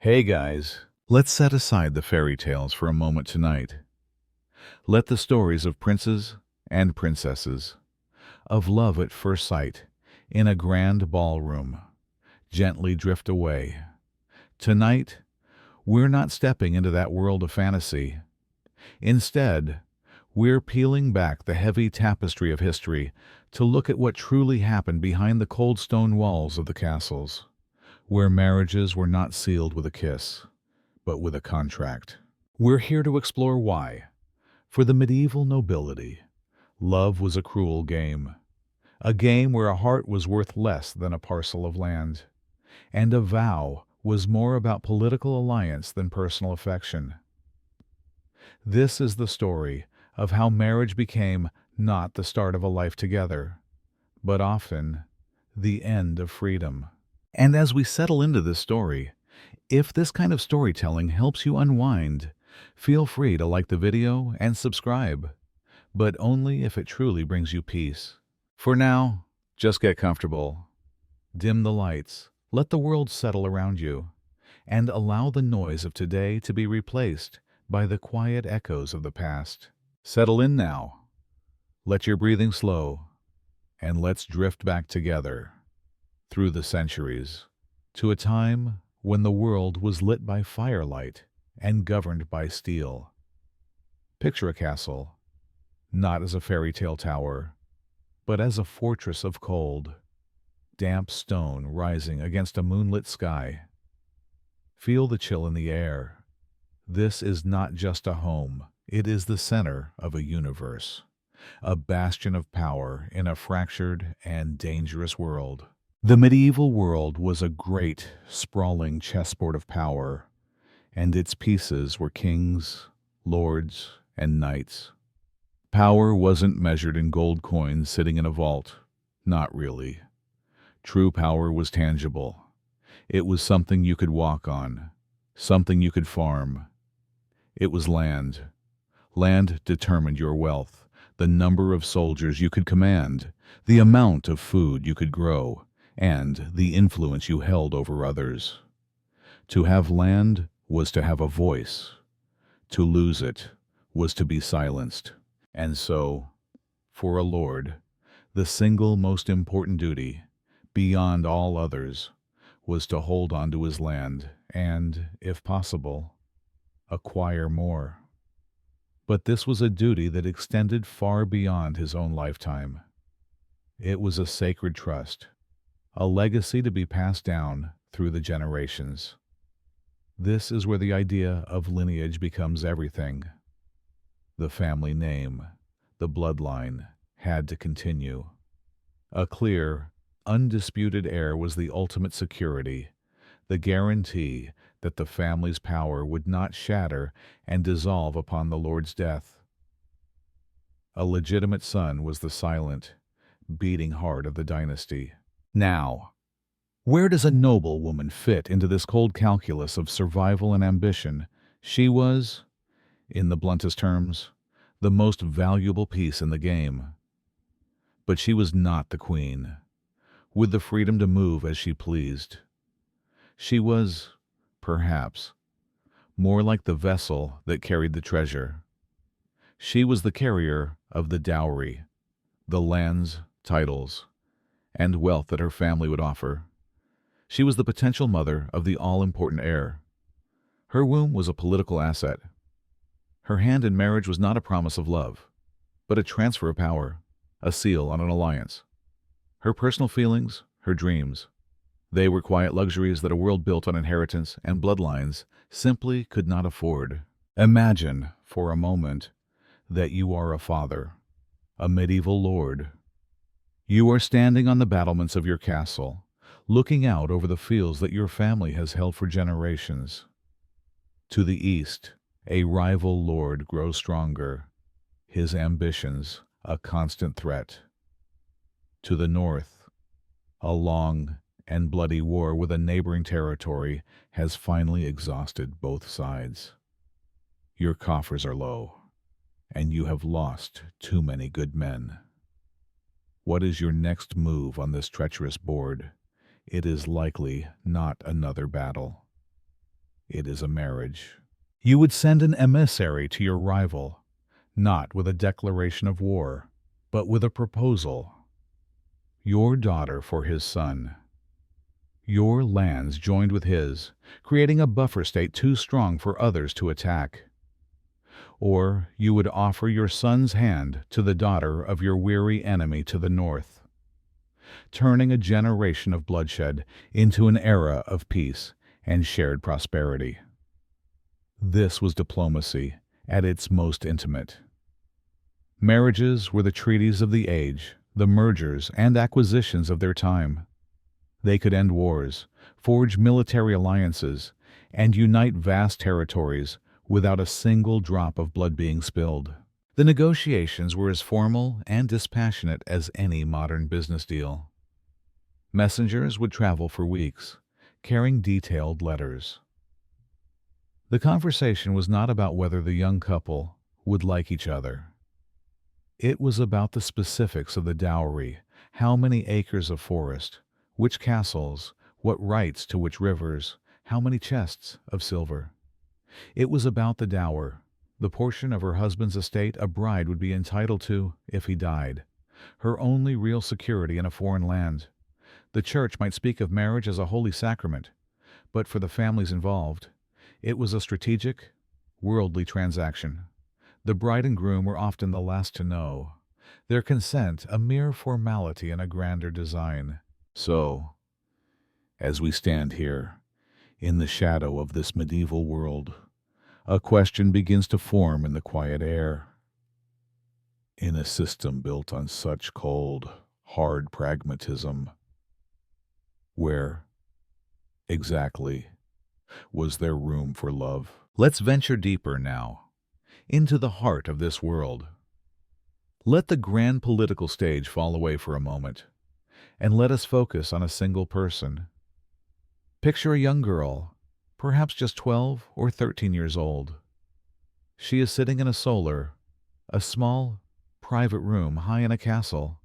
Hey guys, let's set aside the fairy tales for a moment tonight. Let the stories of princes and princesses, of love at first sight, in a grand ballroom, gently drift away. Tonight, we're not stepping into that world of fantasy. Instead, we're peeling back the heavy tapestry of history to look at what truly happened behind the cold stone walls of the castles, where marriages were not sealed with a kiss, but with a contract. We're here to explore why, for the medieval nobility, love was a cruel game. A game where a heart was worth less than a parcel of land, and a vow was more about political alliance than personal affection. This is the story of how marriage became not the start of a life together, but often the end of freedom. And as we settle into this story, if this kind of storytelling helps you unwind, feel free to like the video and subscribe, but only if it truly brings you peace. For now, just get comfortable, dim the lights, let the world settle around you, and allow the noise of today to be replaced by the quiet echoes of the past. Settle in now, let your breathing slow, and let's drift back together through the centuries to a time when the world was lit by firelight and governed by steel. Picture a castle, not as a fairy tale tower, but as a fortress of cold, damp stone rising against a moonlit sky. Feel the chill in the air. This is not just a home, it is the center of a universe, a bastion of power in a fractured and dangerous world. The medieval world was a great, sprawling chessboard of power, and its pieces were kings, lords, and knights. Power wasn't measured in gold coins sitting in a vault. Not really. True power was tangible. It was something you could walk on, something you could farm. It was land. Land determined your wealth, the number of soldiers you could command, the amount of food you could grow, and the influence you held over others. To have land was to have a voice. To lose it was to be silenced. And so, for a lord, the single most important duty, beyond all others, was to hold on to his land and, if possible, acquire more. But this was a duty that extended far beyond his own lifetime. It was a sacred trust, a legacy to be passed down through the generations. This is where the idea of lineage becomes everything. The family name, the bloodline, had to continue. A clear, undisputed heir was the ultimate security, the guarantee that the family's power would not shatter and dissolve upon the Lord's death. A legitimate son was the silent, beating heart of the dynasty. Now, where does a noble woman fit into this cold calculus of survival and ambition? She was, in the bluntest terms, the most valuable piece in the game. But she was not the queen, with the freedom to move as she pleased. She was, perhaps, more like the vessel that carried the treasure. She was the carrier of the dowry, the lands, titles, and wealth that her family would offer. She was the potential mother of the all-important heir. Her womb was a political asset. Her hand in marriage was not a promise of love, but a transfer of power, a seal on an alliance. Her personal feelings, her dreams, they were quiet luxuries that a world built on inheritance and bloodlines simply could not afford. Imagine, for a moment, that you are a father, a medieval lord. You are standing on the battlements of your castle, looking out over the fields that your family has held for generations. To the east, a rival lord grows stronger, his ambitions a constant threat. To the north, a long and bloody war with a neighboring territory has finally exhausted both sides. Your coffers are low, and you have lost too many good men. What is your next move on this treacherous board? It is likely not another battle. It is a marriage. You would send an emissary to your rival, not with a declaration of war, but with a proposal. Your daughter for his son. Your lands joined with his, creating a buffer state too strong for others to attack. Or you would offer your son's hand to the daughter of your weary enemy to the north, turning a generation of bloodshed into an era of peace and shared prosperity. This was diplomacy at its most intimate. Marriages were the treaties of the age, the mergers and acquisitions of their time. They could end wars, forge military alliances, and unite vast territories without a single drop of blood being spilled. The negotiations were as formal and dispassionate as any modern business deal. Messengers would travel for weeks, carrying detailed letters. The conversation was not about whether the young couple would like each other. It was about the specifics of the dowry, how many acres of forest, which castles, what rights to which rivers, how many chests of silver. It was about the dower, the portion of her husband's estate a bride would be entitled to if he died, her only real security in a foreign land. The church might speak of marriage as a holy sacrament, but for the families involved, it was a strategic, worldly transaction. The bride and groom were often the last to know, their consent a mere formality in a grander design. So, as we stand here, in the shadow of this medieval world, a question begins to form in the quiet air. In a system built on such cold, hard pragmatism, where, exactly, was there room for love? Let's venture deeper now, into the heart of this world. Let the grand political stage fall away for a moment, and let us focus on a single person. Picture a young girl, perhaps just 12 or 13 years old. She is sitting in a small, private room high in a castle,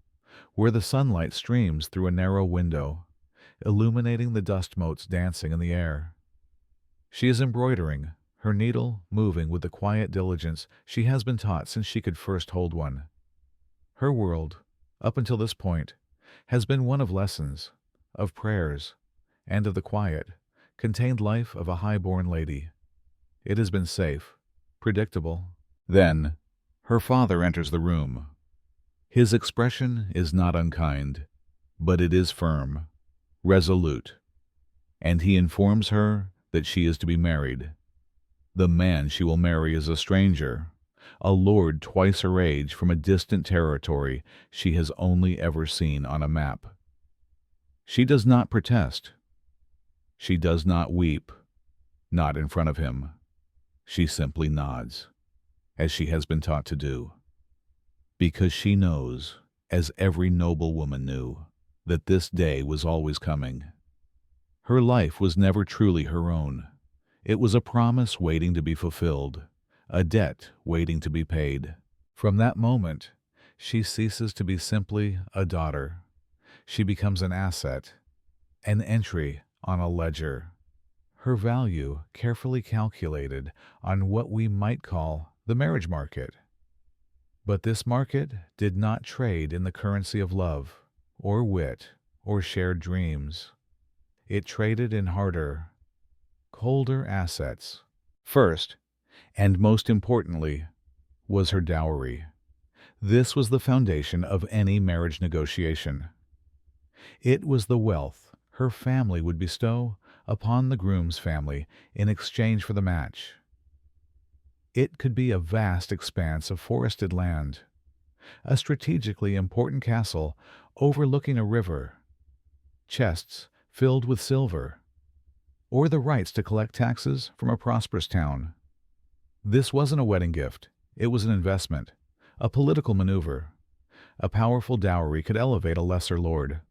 where the sunlight streams through a narrow window, illuminating the dust motes dancing in the air. She is embroidering, her needle moving with the quiet diligence she has been taught since she could first hold one. Her world, up until this point, has been one of lessons, of prayers, and of the quiet, contained life of a high-born lady. It has been safe, predictable. Then, her father enters the room. His expression is not unkind, but it is firm, resolute, and he informs her that she is to be married. The man she will marry is a stranger, a lord twice her age from a distant territory she has only ever seen on a map. She does not protest. She does not weep, not in front of him. She simply nods, as she has been taught to do, because she knows, as every noble woman knew, that this day was always coming. Her life was never truly her own. It was a promise waiting to be fulfilled, a debt waiting to be paid. From that moment, she ceases to be simply a daughter. She becomes an asset, an entry on a ledger, her value carefully calculated on what we might call the marriage market. But this market did not trade in the currency of love, or wit, or shared dreams. It traded in harder, colder assets. First, and most importantly, was her dowry. This was the foundation of any marriage negotiation. It was the wealth her family would bestow upon the groom's family in exchange for the match. It could be a vast expanse of forested land, a strategically important castle overlooking a river, chests filled with silver, or the rights to collect taxes from a prosperous town. This wasn't a wedding gift. It was an investment, a political maneuver. A powerful dowry could elevate a lesser lord,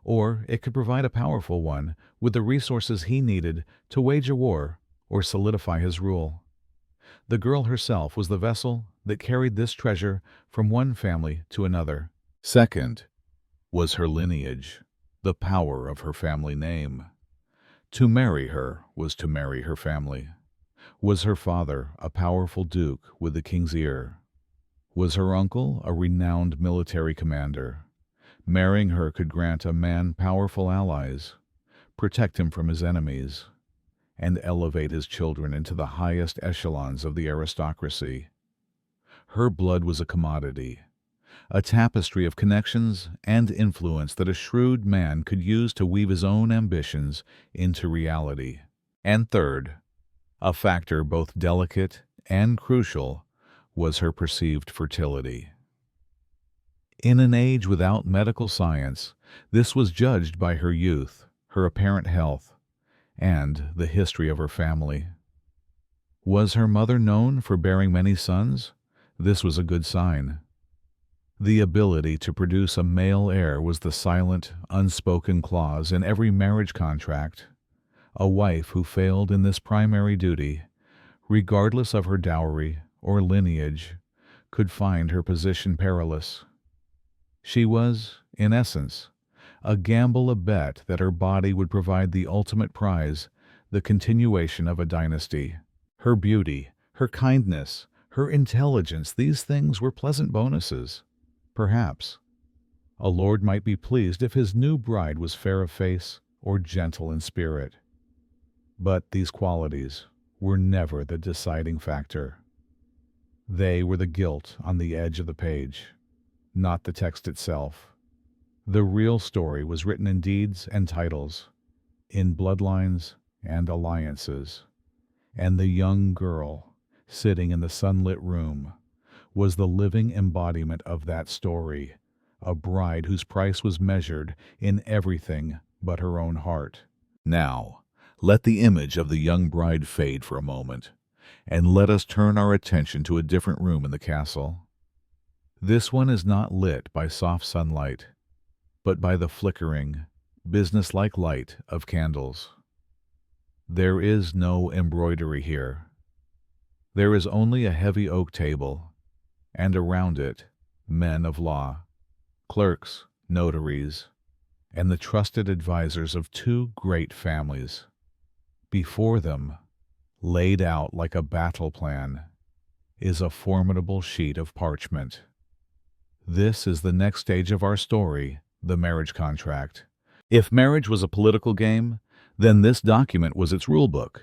or it could provide a powerful one with the resources he needed to wage a war or solidify his rule. The girl herself was the vessel that carried this treasure from one family to another. Second was her lineage, the power of her family name. To marry her was to marry her family. Was her father a powerful duke with the king's ear? Was her uncle a renowned military commander? Marrying her could grant a man powerful allies, protect him from his enemies, and elevate his children into the highest echelons of the aristocracy. Her blood was a commodity, a tapestry of connections and influence that a shrewd man could use to weave his own ambitions into reality. And third, a factor both delicate and crucial, was her perceived fertility. In an age without medical science, this was judged by her youth, her apparent health, and the history of her family. Was her mother known for bearing many sons? This was a good sign. The ability to produce a male heir was the silent, unspoken clause in every marriage contract. A wife who failed in this primary duty, regardless of her dowry or lineage, could find her position perilous. She was, in essence, a gamble, a bet that her body would provide the ultimate prize, the continuation of a dynasty. Her beauty, her kindness, her intelligence, these things were pleasant bonuses. Perhaps a lord might be pleased if his new bride was fair of face or gentle in spirit. But these qualities were never the deciding factor. They were the gilt on the edge of the page, not the text itself. The real story was written in deeds and titles, in bloodlines and alliances. And the young girl, sitting in the sunlit room, was the living embodiment of that story, a bride whose price was measured in everything but her own heart. Now, let the image of the young bride fade for a moment, and let us turn our attention to a different room in the castle. This one is not lit by soft sunlight, but by the flickering, businesslike light of candles. There is no embroidery here. There is only a heavy oak table, and around it men of law, clerks, notaries, and the trusted advisers of two great families. Before them, laid out like a battle plan, is a formidable sheet of parchment. This is the next stage of our story, the marriage contract. If marriage was a political game, then this document was its rulebook.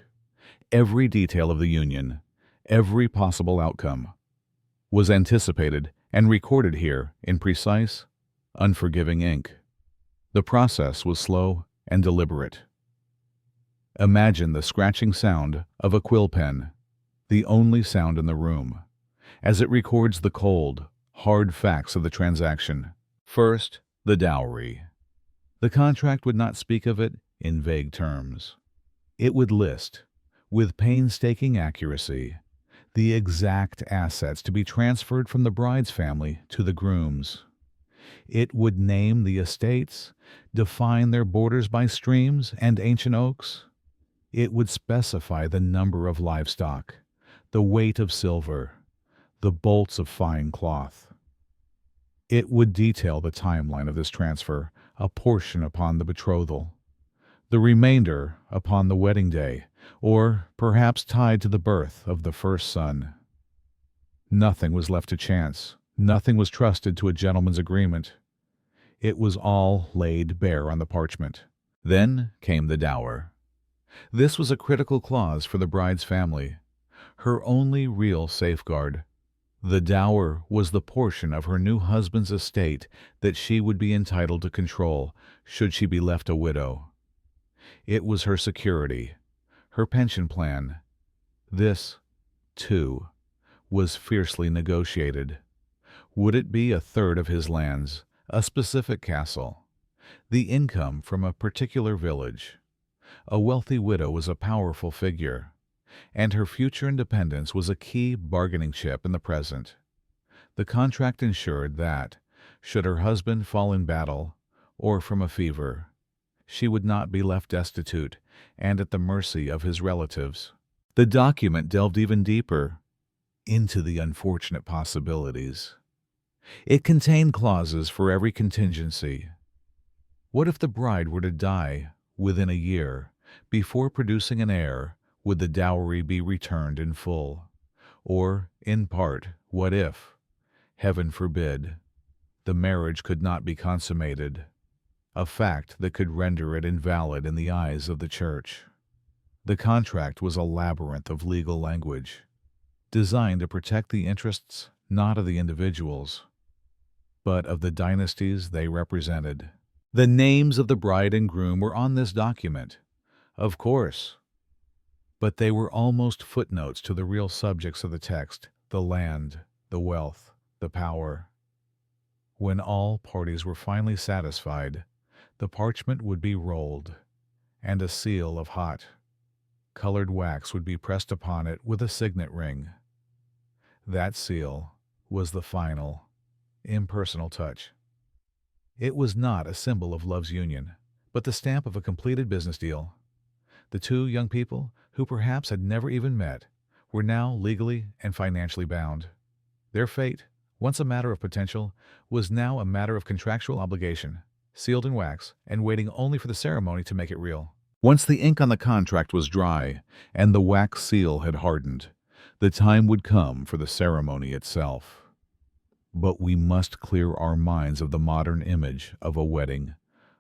Every detail of the union, every possible outcome, was anticipated and recorded here in precise, unforgiving ink. The process was slow and deliberate. Imagine the scratching sound of a quill pen, the only sound in the room, as it records the cold, hard facts of the transaction. First, the dowry. The contract would not speak of it in vague terms. It would list, with painstaking accuracy, the exact assets to be transferred from the bride's family to the groom's. It would name the estates, define their borders by streams and ancient oaks. It would specify the number of livestock, the weight of silver, the bolts of fine cloth. It would detail the timeline of this transfer, a portion upon the betrothal, the remainder upon the wedding day, or perhaps tied to the birth of the first son. Nothing was left to chance. Nothing was trusted to a gentleman's agreement. It was all laid bare on the parchment. Then came the dower. This was a critical clause for the bride's family, her only real safeguard. The dower was the portion of her new husband's estate that she would be entitled to control should she be left a widow. It was her security, her pension plan. This, too, was fiercely negotiated. Would it be a third of his lands, a specific castle, the income from a particular village? A wealthy widow was a powerful figure, and her future independence was a key bargaining chip in the present. The contract ensured that, should her husband fall in battle or from a fever, she would not be left destitute and at the mercy of his relatives. The document delved even deeper into the unfortunate possibilities. It contained clauses for every contingency. What if the bride were to die within a year, Before producing an heir, would the dowry be returned in full? Or, in part, what if, heaven forbid, the marriage could not be consummated, a fact that could render it invalid in the eyes of the Church? The contract was a labyrinth of legal language, designed to protect the interests not of the individuals, but of the dynasties they represented. The names of the bride and groom were on this document, of course, but they were almost footnotes to the real subjects of the text: the land, the wealth, the power. When all parties were finally satisfied, the parchment would be rolled, and a seal of hot, colored wax would be pressed upon it with a signet ring. That seal was the final, impersonal touch. It was not a symbol of love's union, but the stamp of a completed business deal. The two young people, who perhaps had never even met, were now legally and financially bound. Their fate, once a matter of potential, was now a matter of contractual obligation, sealed in wax and waiting only for the ceremony to make it real. Once the ink on the contract was dry and the wax seal had hardened, the time would come for the ceremony itself. But we must clear our minds of the modern image of a wedding,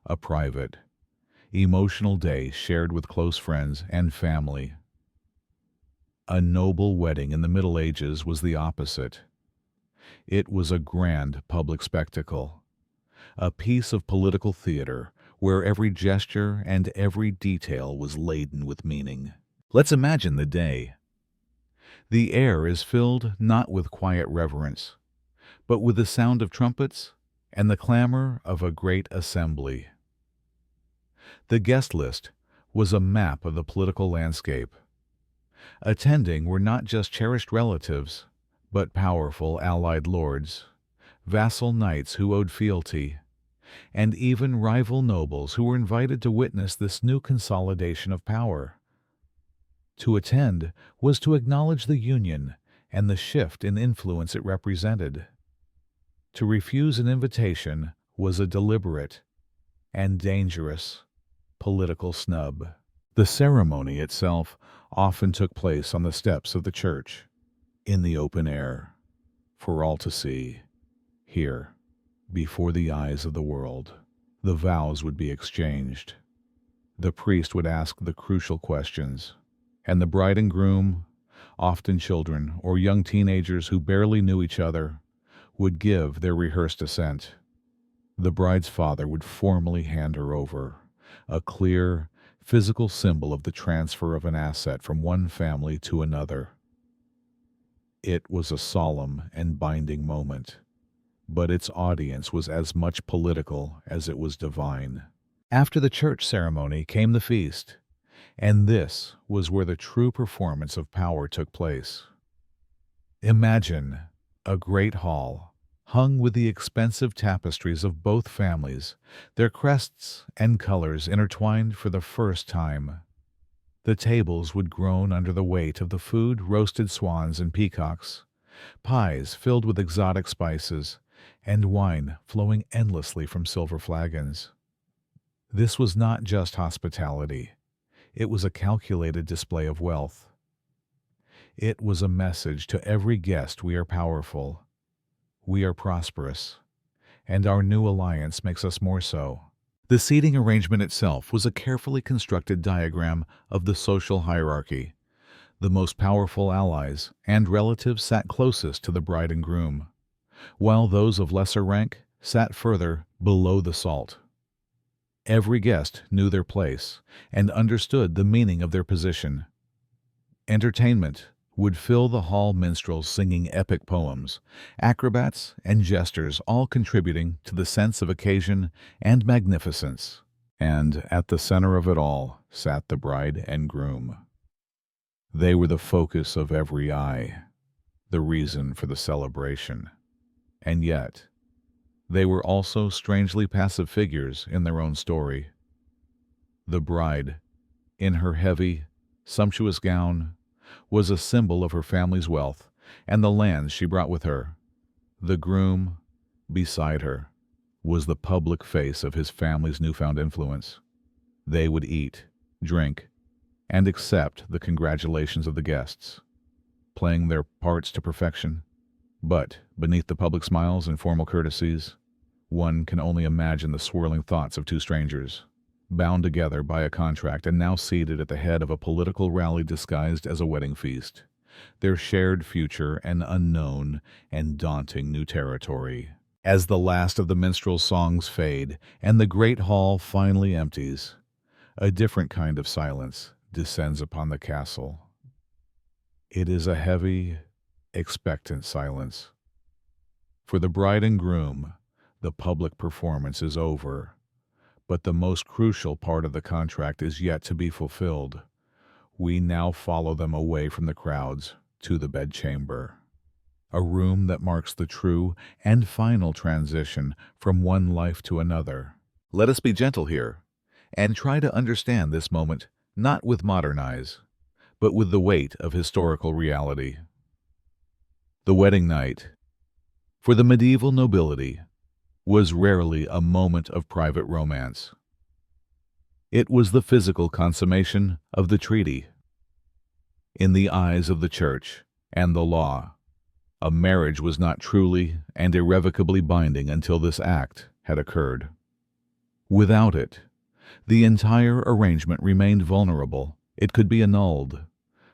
a private, emotional day shared with close friends and family. A noble wedding in the Middle Ages was the opposite. It was a grand public spectacle, a piece of political theater where every gesture and every detail was laden with meaning. Let's imagine the day. The air is filled not with quiet reverence, but with the sound of trumpets and the clamor of a great assembly. The guest list was a map of the political landscape. Attending were not just cherished relatives, but powerful allied lords, vassal knights who owed fealty, and even rival nobles who were invited to witness this new consolidation of power. To attend was to acknowledge the union and the shift in influence it represented. To refuse an invitation was a deliberate and dangerous political snub. The ceremony itself often took place on the steps of the church, in the open air, for all to see. Here, before the eyes of the world, the vows would be exchanged. The priest would ask the crucial questions, and the bride and groom, often children or young teenagers who barely knew each other, would give their rehearsed assent. The bride's father would formally hand her over, a clear, physical symbol of the transfer of an asset from one family to another. It was a solemn and binding moment, but its audience was as much political as it was divine. After the church ceremony came the feast, and this was where the true performance of power took place. Imagine a great hall, hung with the expensive tapestries of both families, their crests and colors intertwined for the first time. The tables would groan under the weight of the food: roasted swans and peacocks, pies filled with exotic spices, and wine flowing endlessly from silver flagons. This was not just hospitality. It was a calculated display of wealth. It was a message to every guest: we are powerful, we are prosperous, and our new alliance makes us more so. The seating arrangement itself was a carefully constructed diagram of the social hierarchy. The most powerful allies and relatives sat closest to the bride and groom, while those of lesser rank sat further below the salt. Every guest knew their place and understood the meaning of their position. Entertainment would fill the hall, minstrels singing epic poems, acrobats and jesters all contributing to the sense of occasion and magnificence. And at the center of it all sat the bride and groom. They were the focus of every eye, the reason for the celebration. And yet, they were also strangely passive figures in their own story. The bride, in her heavy, sumptuous gown, was a symbol of her family's wealth and the lands she brought with her. The groom, beside her, was the public face of his family's newfound influence. They would eat, drink, and accept the congratulations of the guests, playing their parts to perfection. But beneath the public smiles and formal courtesies, one can only imagine the swirling thoughts of two strangers, bound together by a contract and now seated at the head of a political rally disguised as a wedding feast, their shared future an unknown and daunting new territory. As the last of the minstrel songs fade and the great hall finally empties, a different kind of silence descends upon the castle. It is a heavy, expectant silence. For the bride and groom, the public performance is over, but the most crucial part of the contract is yet to be fulfilled. We now follow them away from the crowds to the bedchamber, a room that marks the true and final transition from one life to another. Let us be gentle here and try to understand this moment not with modern eyes, but with the weight of historical reality. The wedding night, for the medieval nobility, was rarely a moment of private romance. It was the physical consummation of the treaty. In the eyes of the church and the law, a marriage was not truly and irrevocably binding until this act had occurred. Without it, the entire arrangement remained vulnerable. It could be annulled,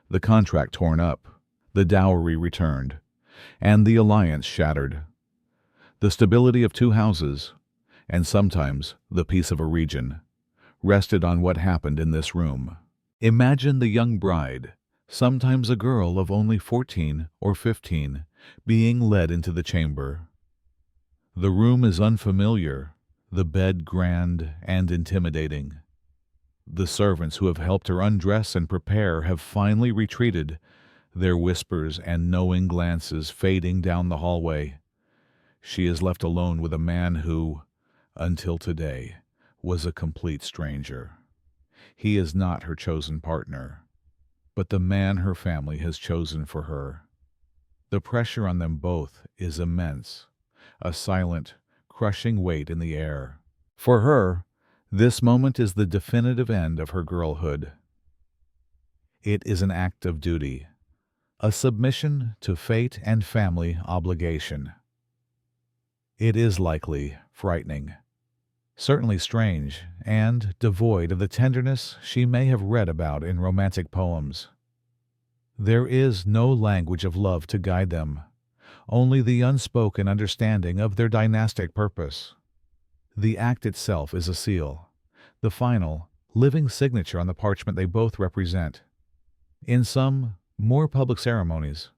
the contract torn up, the dowry returned, and the alliance shattered. The stability of two houses, and sometimes the peace of a region, rested on what happened in this room. Imagine the young bride, sometimes a girl of only 14 or 15, being led into the chamber. The room is unfamiliar, the bed grand and intimidating. The servants who have helped her undress and prepare have finally retreated, their whispers and knowing glances fading down the hallway. She is left alone with a man who, until today, was a complete stranger. He is not her chosen partner, but the man her family has chosen for her. The pressure on them both is immense, a silent, crushing weight in the air. For her, this moment is the definitive end of her girlhood. It is an act of duty, a submission to fate and family obligation. It is likely frightening, certainly strange, and devoid of the tenderness she may have read about in romantic poems. There is no language of love to guide them, only the unspoken understanding of their dynastic purpose. The act itself is a seal, the final, living signature on the parchment they both represent. In some more public ceremonies,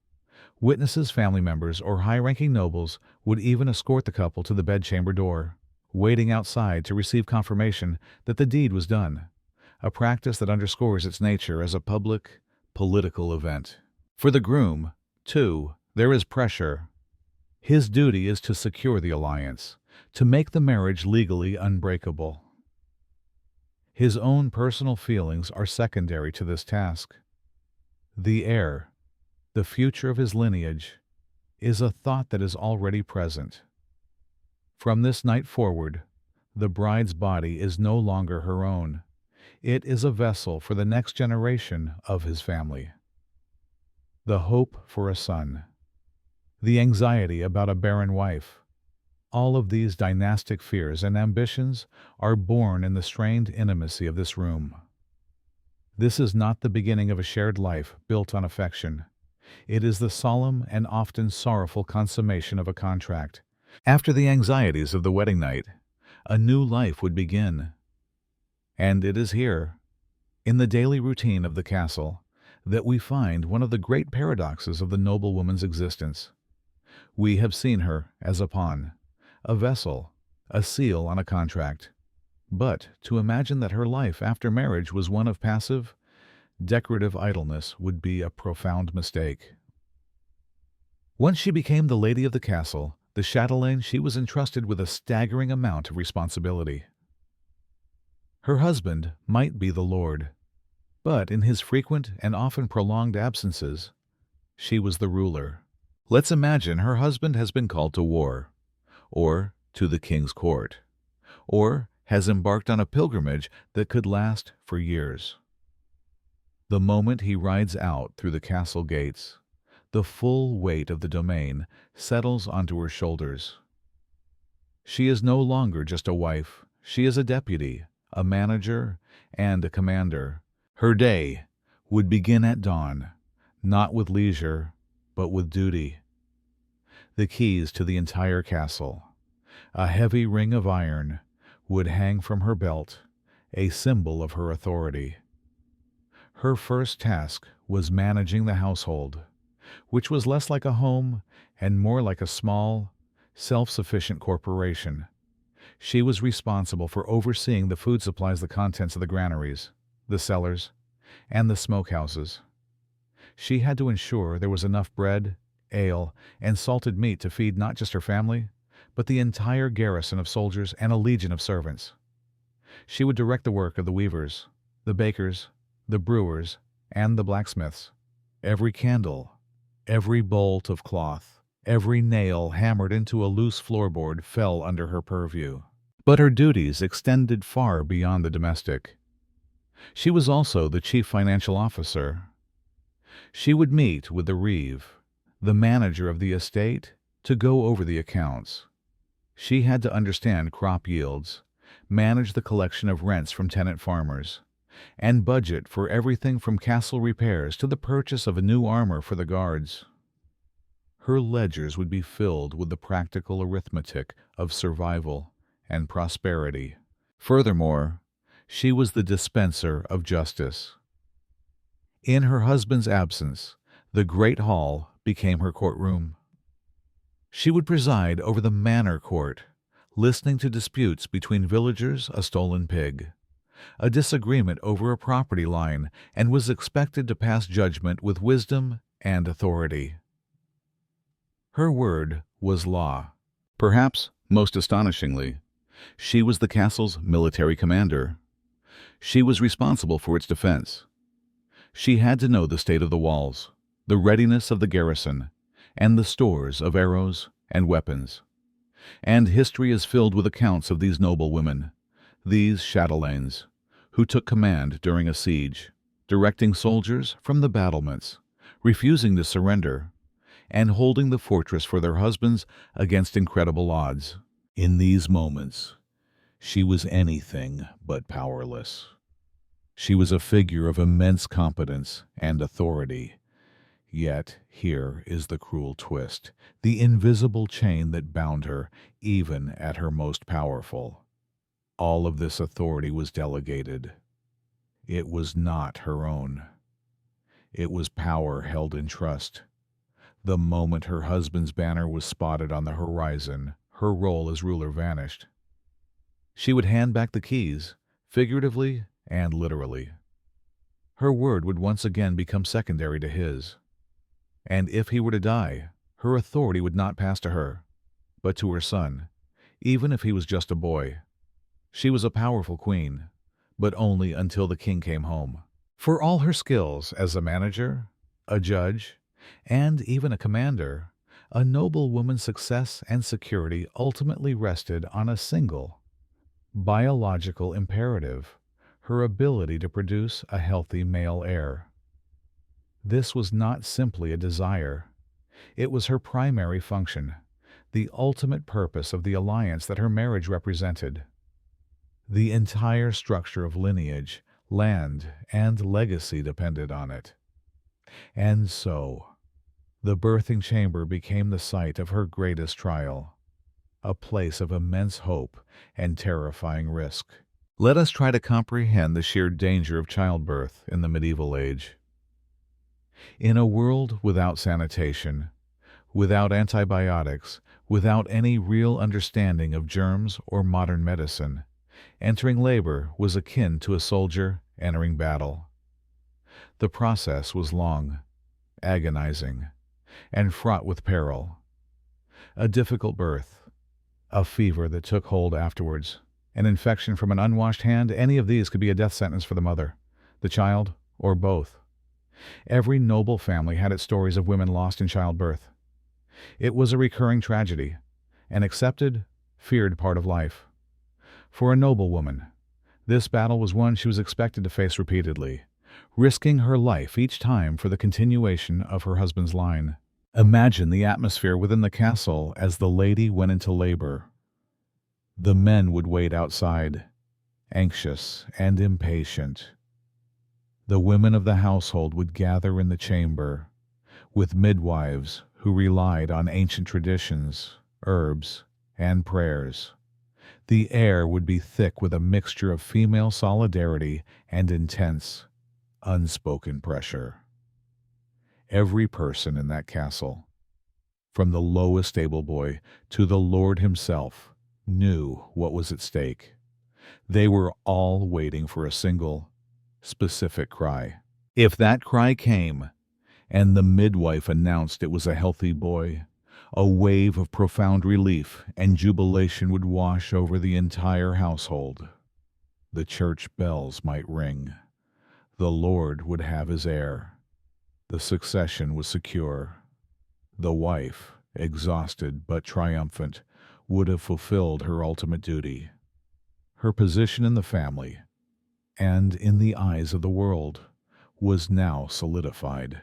witnesses, family members, or high-ranking nobles would even escort the couple to the bedchamber door, waiting outside to receive confirmation that the deed was done, a practice that underscores its nature as a public, political event. For the groom, too, there is pressure. His duty is to secure the alliance, to make the marriage legally unbreakable. His own personal feelings are secondary to this task. The heir, the future of his lineage, is a thought that is already present. From this night forward, the bride's body is no longer her own. It is a vessel for the next generation of his family. The hope for a son, the anxiety about a barren wife, all of these dynastic fears and ambitions are born in the strained intimacy of this room. This is not the beginning of a shared life built on affection. It is the solemn and often sorrowful consummation of a contract. After the anxieties of the wedding night, a new life would begin. And it is here, in the daily routine of the castle, that we find one of the great paradoxes of the noblewoman's existence. We have seen her as a pawn, a vessel, a seal on a contract. But to imagine that her life after marriage was one of passive, decorative idleness would be a profound mistake. Once she became the lady of the castle, the chatelaine, she was entrusted with a staggering amount of responsibility. Her husband might be the lord, but in his frequent and often prolonged absences, she was the ruler. Let's imagine her husband has been called to war, or to the king's court, or has embarked on a pilgrimage that could last for years. The moment he rides out through the castle gates, the full weight of the domain settles onto her shoulders. She is no longer just a wife, she is a deputy, a manager, and a commander. Her day would begin at dawn, not with leisure, but with duty. The keys to the entire castle, a heavy ring of iron, would hang from her belt, a symbol of her authority. Her first task was managing the household, which was less like a home and more like a small, self-sufficient corporation. She was responsible for overseeing the food supplies, the contents of the granaries, the cellars, and the smokehouses. She had to ensure there was enough bread, ale, and salted meat to feed not just her family, but the entire garrison of soldiers and a legion of servants. She would direct the work of the weavers, the bakers, the brewers, and the blacksmiths. Every candle, every bolt of cloth, every nail hammered into a loose floorboard fell under her purview. But her duties extended far beyond the domestic. She was also the chief financial officer. She would meet with the reeve, the manager of the estate, to go over the accounts. She had to understand crop yields, manage the collection of rents from tenant farmers, and budget for everything from castle repairs to the purchase of a new armor for the guards. Her ledgers would be filled with the practical arithmetic of survival and prosperity. Furthermore, she was the dispenser of justice. In her husband's absence, the great hall became her courtroom. She would preside over the manor court, listening to disputes between villagers, a stolen pig, a disagreement over a property line, and was expected to pass judgment with wisdom and authority. Her word was law. Perhaps most astonishingly, she was the castle's military commander. She was responsible for its defense. She had to know the state of the walls, the readiness of the garrison, and the stores of arrows and weapons. And history is filled with accounts of these noble women, these chatelaines, who took command during a siege, directing soldiers from the battlements, refusing to surrender, and holding the fortress for their husbands against incredible odds. In these moments, she was anything but powerless. She was a figure of immense competence and authority. Yet here is the cruel twist, the invisible chain that bound her, even at her most powerful. All of this authority was delegated. It was not her own. It was power held in trust. The moment her husband's banner was spotted on the horizon, her role as ruler vanished. She would hand back the keys, figuratively and literally. Her word would once again become secondary to his. And if he were to die, her authority would not pass to her, but to her son, even if he was just a boy. She was a powerful queen, but only until the king came home. For all her skills as a manager, a judge, and even a commander, a noble woman's success and security ultimately rested on a single, biological imperative: her ability to produce a healthy male heir. This was not simply a desire. It was her primary function, the ultimate purpose of the alliance that her marriage represented. The entire structure of lineage, land, and legacy depended on it. And so, the birthing chamber became the site of her greatest trial, a place of immense hope and terrifying risk. Let us try to comprehend the sheer danger of childbirth in the medieval age. In a world without sanitation, without antibiotics, without any real understanding of germs or modern medicine, entering labor was akin to a soldier entering battle. The process was long, agonizing, and fraught with peril. A difficult birth, a fever that took hold afterwards, an infection from an unwashed hand, any of these could be a death sentence for the mother, the child, or both. Every noble family had its stories of women lost in childbirth. It was a recurring tragedy, an accepted, feared part of life. For a noblewoman, this battle was one she was expected to face repeatedly, risking her life each time for the continuation of her husband's line. Imagine the atmosphere within the castle as the lady went into labor. The men would wait outside, anxious and impatient. The women of the household would gather in the chamber, with midwives who relied on ancient traditions, herbs, and prayers. The air would be thick with a mixture of female solidarity and intense, unspoken pressure. Every person in that castle, from the lowest stable boy to the lord himself, knew what was at stake. They were all waiting for a single, specific cry. If that cry came, and the midwife announced it was a healthy boy, a wave of profound relief and jubilation would wash over the entire household. The church bells might ring. The Lord would have his heir. The succession was secure. The wife, exhausted but triumphant, would have fulfilled her ultimate duty. Her position in the family, and in the eyes of the world, was now solidified.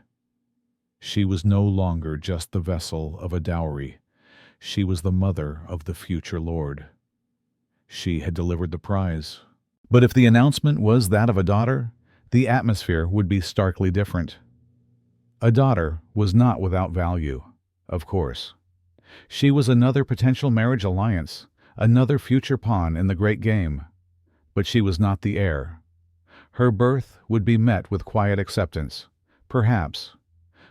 She was no longer just the vessel of a dowry. She was the mother of the future lord. She had delivered the prize. But if the announcement was that of a daughter, the atmosphere would be starkly different. A daughter was not without value, of course. She was another potential marriage alliance, another future pawn in the great game. But she was not the heir. Her birth would be met with quiet acceptance, perhaps,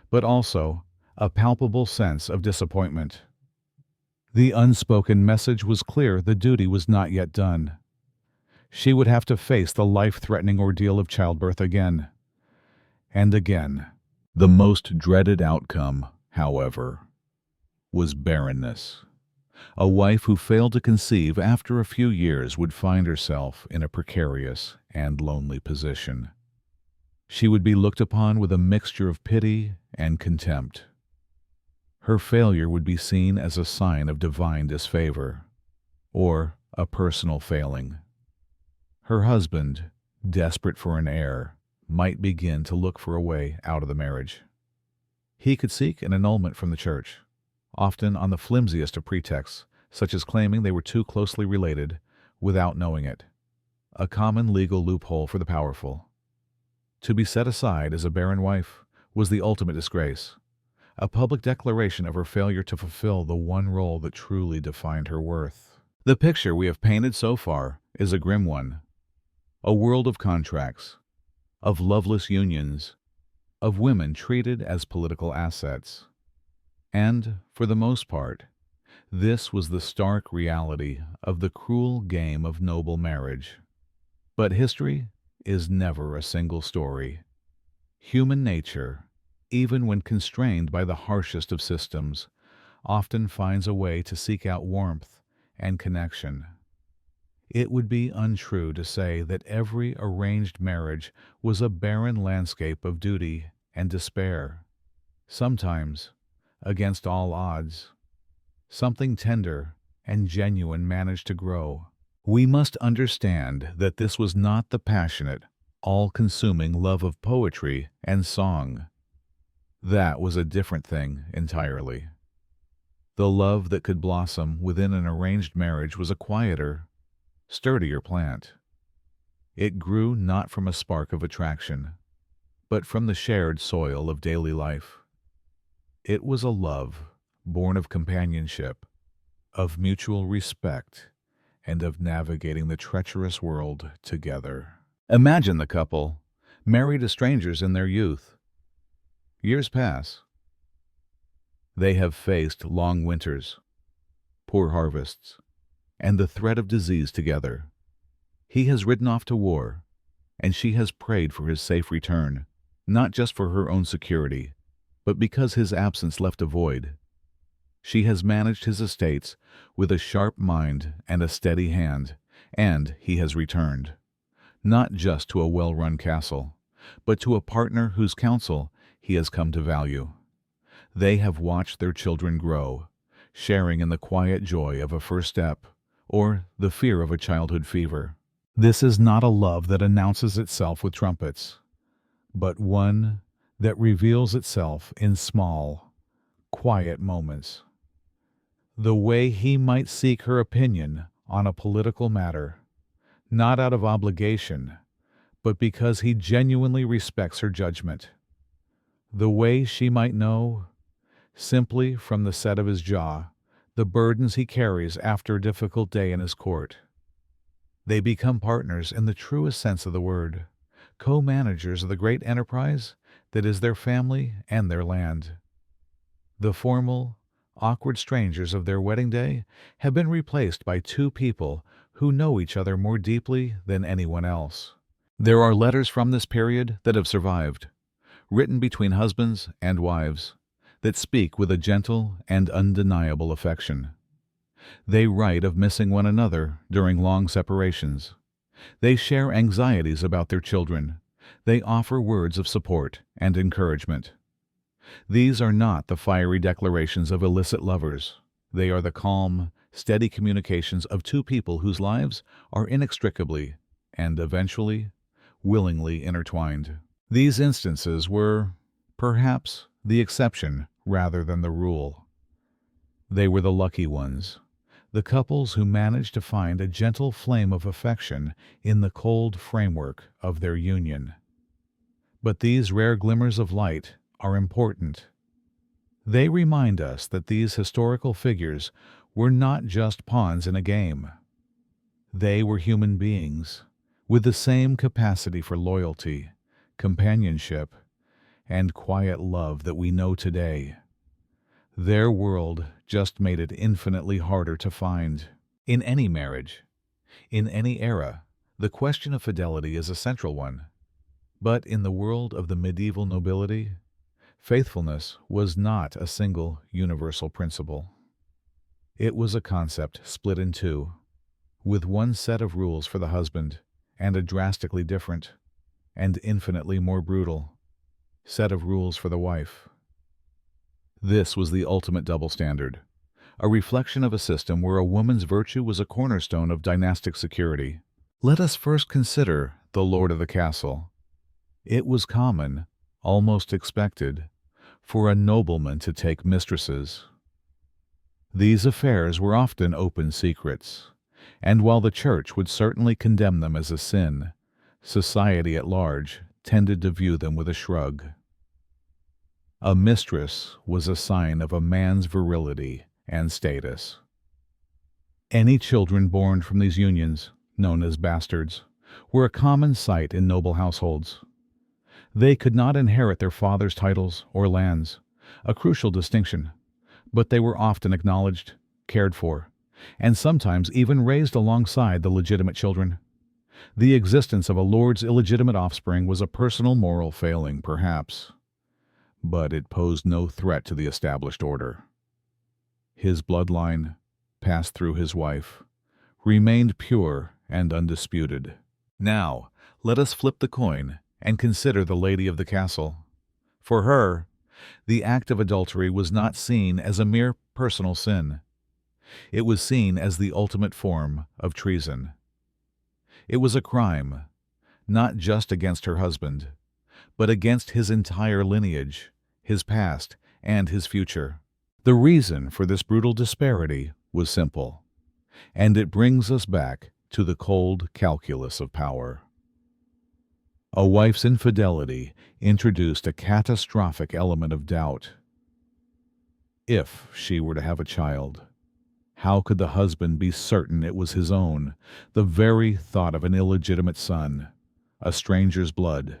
but also a palpable sense of disappointment. The unspoken message was clear: the duty was not yet done. She would have to face the life-threatening ordeal of childbirth again and again. The most dreaded outcome, however, was barrenness. A wife who failed to conceive after a few years would find herself in a precarious and lonely position. She would be looked upon with a mixture of pity and contempt. Her failure would be seen as a sign of divine disfavor, or a personal failing. Her husband, desperate for an heir, might begin to look for a way out of the marriage. He could seek an annulment from the church, often on the flimsiest of pretexts, such as claiming they were too closely related without knowing it, a common legal loophole for the powerful. To be set aside as a barren wife was the ultimate disgrace, a public declaration of her failure to fulfill the one role that truly defined her worth. The picture we have painted so far is a grim one, a world of contracts, of loveless unions, of women treated as political assets. And, for the most part, this was the stark reality of the cruel game of noble marriage. But history is never a single story. Human nature, even when constrained by the harshest of systems, often finds a way to seek out warmth and connection. It would be untrue to say that every arranged marriage was a barren landscape of duty and despair. Sometimes, against all odds, something tender and genuine managed to grow. We must understand that this was not the passionate, all-consuming love of poetry and song. That was a different thing entirely. The love that could blossom within an arranged marriage was a quieter, sturdier plant. It grew not from a spark of attraction, but from the shared soil of daily life. It was a love born of companionship, of mutual respect, and of navigating the treacherous world together. Imagine the couple, married as strangers in their youth. Years pass. They have faced long winters, poor harvests, and the threat of disease together. He has ridden off to war, and she has prayed for his safe return, not just for her own security, but because his absence left a void. She has managed his estates with a sharp mind and a steady hand, and he has returned, not just to a well-run castle, but to a partner whose counsel he has come to value. They have watched their children grow, sharing in the quiet joy of a first step or the fear of a childhood fever. This is not a love that announces itself with trumpets, but one that reveals itself in small, quiet moments. The way he might seek her opinion on a political matter, not out of obligation, but because he genuinely respects her judgment. The way she might know, simply from the set of his jaw, the burdens he carries after a difficult day in his court. They become partners in the truest sense of the word, co-managers of the great enterprise that is their family and their land. The formal, awkward strangers of their wedding day have been replaced by two people who know each other more deeply than anyone else. There are letters from this period that have survived, written between husbands and wives, that speak with a gentle and undeniable affection. They write of missing one another during long separations. They share anxieties about their children. They offer words of support and encouragement. These are not the fiery declarations of illicit lovers. They are the calm, steady communications of two people whose lives are inextricably and eventually willingly intertwined. These instances were, perhaps, the exception rather than the rule. They were the lucky ones, the couples who managed to find a gentle flame of affection in the cold framework of their union. But these rare glimmers of light are important. They remind us that these historical figures were not just pawns in a game. They were human beings with the same capacity for loyalty, companionship, and quiet love that we know today. Their world just made it infinitely harder to find. In any marriage, in any era, the question of fidelity is a central one. But in the world of the medieval nobility, faithfulness was not a single universal principle. It was a concept split in two, with one set of rules for the husband and a drastically different, and infinitely more brutal, set of rules for the wife. This was the ultimate double standard, a reflection of a system where a woman's virtue was a cornerstone of dynastic security. Let us first consider the lord of the castle. It was common, almost expected, for a nobleman to take mistresses. These affairs were often open secrets, and while the church would certainly condemn them as a sin, society at large tended to view them with a shrug. A mistress was a sign of a man's virility and status. Any children born from these unions, known as bastards, were a common sight in noble households. They could not inherit their father's titles or lands, a crucial distinction, but they were often acknowledged, cared for, and sometimes even raised alongside the legitimate children. The existence of a lord's illegitimate offspring was a personal moral failing, perhaps, but it posed no threat to the established order. His bloodline, passed through his wife, remained pure and undisputed. Now, let us flip the coin and consider the lady of the castle. For her, the act of adultery was not seen as a mere personal sin. It was seen as the ultimate form of treason. It was a crime, not just against her husband, but against his entire lineage, his past, and his future. The reason for this brutal disparity was simple, and it brings us back to the cold calculus of power. A wife's infidelity introduced a catastrophic element of doubt. If she were to have a child, how could the husband be certain it was his own? The very thought of an illegitimate son, a stranger's blood,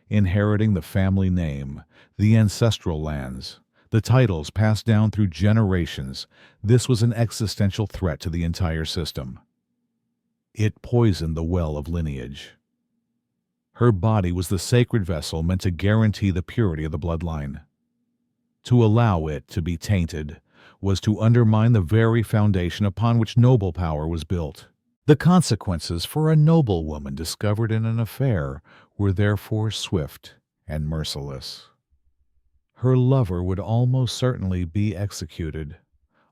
inheriting the family name, the ancestral lands, the titles passed down through generations, this was an existential threat to the entire system. It poisoned the well of lineage. Her body was the sacred vessel meant to guarantee the purity of the bloodline. To allow it to be tainted was to undermine the very foundation upon which noble power was built. The consequences for a noble woman discovered in an affair were therefore swift and merciless. Her lover would almost certainly be executed,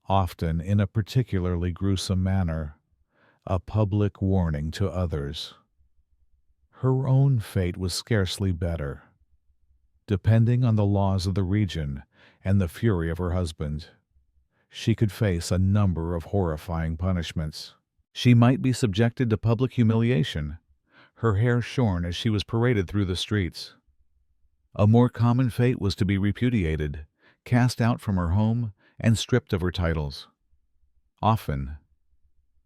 often in a particularly gruesome manner. a public warning to others. Her own fate was scarcely better. Depending on the laws of the region and the fury of her husband, she could face a number of horrifying punishments. She might be subjected to public humiliation, her hair shorn as she was paraded through the streets. A more common fate was to be repudiated, cast out from her home, and stripped of her titles. Often,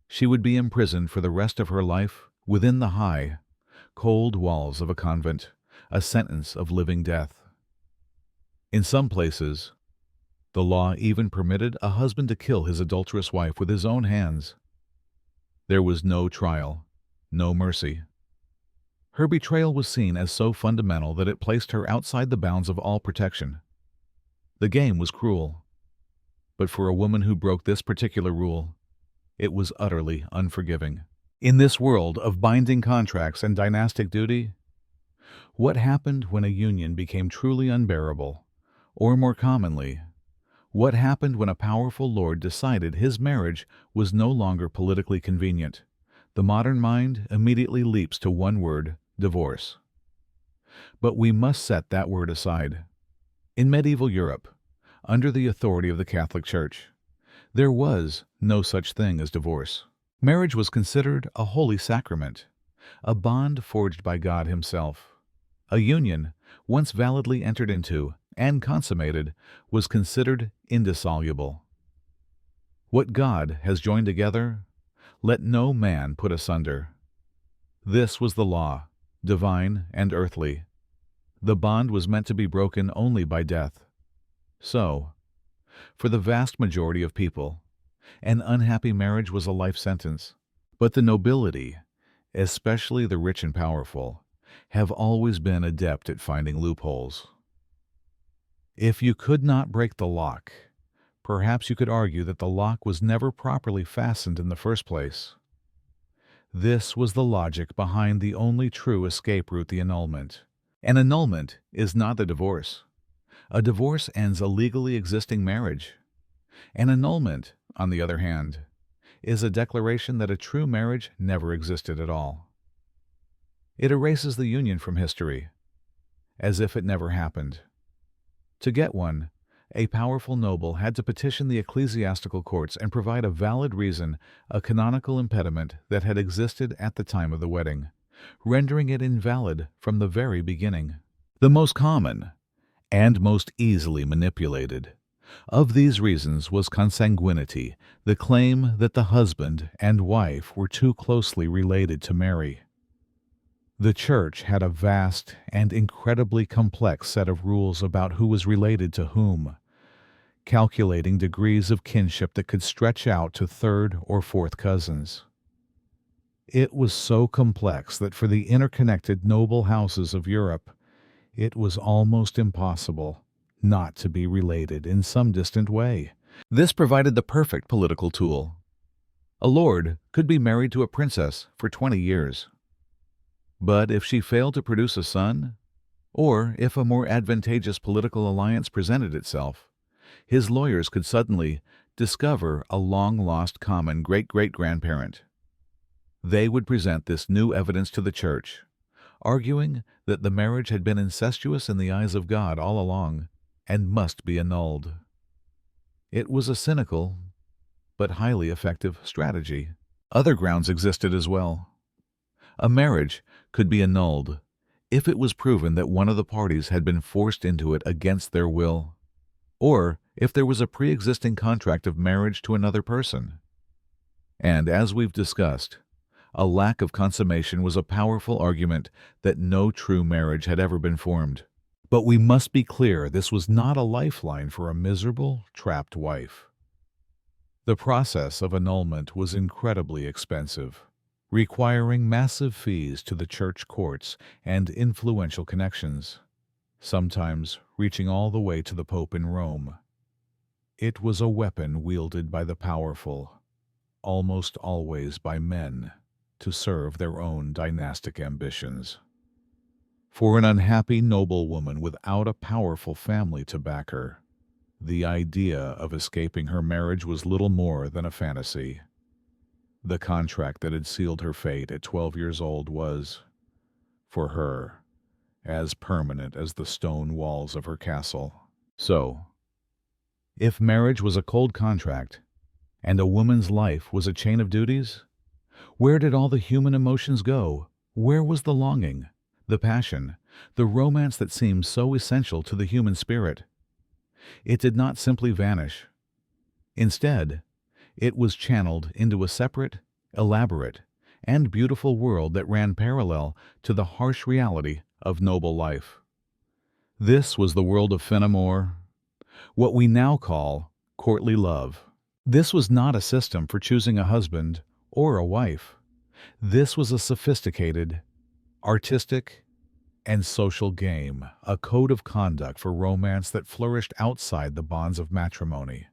she would be imprisoned for the rest of her life within the high, cold walls of a convent, a sentence of living death. In some places, the law even permitted a husband to kill his adulterous wife with his own hands. There was no trial, no mercy. Her betrayal was seen as so fundamental that it placed her outside the bounds of all protection. The game was cruel, but for a woman who broke this particular rule, it was utterly unforgiving. In this world of binding contracts and dynastic duty, what happened when a union became truly unbearable? Or more commonly, what happened when a powerful lord decided his marriage was no longer politically convenient? The modern mind immediately leaps to one word: divorce. But we must set that word aside. In medieval Europe, under the authority of the Catholic Church, there was no such thing as divorce. Marriage was considered a holy sacrament, a bond forged by God Himself. A union, once validly entered into and consummated, was considered indissoluble. What God has joined together, let no man put asunder. This was the law, divine and earthly. The bond was meant to be broken only by death. So, for the vast majority of people, an unhappy marriage was a life sentence. But the nobility, especially the rich and powerful, have always been adept at finding loopholes. If you could not break the lock, perhaps you could argue that the lock was never properly fastened in the first place. This was the logic behind the only true escape route: the annulment. An annulment is not a divorce. A divorce ends a legally existing marriage. An annulment, on the other hand, is a declaration that a true marriage never existed at all. It erases the union from history, as if it never happened. To get one, a powerful noble had to petition the ecclesiastical courts and provide a valid reason, a canonical impediment that had existed at the time of the wedding, rendering it invalid from the very beginning. The most common, and most easily manipulated, of these reasons was consanguinity, the claim that the husband and wife were too closely related to marry. The Church had a vast and incredibly complex set of rules about who was related to whom, calculating degrees of kinship that could stretch out to third or fourth cousins. It was so complex that for the interconnected noble houses of Europe, it was almost impossible not to be related in some distant way. This provided the perfect political tool. A lord could be married to a princess for 20 years. But if she failed to produce a son, or if a more advantageous political alliance presented itself, his lawyers could suddenly discover a long-lost common great-great-grandparent. They would present this new evidence to the Church, arguing that the marriage had been incestuous in the eyes of God all along and must be annulled. It was a cynical but highly effective strategy. Other grounds existed as well. A marriage could be annulled if it was proven that one of the parties had been forced into it against their will, or if there was a pre-existing contract of marriage to another person. And as we've discussed, a lack of consummation was a powerful argument that no true marriage had ever been formed. But we must be clear, this was not a lifeline for a miserable, trapped wife. The process of annulment was incredibly expensive, requiring massive fees to the church courts and influential connections, sometimes reaching all the way to the Pope in Rome. It was a weapon wielded by the powerful, almost always by men, to serve their own dynastic ambitions. For an unhappy noblewoman without a powerful family to back her, the idea of escaping her marriage was little more than a fantasy. The contract that had sealed her fate at 12 years old was, for her, as permanent as the stone walls of her castle. So, if marriage was a cold contract, and a woman's life was a chain of duties, where did all the human emotions go? Where was the longing, the passion, the romance that seemed so essential to the human spirit? It did not simply vanish. Instead, it was channeled into a separate, elaborate, and beautiful world that ran parallel to the harsh reality of noble life. This was the world of Fenimore, what we now call courtly love. This was not a system for choosing a husband or a wife. This was a sophisticated, artistic, and social game, a code of conduct for romance that flourished outside the bonds of matrimony.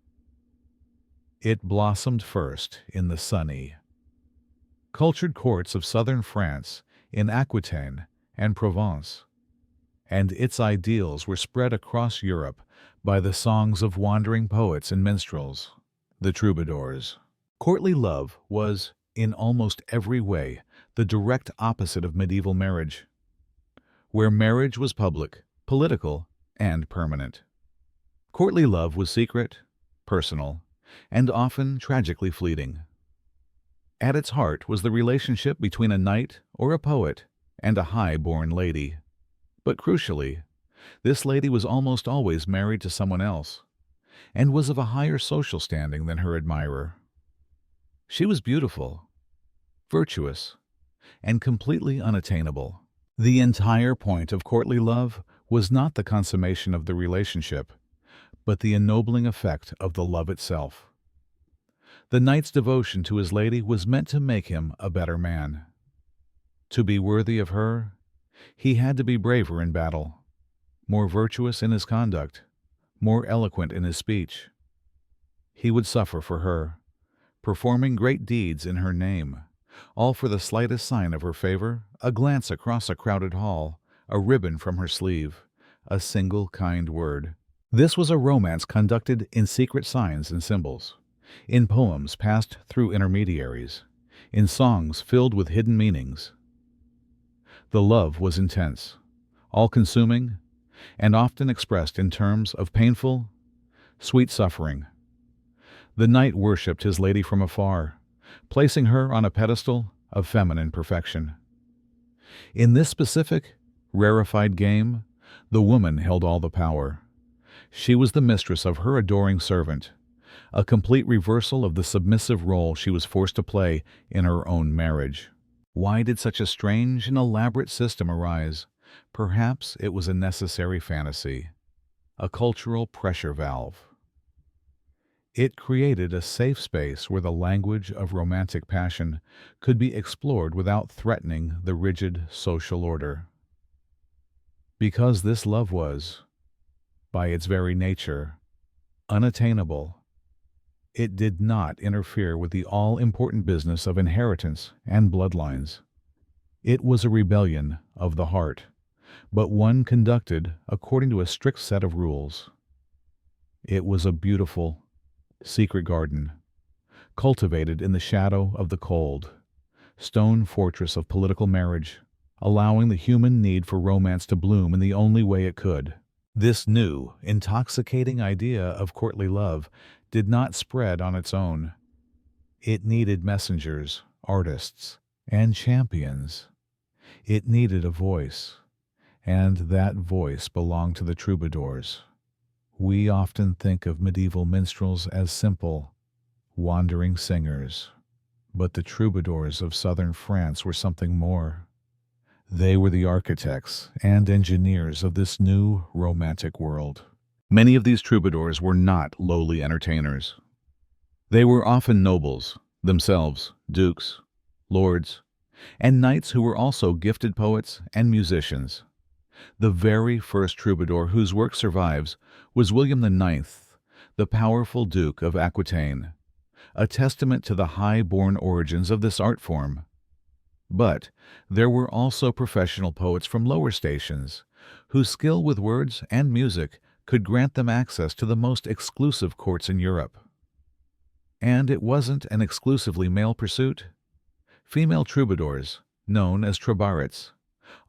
It blossomed first in the sunny, cultured courts of southern France, in Aquitaine and Provence, and its ideals were spread across Europe by the songs of wandering poets and minstrels, the troubadours. Courtly love was, in almost every way, the direct opposite of medieval marriage, where marriage was public, political, and permanent. Courtly love was secret, personal, and often tragically fleeting. At its heart was the relationship between a knight or a poet and a high-born lady. But crucially, this lady was almost always married to someone else, and was of a higher social standing than her admirer. She was beautiful, virtuous, and completely unattainable. The entire point of courtly love was not the consummation of the relationship, but the ennobling effect of the love itself. The knight's devotion to his lady was meant to make him a better man. To be worthy of her, he had to be braver in battle, more virtuous in his conduct, more eloquent in his speech. He would suffer for her, performing great deeds in her name, all for the slightest sign of her favor, a glance across a crowded hall, a ribbon from her sleeve, a single kind word. This was a romance conducted in secret signs and symbols, in poems passed through intermediaries, in songs filled with hidden meanings. The love was intense, all-consuming, and often expressed in terms of painful, sweet suffering. The knight worshipped his lady from afar, placing her on a pedestal of feminine perfection. In this specific, rarefied game, the woman held all the power. She was the mistress of her adoring servant, a complete reversal of the submissive role she was forced to play in her own marriage. Why did such a strange and elaborate system arise? Perhaps it was a necessary fantasy, a cultural pressure valve. It created a safe space where the language of romantic passion could be explored without threatening the rigid social order. Because this love was, by its very nature, unattainable, it did not interfere with the all-important business of inheritance and bloodlines. It was a rebellion of the heart, but one conducted according to a strict set of rules. It was a beautiful, secret garden, cultivated in the shadow of the cold, stone fortress of political marriage, allowing the human need for romance to bloom in the only way it could. This new, intoxicating idea of courtly love did not spread on its own. It needed messengers, artists, and champions. It needed a voice, and that voice belonged to the troubadours. We often think of medieval minstrels as simple, wandering singers, but the troubadours of southern France were something more. They were the architects and engineers of this new romantic world. Many of these troubadours were not lowly entertainers. They were often nobles, themselves dukes, lords, and knights who were also gifted poets and musicians. The very first troubadour whose work survives was William IX, the powerful Duke of Aquitaine, a testament to the high-born origins of this art form. But there were also professional poets from lower stations, whose skill with words and music could grant them access to the most exclusive courts in Europe. And it wasn't an exclusively male pursuit. Female troubadours, known as troubarets,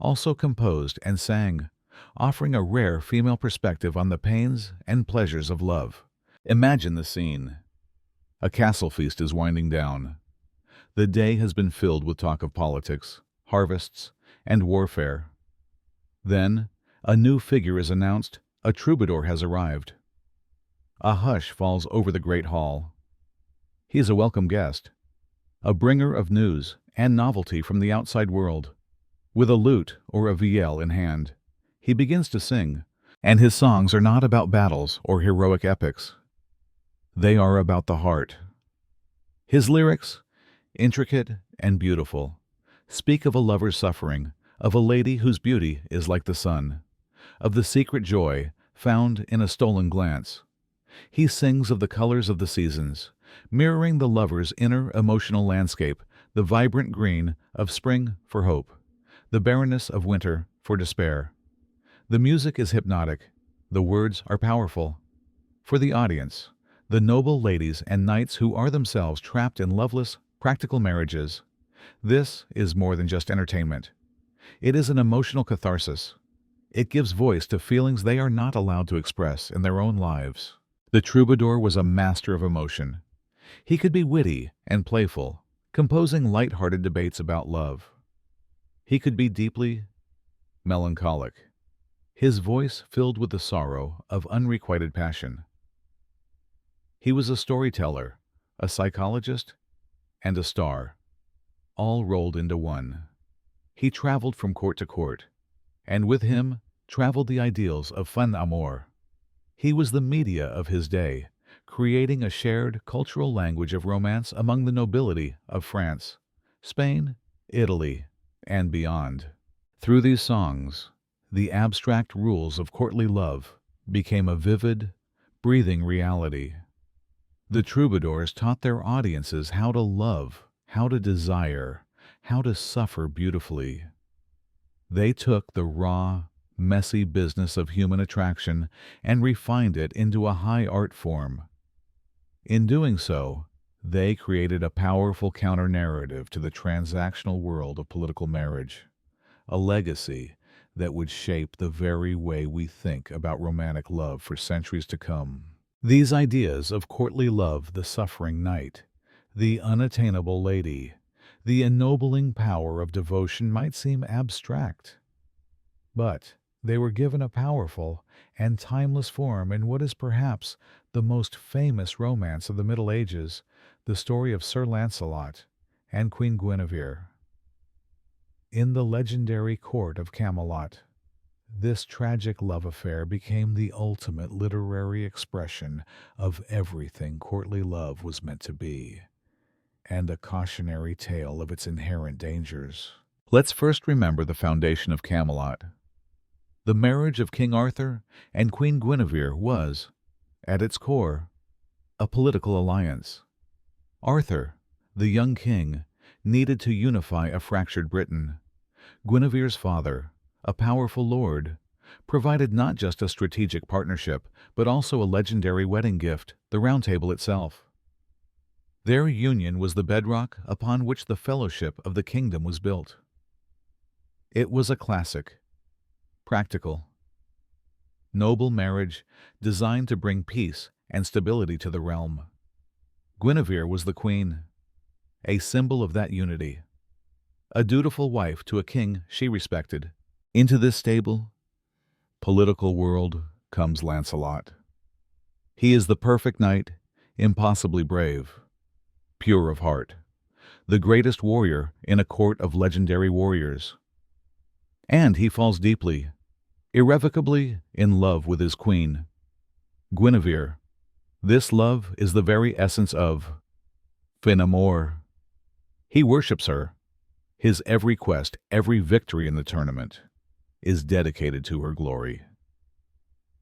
also composed and sang, offering a rare female perspective on the pains and pleasures of love. Imagine the scene. A castle feast is winding down. The day has been filled with talk of politics, harvests, and warfare. Then, a new figure is announced. A troubadour has arrived. A hush falls over the great hall. He is a welcome guest, a bringer of news and novelty from the outside world. With a lute or a vielle in hand, he begins to sing, and his songs are not about battles or heroic epics. They are about the heart. His lyrics, intricate and beautiful, speak of a lover's suffering, of a lady whose beauty is like the sun, of the secret joy found in a stolen glance. He sings of the colors of the seasons, mirroring the lover's inner emotional landscape, the vibrant green of spring for hope, the barrenness of winter for despair. The music is hypnotic. The words are powerful. For the audience, the noble ladies and knights who are themselves trapped in loveless, practical marriages, this is more than just entertainment. It is an emotional catharsis. It gives voice to feelings they are not allowed to express in their own lives. The troubadour was a master of emotion. He could be witty and playful, composing light-hearted debates about love. He could be deeply melancholic, his voice filled with the sorrow of unrequited passion. He was a storyteller, a psychologist, and a star, all rolled into one. He traveled from court to court, and with him traveled the ideals of fin amour. He was the media of his day, creating a shared cultural language of romance among the nobility of France, Spain, Italy, and beyond. Through these songs, the abstract rules of courtly love became a vivid, breathing reality. The troubadours taught their audiences how to love, how to desire, how to suffer beautifully. They took the raw, messy business of human attraction and refined it into a high art form. In doing so, they created a powerful counter-narrative to the transactional world of political marriage, a legacy that would shape the very way we think about romantic love for centuries to come. These ideas of courtly love, the suffering knight, the unattainable lady, the ennobling power of devotion might seem abstract, but they were given a powerful and timeless form in what is perhaps the most famous romance of the Middle Ages, the story of Sir Lancelot and Queen Guinevere. In the legendary court of Camelot, this tragic love affair became the ultimate literary expression of everything courtly love was meant to be, and a cautionary tale of its inherent dangers. Let's first remember the foundation of Camelot. The marriage of King Arthur and Queen Guinevere was, at its core, a political alliance. Arthur, the young king, needed to unify a fractured Britain. Guinevere's father, a powerful lord, provided not just a strategic partnership, but also a legendary wedding gift, the Round Table itself. Their union was the bedrock upon which the fellowship of the kingdom was built. It was a classic, practical, noble marriage designed to bring peace and stability to the realm. Guinevere was the queen, a symbol of that unity, a dutiful wife to a king she respected. Into this stable, political world comes Lancelot. He is the perfect knight, impossibly brave, pure of heart, the greatest warrior in a court of legendary warriors. And he falls deeply, irrevocably in love with his queen, Guinevere. This love is the very essence of fin amour. He worships her. His every quest, every victory in the tournament, is dedicated to her glory.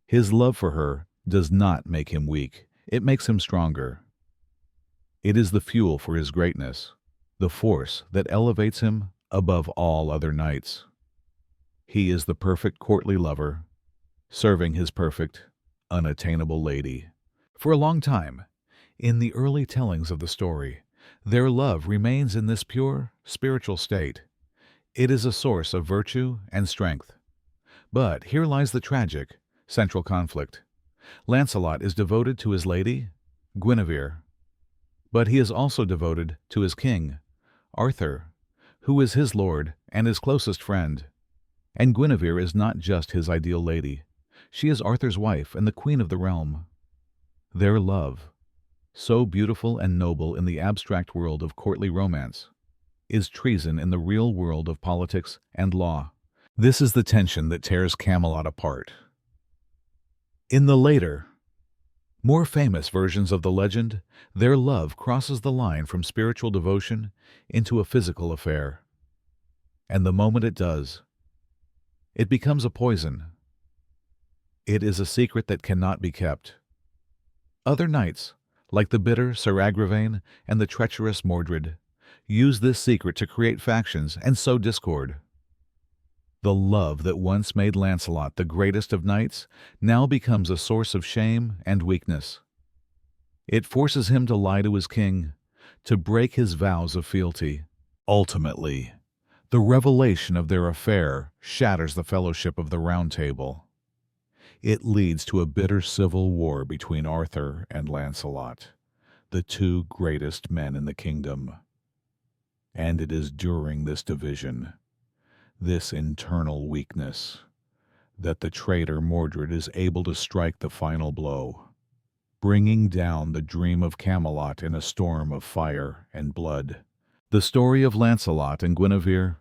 His love for her does not make him weak, it makes him stronger. It is the fuel for his greatness, the force that elevates him above all other knights. He is the perfect courtly lover, serving his perfect, unattainable lady. For a long time, In the early tellings of the story, their love remains in this pure, spiritual state. It is a source of virtue and strength. But here lies the tragic, central conflict. Lancelot is devoted to his lady, Guinevere, but he is also devoted to his king, Arthur, who is his lord and his closest friend. And Guinevere is not just his ideal lady. She is Arthur's wife and the queen of the realm. Their love, so beautiful and noble in the abstract world of courtly romance, is treason in the real world of politics and law. This is the tension that tears Camelot apart. In the later, more famous versions of the legend, their love crosses the line from spiritual devotion into a physical affair. And the moment it does, it becomes a poison. It is a secret that cannot be kept. Other knights, like the bitter Sir Agravain and the treacherous Mordred, use this secret to create factions and sow discord. The love that once made Lancelot the greatest of knights now becomes a source of shame and weakness. It forces him to lie to his king, to break his vows of fealty. Ultimately, the revelation of their affair shatters the fellowship of the Round Table. It leads to a bitter civil war between Arthur and Lancelot, the two greatest men in the kingdom. And it is during this division, this internal weakness, that the traitor Mordred is able to strike the final blow, bringing down the dream of Camelot in a storm of fire and blood. The story of Lancelot and Guinevere,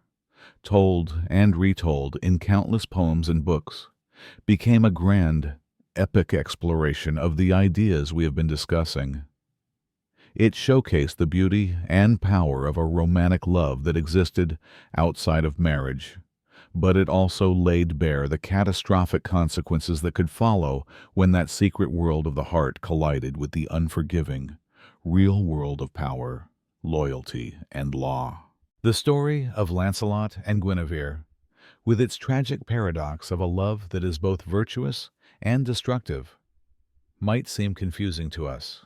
told and retold in countless poems and books, became a grand, epic exploration of the ideas we have been discussing. It showcased the beauty and power of a romantic love that existed outside of marriage, but it also laid bare the catastrophic consequences that could follow when that secret world of the heart collided with the unforgiving, real world of power, loyalty, and law. The story of Lancelot and Guinevere, with its tragic paradox of a love that is both virtuous and destructive, might seem confusing to us.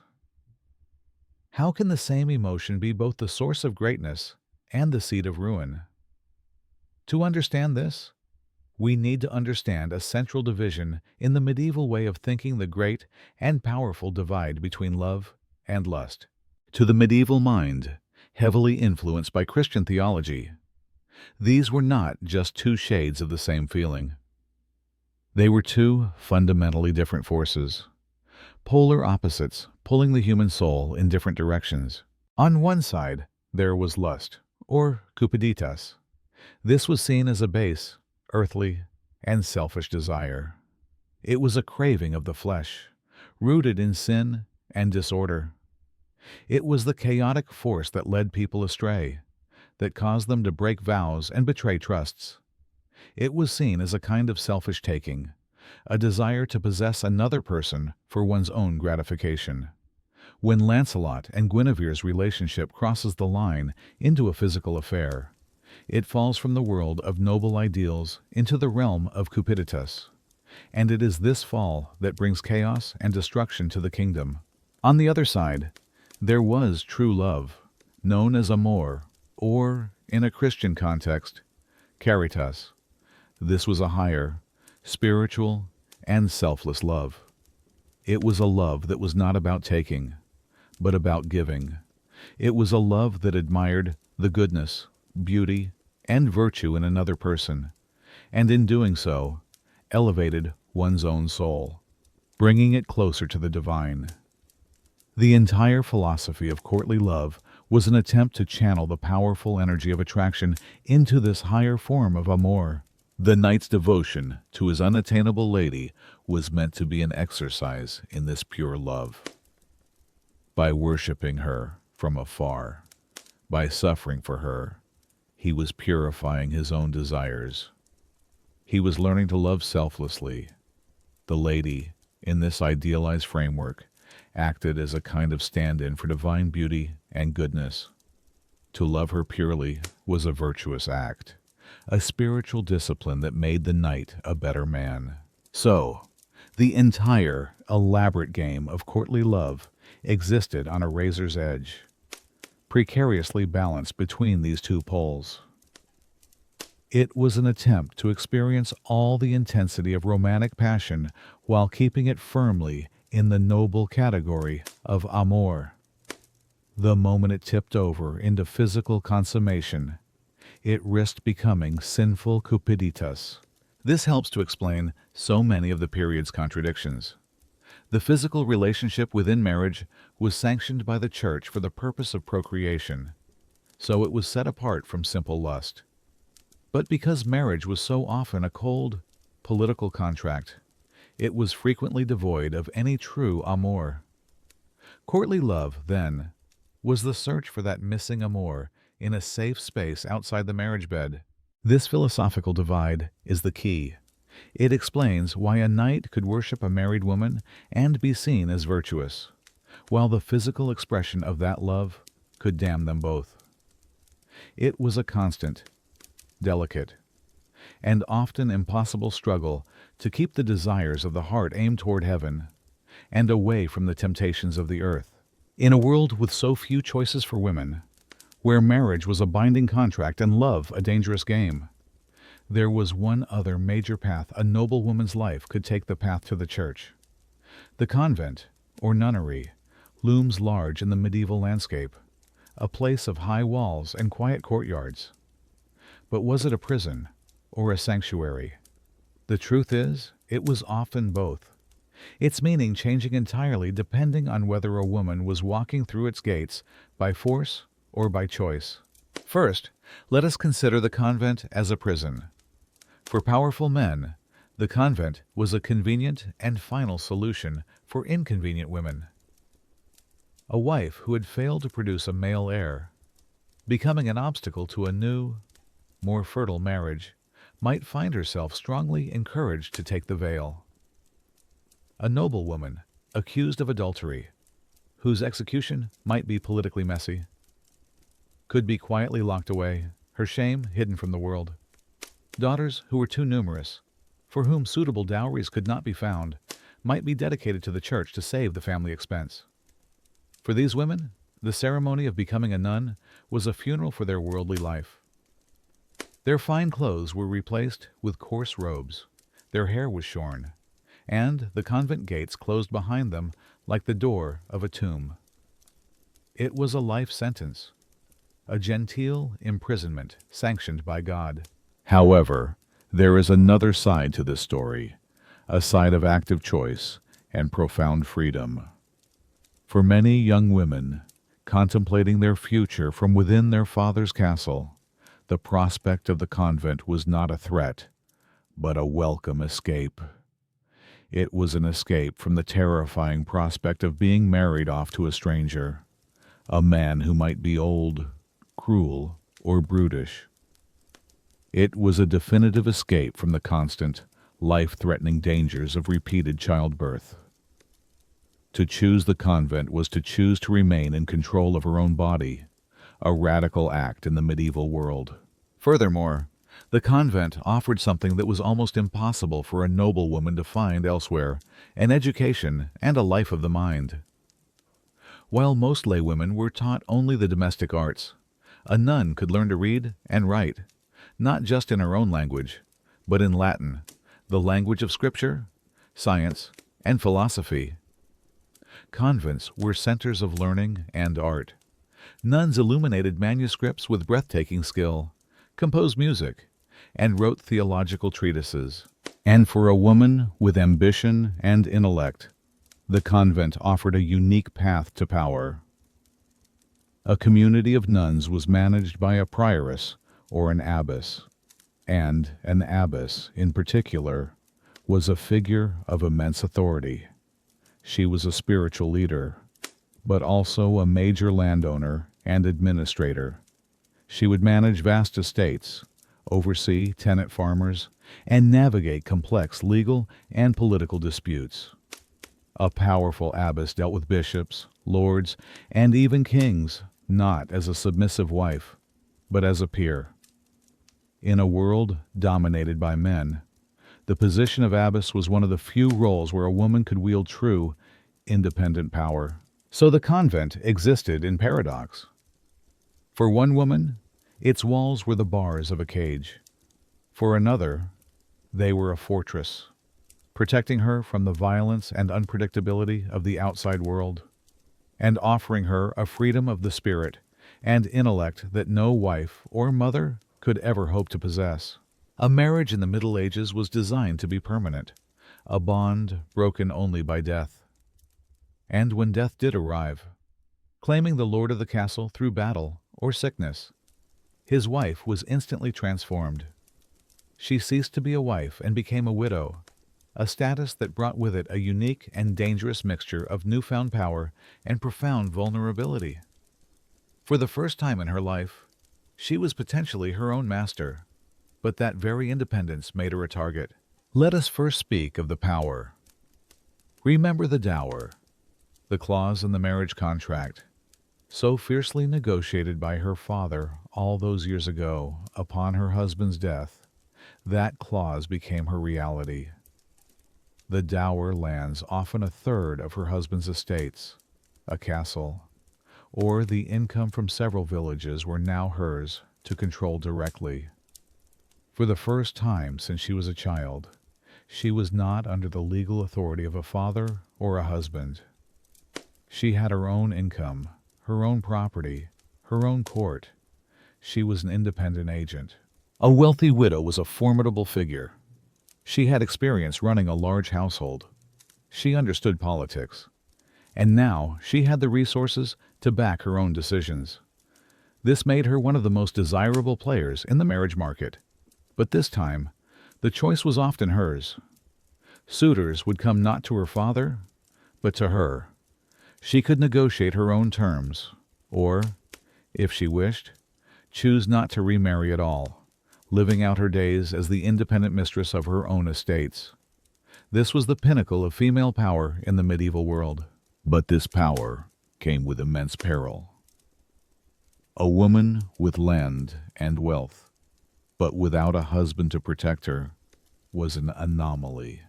How can the same emotion be both the source of greatness and the seed of ruin? To understand this, we need to understand a central division in the medieval way of thinking, the great and powerful divide between love and lust. To the medieval mind, heavily influenced by Christian theology, these were not just two shades of the same feeling. They were two fundamentally different forces, polar opposites pulling the human soul in different directions. On one side, there was lust, or cupiditas. This was seen as a base, earthly, and selfish desire. It was a craving of the flesh, rooted in sin and disorder. It was the chaotic force that led people astray, that caused them to break vows and betray trusts. It was seen as a kind of selfish taking, a desire to possess another person for one's own gratification. When Lancelot and Guinevere's relationship crosses the line into a physical affair, it falls from the world of noble ideals into the realm of cupiditas. And it is this fall that brings chaos and destruction to the kingdom. On the other side, there was true love, known as amor, or, in a Christian context, caritas. This was a higher, spiritual, and selfless love. It was a love that was not about taking, but about giving. It was a love that admired the goodness, beauty, and virtue in another person, and in doing so, elevated one's own soul, bringing it closer to the divine. The entire philosophy of courtly love was an attempt to channel the powerful energy of attraction into this higher form of amour. The knight's devotion to his unattainable lady was meant to be an exercise in this pure love. By worshipping her from afar, by suffering for her, he was purifying his own desires. He was learning to love selflessly. The lady, in this idealized framework, acted as a kind of stand-in for divine beauty and goodness. To love her purely was a virtuous act, a spiritual discipline that made the knight a better man. So, The entire elaborate game of courtly love existed on a razor's edge, precariously balanced between these two poles. It was an attempt to experience all the intensity of romantic passion while keeping it firmly in the noble category of amour. The moment it tipped over into physical consummation, it risked becoming sinful cupiditas. This helps to explain so many of the period's contradictions. The physical relationship within marriage was sanctioned by the Church for the purpose of procreation, so it was set apart from simple lust. But because marriage was so often a cold, political contract, it was frequently devoid of any true amour. Courtly love, then, was the search for that missing amour in a safe space outside the marriage bed. This philosophical divide is the key. It explains why a knight could worship a married woman and be seen as virtuous, while the physical expression of that love could damn them both. It was a constant, delicate, and often impossible struggle to keep the desires of the heart aimed toward heaven and away from the temptations of the earth. In a world with so few choices for women, where marriage was a binding contract and love a dangerous game, there was one other major path a noble woman's life could take: the path to the church. The convent, or nunnery, looms large in the medieval landscape, a place of high walls and quiet courtyards. But was it a prison or a sanctuary? The truth is, it was often both, its meaning changing entirely depending on whether a woman was walking through its gates by force or by choice. First, let us consider the convent as a prison. For powerful men, the convent was a convenient and final solution for inconvenient women. A wife who had failed to produce a male heir, becoming an obstacle to a new, more fertile marriage, might find herself strongly encouraged to take the veil. A noble woman, accused of adultery, whose execution might be politically messy, could be quietly locked away, her shame hidden from the world. Daughters who were too numerous, for whom suitable dowries could not be found, might be dedicated to the church to save the family expense. For these women, the ceremony of becoming a nun was a funeral for their worldly life. Their fine clothes were replaced with coarse robes, their hair was shorn, and the convent gates closed behind them like the door of a tomb. It was a life sentence, a genteel imprisonment sanctioned by God. However, there is another side to this story, a side of active choice and profound freedom. For many young women, contemplating their future from within their father's castle, the prospect of the convent was not a threat, but a welcome escape. It was an escape from the terrifying prospect of being married off to a stranger, a man who might be old, cruel, or brutish. It was a definitive escape from the constant, life-threatening dangers of repeated childbirth. To choose the convent was to choose to remain in control of her own body, a radical act in the medieval world. Furthermore, the convent offered something that was almost impossible for a noble woman to find elsewhere: an education and a life of the mind. While most laywomen were taught only the domestic arts, a nun could learn to read and write, not just in her own language, but in Latin, the language of scripture, science, and philosophy. Convents were centers of learning and art. Nuns illuminated manuscripts with breathtaking skill, composed music, and wrote theological treatises. And for a woman with ambition and intellect, the convent offered a unique path to power. A community of nuns was managed by a prioress or an abbess, and an abbess, in particular, was a figure of immense authority. She was a spiritual leader, but also a major landowner and administrator. She would manage vast estates, oversee tenant farmers, and navigate complex legal and political disputes. A powerful abbess dealt with bishops, lords, and even kings, not as a submissive wife, but as a peer. In a world dominated by men, The position of abbess was one of the few roles where a woman could wield true, independent power. So the convent existed in paradox. For one woman, its walls were the bars of a cage. For another, they were a fortress, protecting her from the violence and unpredictability of the outside world, and offering her a freedom of the spirit and intellect that no wife or mother could ever hope to possess. A marriage in the Middle Ages was designed to be permanent, a bond broken only by death. And when death did arrive, claiming the lord of the castle through battle or sickness, his wife was instantly transformed. She ceased to be a wife and became a widow, a status that brought with it a unique and dangerous mixture of newfound power and profound vulnerability. For the first time in her life, she was potentially her own master, but that very independence made her a target. Let us first speak of the power. Remember the dower, the clause in the marriage contract, so fiercely negotiated by her father all those years ago upon her husband's death. That clause became her reality. The dower lands often a third of her husband's estates, a castle, or the income from several villages were now hers to control directly. For the first time since she was a child, she was not under the legal authority of a father or a husband. She had her own income, her own property, her own court. She was an independent agent. A wealthy widow was a formidable figure. She had experience running a large household. She understood politics. And now she had the resources to back her own decisions. This made her one of the most desirable players in the marriage market. But this time, the choice was often hers. Suitors would come not to her father, but to her. She could negotiate her own terms, or, if she wished, choose not to remarry at all, living out her days as the independent mistress of her own estates. This was the pinnacle of female power in the medieval world. But this power came with immense peril. A woman with land and wealth, but without a husband to protect her, was an anomaly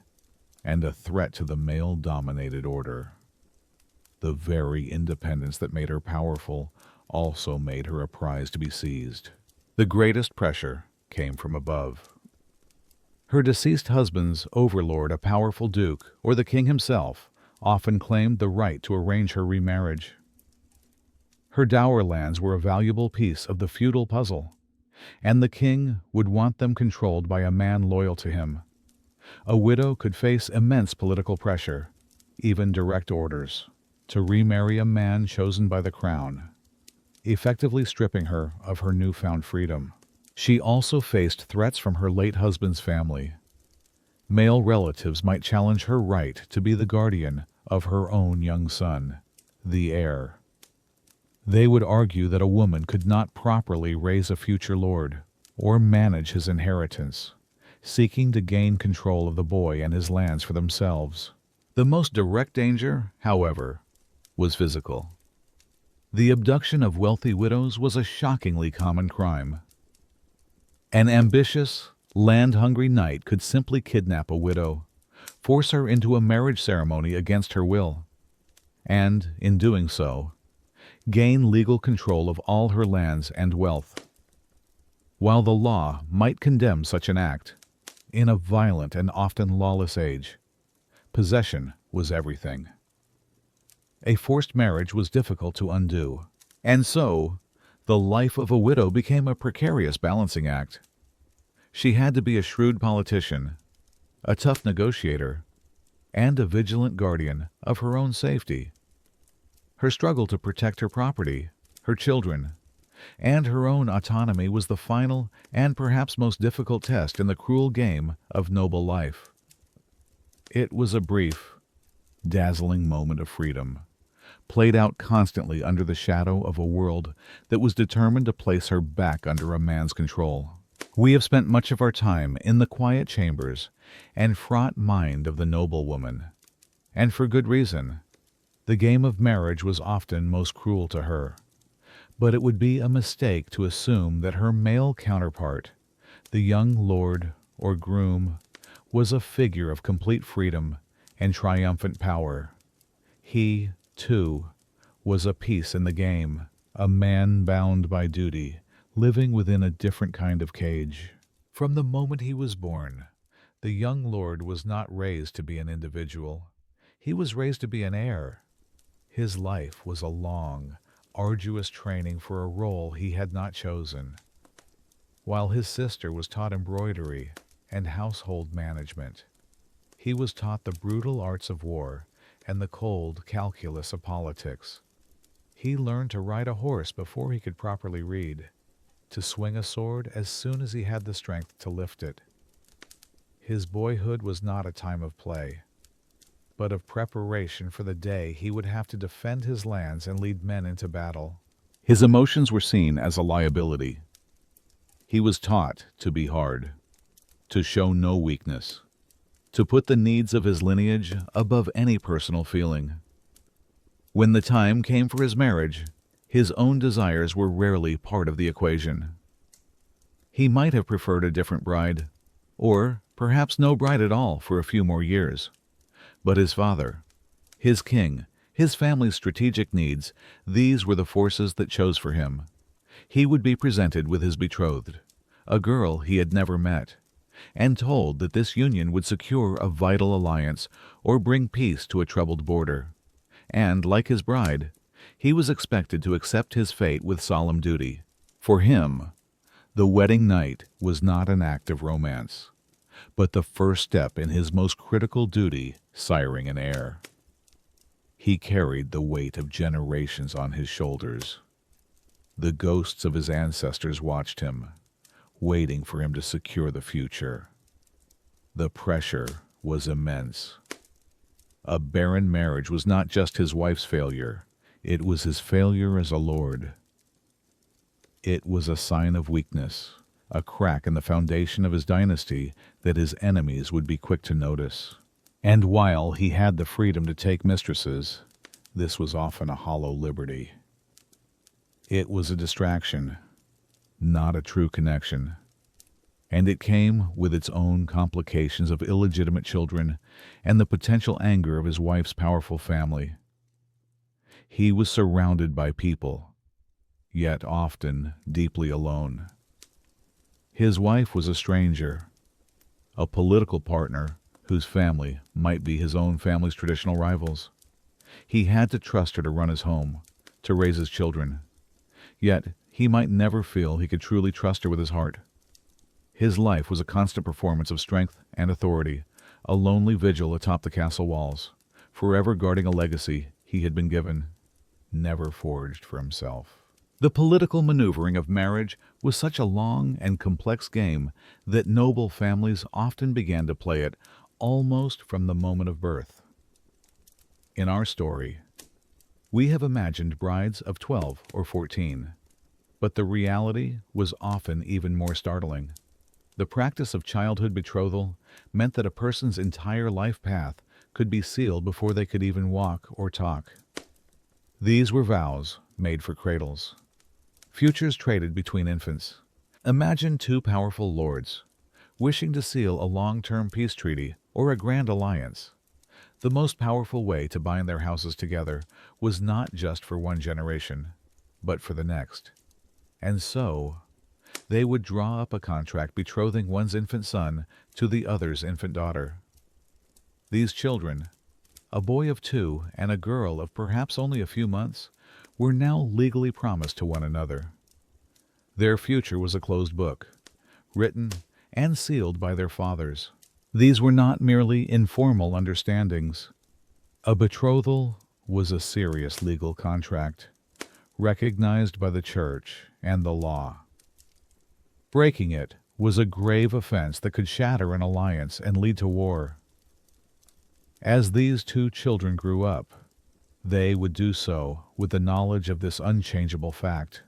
and a threat to the male-dominated order. The very independence that made her powerful also made her a prize to be seized. The greatest pressure came from above. Her deceased husband's overlord, a powerful duke, or the king himself, often claimed the right to arrange her remarriage. Her dower lands were a valuable piece of the feudal puzzle, and the king would want them controlled by a man loyal to him. A widow could face immense political pressure, even direct orders, to remarry a man chosen by the crown, effectively stripping her of her newfound freedom. She also faced threats from her late husband's family. Male relatives might challenge her right to be the guardian of her own young son, the heir. They would argue that a woman could not properly raise a future lord or manage his inheritance, seeking to gain control of the boy and his lands for themselves. The most direct danger, however, was physical. The abduction of wealthy widows was a shockingly common crime. An ambitious, land-hungry knight could simply kidnap a widow, force her into a marriage ceremony against her will, and, in doing so, gain legal control of all her lands and wealth. While the law might condemn such an act, in a violent and often lawless age, possession was everything. A forced marriage was difficult to undo, and so the life of a widow became a precarious balancing act. She had to be a shrewd politician, a tough negotiator, and a vigilant guardian of her own safety. Her struggle to protect her property, her children, and her own autonomy was the final and perhaps most difficult test in the cruel game of noble life. It was a brief, dazzling moment of freedom, played out constantly under the shadow of a world that was determined to place her back under a man's control. We have spent much of our time in the quiet chambers and fraught mind of the noble woman, and for good reason. The game of marriage was often most cruel to her, but it would be a mistake to assume that her male counterpart, the young lord or groom, was a figure of complete freedom and triumphant power. He, too, was a piece in the game, a man bound by duty, living within a different kind of cage. From the moment he was born, the young lord was not raised to be an individual. He was raised to be an heir. His life was a long, arduous training for a role he had not chosen. While his sister was taught embroidery and household management, he was taught the brutal arts of war and the cold calculus of politics. He learned to ride a horse before he could properly read, to swing a sword as soon as he had the strength to lift it. His boyhood was not a time of play, but of preparation for the day he would have to defend his lands and lead men into battle. His emotions were seen as a liability. He was taught to be hard, to show no weakness, to put the needs of his lineage above any personal feeling. When the time came for his marriage, his own desires were rarely part of the equation. He might have preferred a different bride, or perhaps no bride at all for a few more years. But his father, his king, his family's strategic needs, these were the forces that chose for him. He would be presented with his betrothed, a girl he had never met, and told that this union would secure a vital alliance or bring peace to a troubled border. And, like his bride, he was expected to accept his fate with solemn duty. For him, the wedding night was not an act of romance, but the first step in his most critical duty, siring an heir. He carried the weight of generations on his shoulders. The ghosts of his ancestors watched him, waiting for him to secure the future. The pressure was immense. A barren marriage was not just his wife's failure, it was his failure as a lord. It was a sign of weakness, a crack in the foundation of his dynasty that his enemies would be quick to notice. And while he had the freedom to take mistresses, this was often a hollow liberty. It was a distraction, not a true connection. And it came with its own complications of illegitimate children and the potential anger of his wife's powerful family. He was surrounded by people, yet often deeply alone. His wife was a stranger, a political partner whose family might be his own family's traditional rivals. He had to trust her to run his home, to raise his children. Yet he might never feel he could truly trust her with his heart. His life was a constant performance of strength and authority, a lonely vigil atop the castle walls, forever guarding a legacy he had been given, never forged for himself. The political maneuvering of marriage was such a long and complex game that noble families often began to play it almost from the moment of birth. In our story, we have imagined brides of 12 or 14, but the reality was often even more startling. The practice of childhood betrothal meant that a person's entire life path could be sealed before they could even walk or talk. These were vows made for cradles, futures traded between infants. Imagine two powerful lords wishing to seal a long-term peace treaty or a grand alliance. The most powerful way to bind their houses together was not just for one generation, but for the next. And so, they would draw up a contract betrothing one's infant son to the other's infant daughter. These children, a boy of 2 and a girl of perhaps only a few months, were now legally promised to one another. Their future was a closed book, written and sealed by their fathers. These were not merely informal understandings. A betrothal was a serious legal contract, recognized by the church and the law. Breaking it was a grave offense that could shatter an alliance and lead to war. As these two children grew up, they would do so with the knowledge of this unchangeable fact.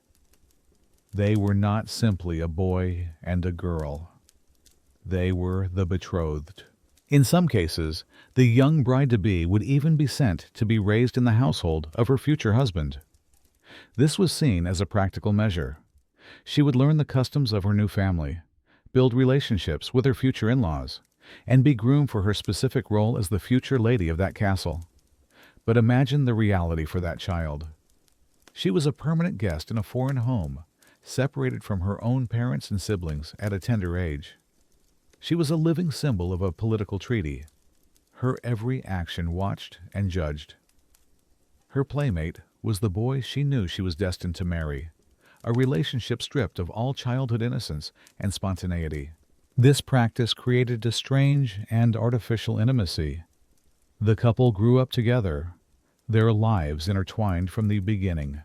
They were not simply a boy and a girl. They were the betrothed. In some cases, the young bride-to-be would even be sent to be raised in the household of her future husband. This was seen as a practical measure. She would learn the customs of her new family, build relationships with her future in-laws, and be groomed for her specific role as the future lady of that castle. But imagine the reality for that child. She was a permanent guest in a foreign home, separated from her own parents and siblings at a tender age. She was a living symbol of a political treaty, her every action watched and judged. Her playmate was the boy she knew she was destined to marry, a relationship stripped of all childhood innocence and spontaneity. This practice created a strange and artificial intimacy. The couple grew up together, their lives intertwined from the beginning.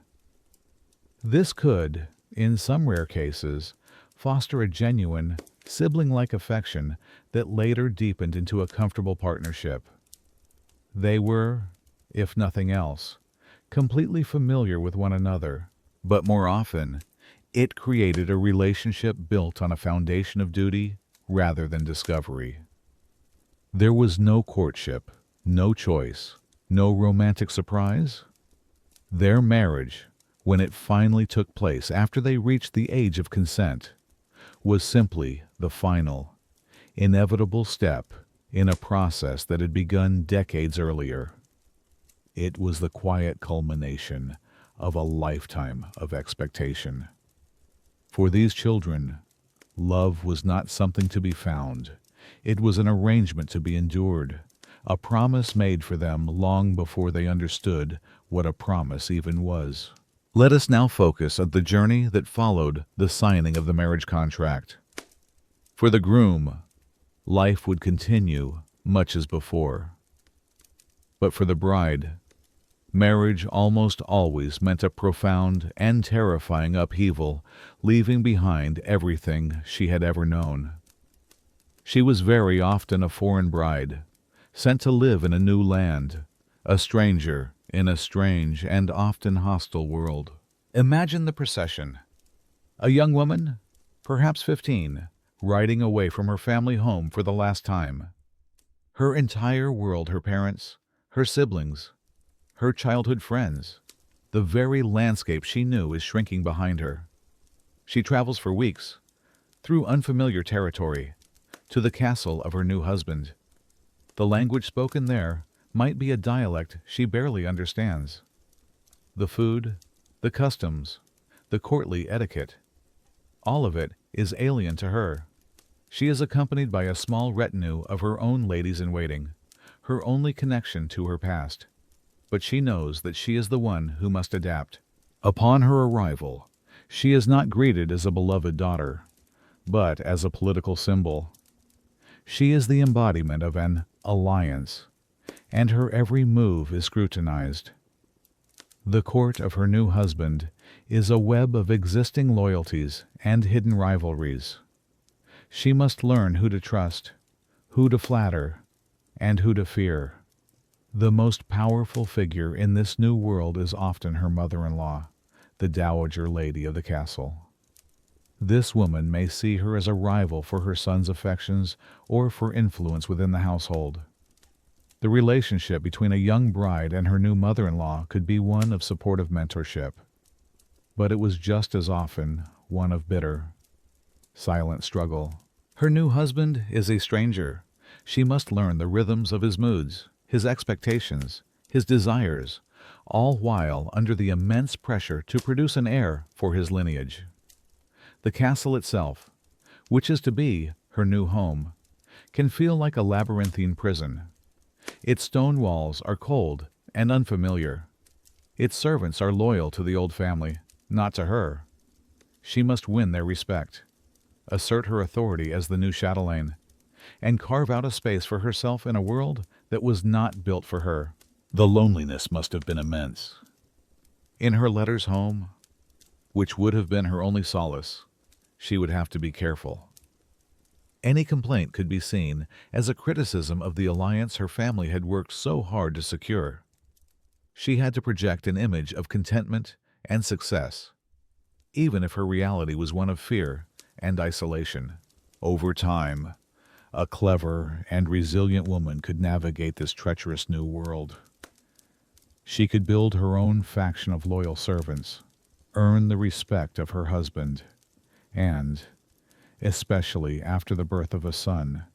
This could, in some rare cases, foster a genuine, sibling-like affection that later deepened into a comfortable partnership. They were, if nothing else, completely familiar with one another, but more often, it created a relationship built on a foundation of duty rather than discovery. There was no courtship, no choice, no romantic surprise. Their marriage, when it finally took place after they reached the age of consent, was simply the final, inevitable step in a process that had begun decades earlier. It was the quiet culmination of a lifetime of expectation. For these children, love was not something to be found. It was an arrangement to be endured, a promise made for them long before they understood what a promise even was. Let us now focus on the journey that followed the signing of the marriage contract. For the groom, life would continue much as before. But for the bride, marriage almost always meant a profound and terrifying upheaval, leaving behind everything she had ever known. She was very often a foreign bride, sent to live in a new land, a stranger in a strange and often hostile world. Imagine the procession. A young woman, perhaps 15, riding away from her family home for the last time. Her entire world, her parents, her siblings, her childhood friends, the very landscape she knew is shrinking behind her. She travels for weeks, through unfamiliar territory, to the castle of her new husband. The language spoken there might be a dialect she barely understands. The food, the customs, the courtly etiquette, all of it is alien to her. She is accompanied by a small retinue of her own ladies-in-waiting, her only connection to her past. But she knows that she is the one who must adapt. Upon her arrival, she is not greeted as a beloved daughter, but as a political symbol. She is the embodiment of an alliance, and her every move is scrutinized. The court of her new husband is a web of existing loyalties and hidden rivalries. She must learn who to trust, who to flatter, and who to fear. The most powerful figure in this new world is often her mother-in-law, the dowager lady of the castle. This woman may see her as a rival for her son's affections or for influence within the household. The relationship between a young bride and her new mother-in-law could be one of supportive mentorship, but it was just as often one of bitter, silent struggle. Her new husband is a stranger. She must learn the rhythms of his moods, his expectations, his desires, all while under the immense pressure to produce an heir for his lineage. The castle itself, which is to be her new home, can feel like a labyrinthine prison. Its stone walls are cold and unfamiliar. Its servants are loyal to the old family, not to her. She must win their respect, assert her authority as the new chatelaine, and carve out a space for herself in a world that was not built for her. The loneliness must have been immense. In her letters home, which would have been her only solace, she would have to be careful. Any complaint could be seen as a criticism of the alliance her family had worked so hard to secure. She had to project an image of contentment and success, even if her reality was one of fear and isolation. Over time, a clever and resilient woman could navigate this treacherous new world. She could build her own faction of loyal servants, earn the respect of her husband, and, especially after the birth of a son,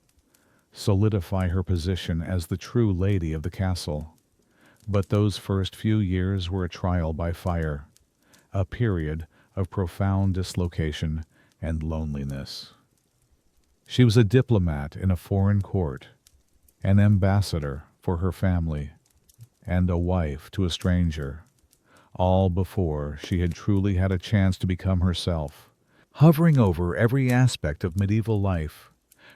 solidify her position as the true lady of the castle. But those first few years were a trial by fire, a period of profound dislocation and loneliness. She was a diplomat in a foreign court, an ambassador for her family, and a wife to a stranger, all before she had truly had a chance to become herself. Hovering over every aspect of medieval life,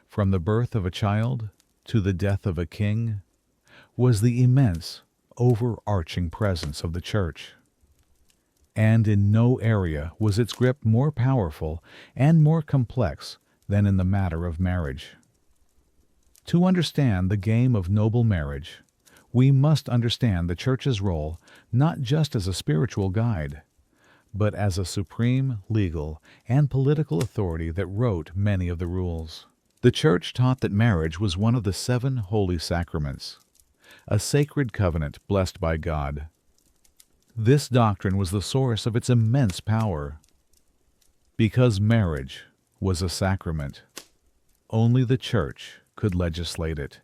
from the birth of a child to the death of a king, was the immense, overarching presence of the Church. And in no area was its grip more powerful and more complex than in the matter of marriage. To understand the game of noble marriage, we must understand the Church's role not just as a spiritual guide, but as a supreme legal and political authority that wrote many of the rules. The Church taught that marriage was one of the 7 holy sacraments, a sacred covenant blessed by God. This doctrine was the source of its immense power. Because marriage was a sacrament, only the Church could legislate it.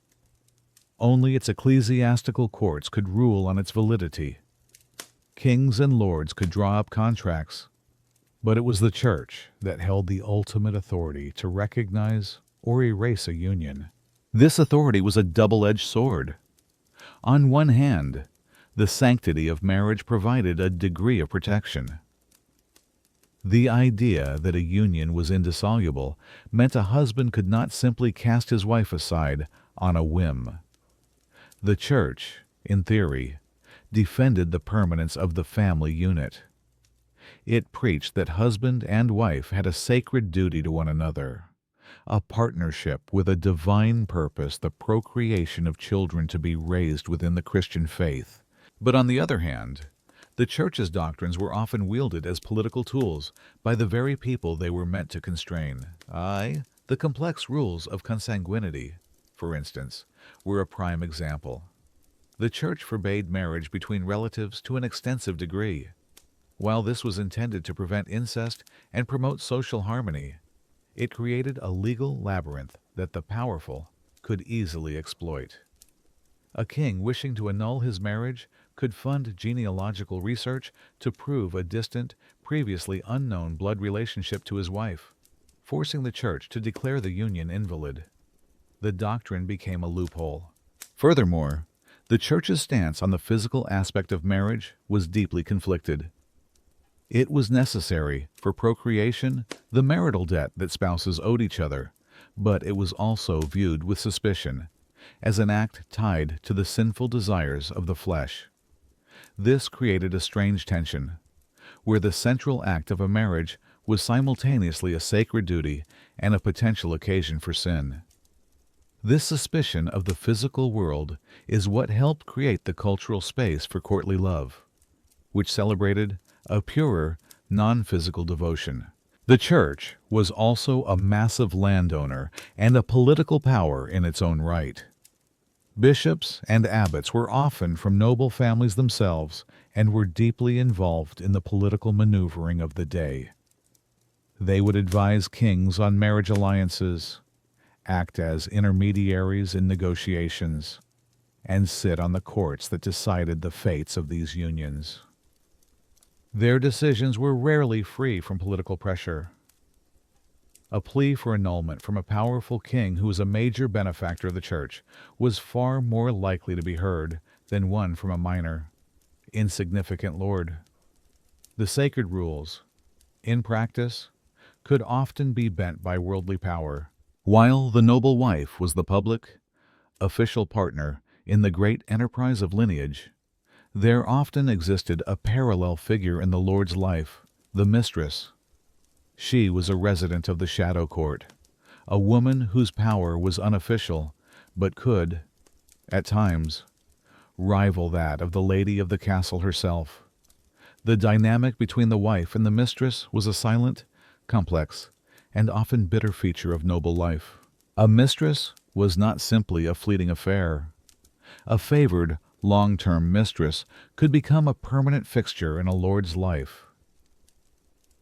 Only its ecclesiastical courts could rule on its validity. Kings and lords could draw up contracts, but it was the Church that held the ultimate authority to recognize or erase a union. This authority was a double-edged sword. On one hand, the sanctity of marriage provided a degree of protection. The idea that a union was indissoluble meant a husband could not simply cast his wife aside on a whim. The Church, in theory, defended the permanence of the family unit. It preached that husband and wife had a sacred duty to one another, a partnership with a divine purpose, the procreation of children to be raised within the Christian faith. But on the other hand, the Church's doctrines were often wielded as political tools by the very people they were meant to constrain. The complex rules of consanguinity, for instance, were a prime example. The Church forbade marriage between relatives to an extensive degree. While this was intended to prevent incest and promote social harmony, it created a legal labyrinth that the powerful could easily exploit. A king wishing to annul his marriage could fund genealogical research to prove a distant, previously unknown blood relationship to his wife, forcing the Church to declare the union invalid. The doctrine became a loophole. Furthermore, the Church's stance on the physical aspect of marriage was deeply conflicted. It was necessary for procreation, the marital debt that spouses owed each other, but it was also viewed with suspicion, as an act tied to the sinful desires of the flesh. This created a strange tension, where the central act of a marriage was simultaneously a sacred duty and a potential occasion for sin. This suspicion of the physical world is what helped create the cultural space for courtly love, which celebrated a purer, non-physical devotion. The Church was also a massive landowner and a political power in its own right. Bishops and abbots were often from noble families themselves and were deeply involved in the political maneuvering of the day. They would advise kings on marriage alliances, act as intermediaries in negotiations, and sit on the courts that decided the fates of these unions. Their decisions were rarely free from political pressure. A plea for annulment from a powerful king who was a major benefactor of the Church was far more likely to be heard than one from a minor, insignificant lord. The sacred rules, in practice, could often be bent by worldly power, while the noble wife was the public, official partner in the great enterprise of lineage. There often existed a parallel figure in the Lord's life, the mistress. She was a resident of the shadow court, a woman whose power was unofficial, but could, at times, rival that of the lady of the castle herself. The dynamic between the wife and the mistress was a silent, complex, and often bitter feature of noble life. A mistress was not simply a fleeting affair. A favored, long-term mistress could become a permanent fixture in a lord's life.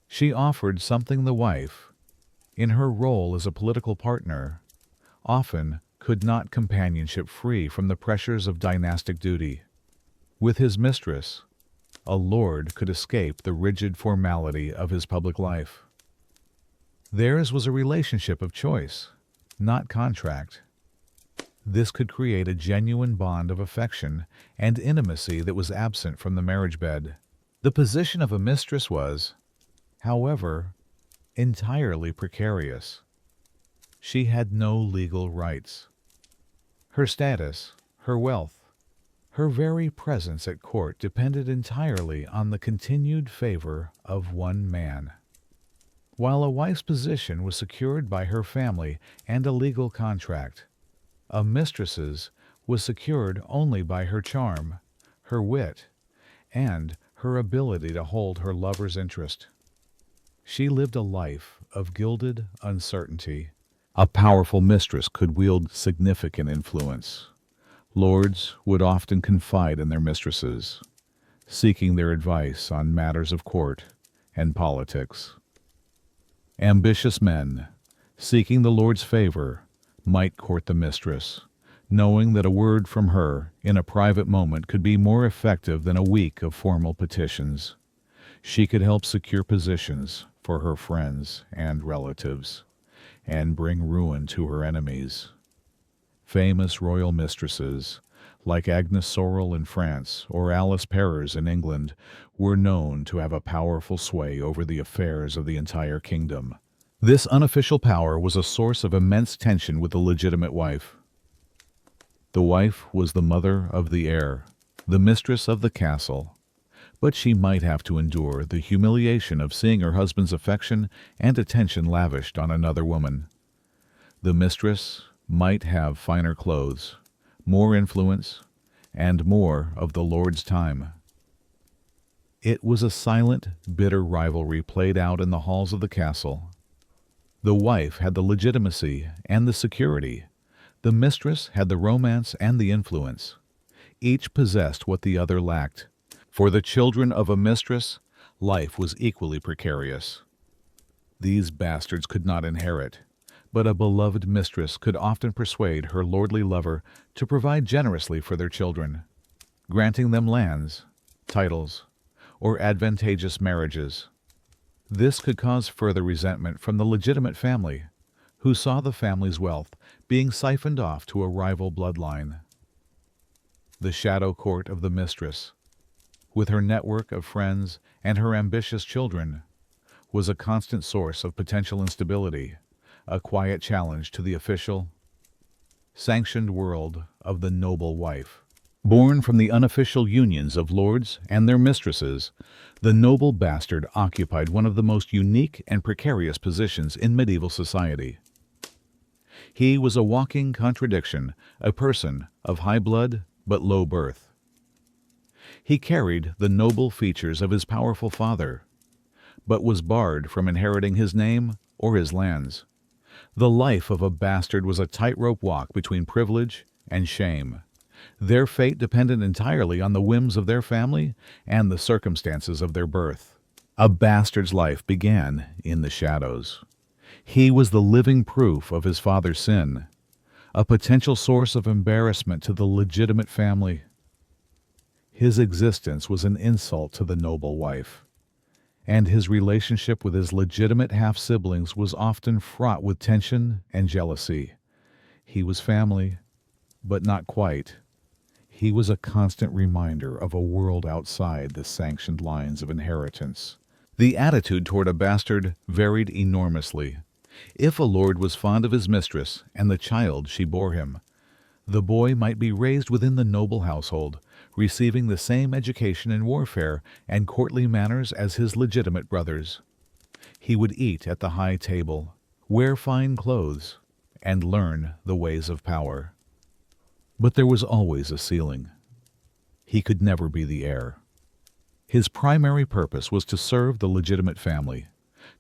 She offered something the wife, in her role as a political partner, often could not companionship free from the pressures of dynastic duty. With his mistress, a lord could escape the rigid formality of his public life. Theirs was a relationship of choice, not contract. This could create a genuine bond of affection and intimacy that was absent from the marriage bed. The position of a mistress was, however, entirely precarious. She had no legal rights. Her status, her wealth, her very presence at court depended entirely on the continued favor of one man. While a wife's position was secured by her family and a legal contract, a mistress's was secured only by her charm, her wit, and her ability to hold her lover's interest. She lived a life of gilded uncertainty. A powerful mistress could wield significant influence. Lords would often confide in their mistresses, seeking their advice on matters of court and politics. Ambitious men, seeking the lord's favor, might court the mistress, knowing that a word from her in a private moment could be more effective than a week of formal petitions. She could help secure positions for her friends and relatives, and bring ruin to her enemies. Famous royal mistresses, like Agnes Sorel in France or Alice Perrers in England, were known to have a powerful sway over the affairs of the entire kingdom. This unofficial power was a source of immense tension with the legitimate wife. The wife was the mother of the heir, the mistress of the castle, but she might have to endure the humiliation of seeing her husband's affection and attention lavished on another woman. The mistress might have finer clothes, more influence, and more of the lord's time. It was a silent, bitter rivalry played out in the halls of the castle. The wife had the legitimacy and the security. The mistress had the romance and the influence. Each possessed what the other lacked. For the children of a mistress, life was equally precarious. These bastards could not inherit, but a beloved mistress could often persuade her lordly lover to provide generously for their children, granting them lands, titles, or advantageous marriages. This could cause further resentment from the legitimate family, who saw the family's wealth being siphoned off to a rival bloodline. The shadow court of the mistress, with her network of friends and her ambitious children, was a constant source of potential instability, a quiet challenge to the official, sanctioned world of the noble wife. Born from the unofficial unions of lords and their mistresses, the noble bastard occupied one of the most unique and precarious positions in medieval society. He was a walking contradiction, a person of high blood but low birth. He carried the noble features of his powerful father, but was barred from inheriting his name or his lands. The life of a bastard was a tightrope walk between privilege and shame. Their fate depended entirely on the whims of their family and the circumstances of their birth. A bastard's life began in the shadows. He was the living proof of his father's sin, a potential source of embarrassment to the legitimate family. His existence was an insult to the noble wife, and his relationship with his legitimate half-siblings was often fraught with tension and jealousy. He was family, but not quite. He was a constant reminder of a world outside the sanctioned lines of inheritance. The attitude toward a bastard varied enormously. If a lord was fond of his mistress and the child she bore him, the boy might be raised within the noble household, receiving the same education in warfare and courtly manners as his legitimate brothers. He would eat at the high table, wear fine clothes, and learn the ways of power. But there was always a ceiling. He could never be the heir. His primary purpose was to serve the legitimate family,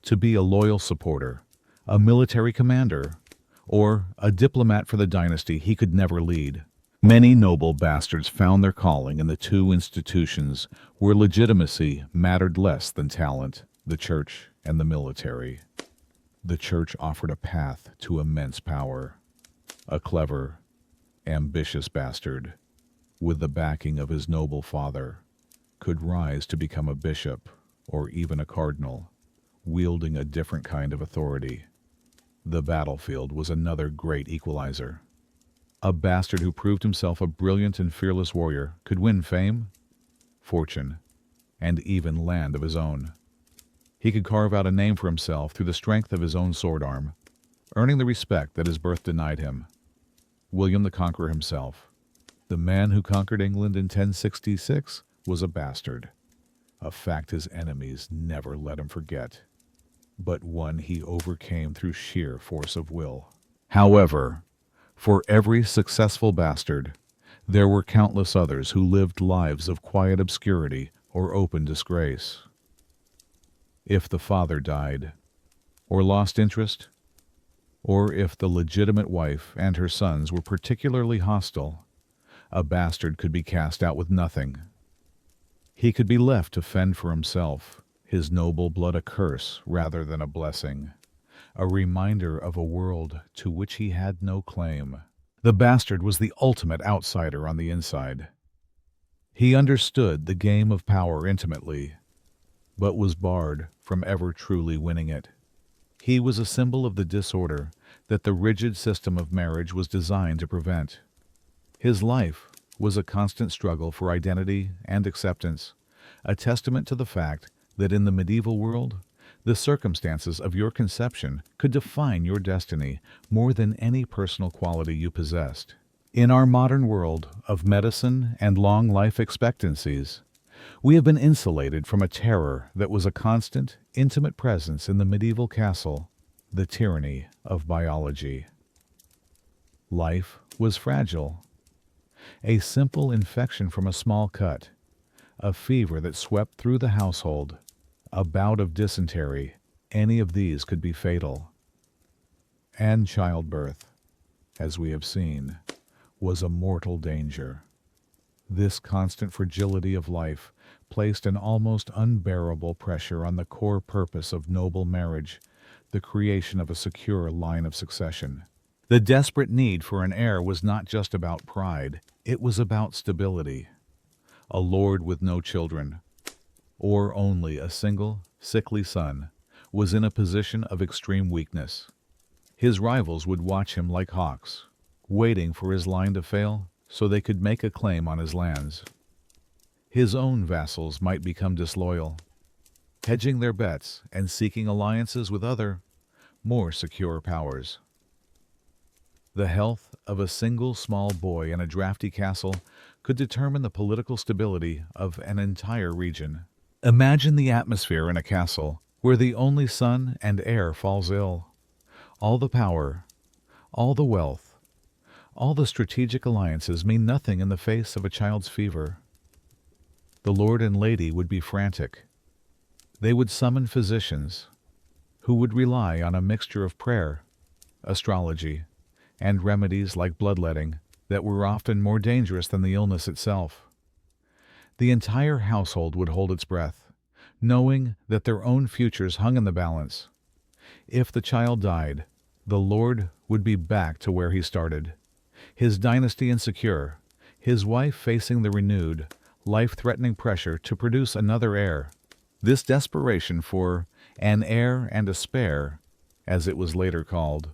to be a loyal supporter, a military commander, or a diplomat for the dynasty he could never lead. Many noble bastards found their calling in the two institutions where legitimacy mattered less than talent, the church and the military. The church offered a path to immense power. A clever, ambitious bastard, with the backing of his noble father, could rise to become a bishop or even a cardinal, wielding a different kind of authority. The battlefield was another great equalizer. A bastard who proved himself a brilliant and fearless warrior could win fame, fortune, and even land of his own. He could carve out a name for himself through the strength of his own sword arm, earning the respect that his birth denied him. William the Conqueror himself, the man who conquered England in 1066, was a bastard, a fact his enemies never let him forget, but one he overcame through sheer force of will. However, for every successful bastard, there were countless others who lived lives of quiet obscurity or open disgrace. If the father died, or lost interest, or if the legitimate wife and her sons were particularly hostile, a bastard could be cast out with nothing. He could be left to fend for himself, his noble blood a curse rather than a blessing, a reminder of a world to which he had no claim. The bastard was the ultimate outsider on the inside. He understood the game of power intimately, but was barred from ever truly winning it. He was a symbol of the disorder that the rigid system of marriage was designed to prevent. His life was a constant struggle for identity and acceptance, a testament to the fact that in the medieval world, the circumstances of your conception could define your destiny more than any personal quality you possessed. In our modern world of medicine and long life expectancies, we have been insulated from a terror that was a constant, intimate presence in the medieval castle, the tyranny of biology. Life was fragile. A simple infection from a small cut, a fever that swept through the household, a bout of dysentery, any of these could be fatal. And childbirth, as we have seen, was a mortal danger. This constant fragility of life placed an almost unbearable pressure on the core purpose of noble marriage, the creation of a secure line of succession. The desperate need for an heir was not just about pride, it was about stability. A lord with no children, or only a single, sickly son, was in a position of extreme weakness. His rivals would watch him like hawks, waiting for his line to fail so they could make a claim on his lands. His own vassals might become disloyal, hedging their bets and seeking alliances with other, more secure powers. The health of a single small boy in a drafty castle could determine the political stability of an entire region. Imagine the atmosphere in a castle where the only son and heir falls ill. All the power, all the wealth, all the strategic alliances mean nothing in the face of a child's fever. The lord and lady would be frantic. They would summon physicians, who would rely on a mixture of prayer, astrology, and remedies like bloodletting that were often more dangerous than the illness itself. The entire household would hold its breath, knowing that their own futures hung in the balance. If the child died, the lord would be back to where he started, his dynasty insecure, his wife facing the renewed, life-threatening pressure to produce another heir. This desperation for an heir and a spare, as it was later called,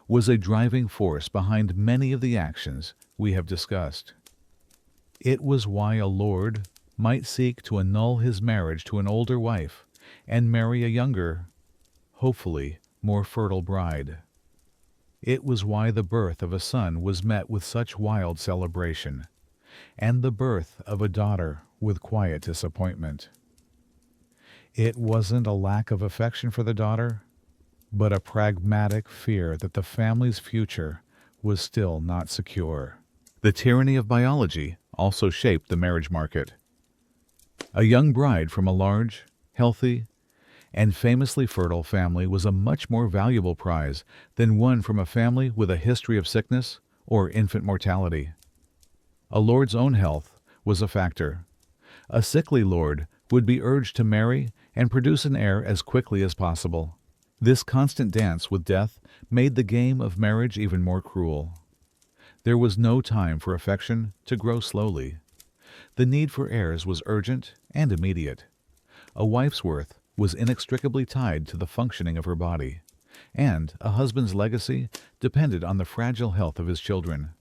was a driving force behind many of the actions we have discussed. It was why a lord might seek to annul his marriage to an older wife and marry a younger, hopefully more fertile bride. It was why the birth of a son was met with such wild celebration, and the birth of a daughter with quiet disappointment. It wasn't a lack of affection for the daughter, but a pragmatic fear that the family's future was still not secure. The tyranny of biology also shaped the marriage market. A young bride from a large, healthy, and famously fertile family was a much more valuable prize than one from a family with a history of sickness or infant mortality. A lord's own health was a factor. A sickly lord would be urged to marry and produce an heir as quickly as possible. This constant dance with death made the game of marriage even more cruel. There was no time for affection to grow slowly. The need for heirs was urgent and immediate. A wife's worth was inextricably tied to the functioning of her body, and a husband's legacy depended on the fragile health of his children.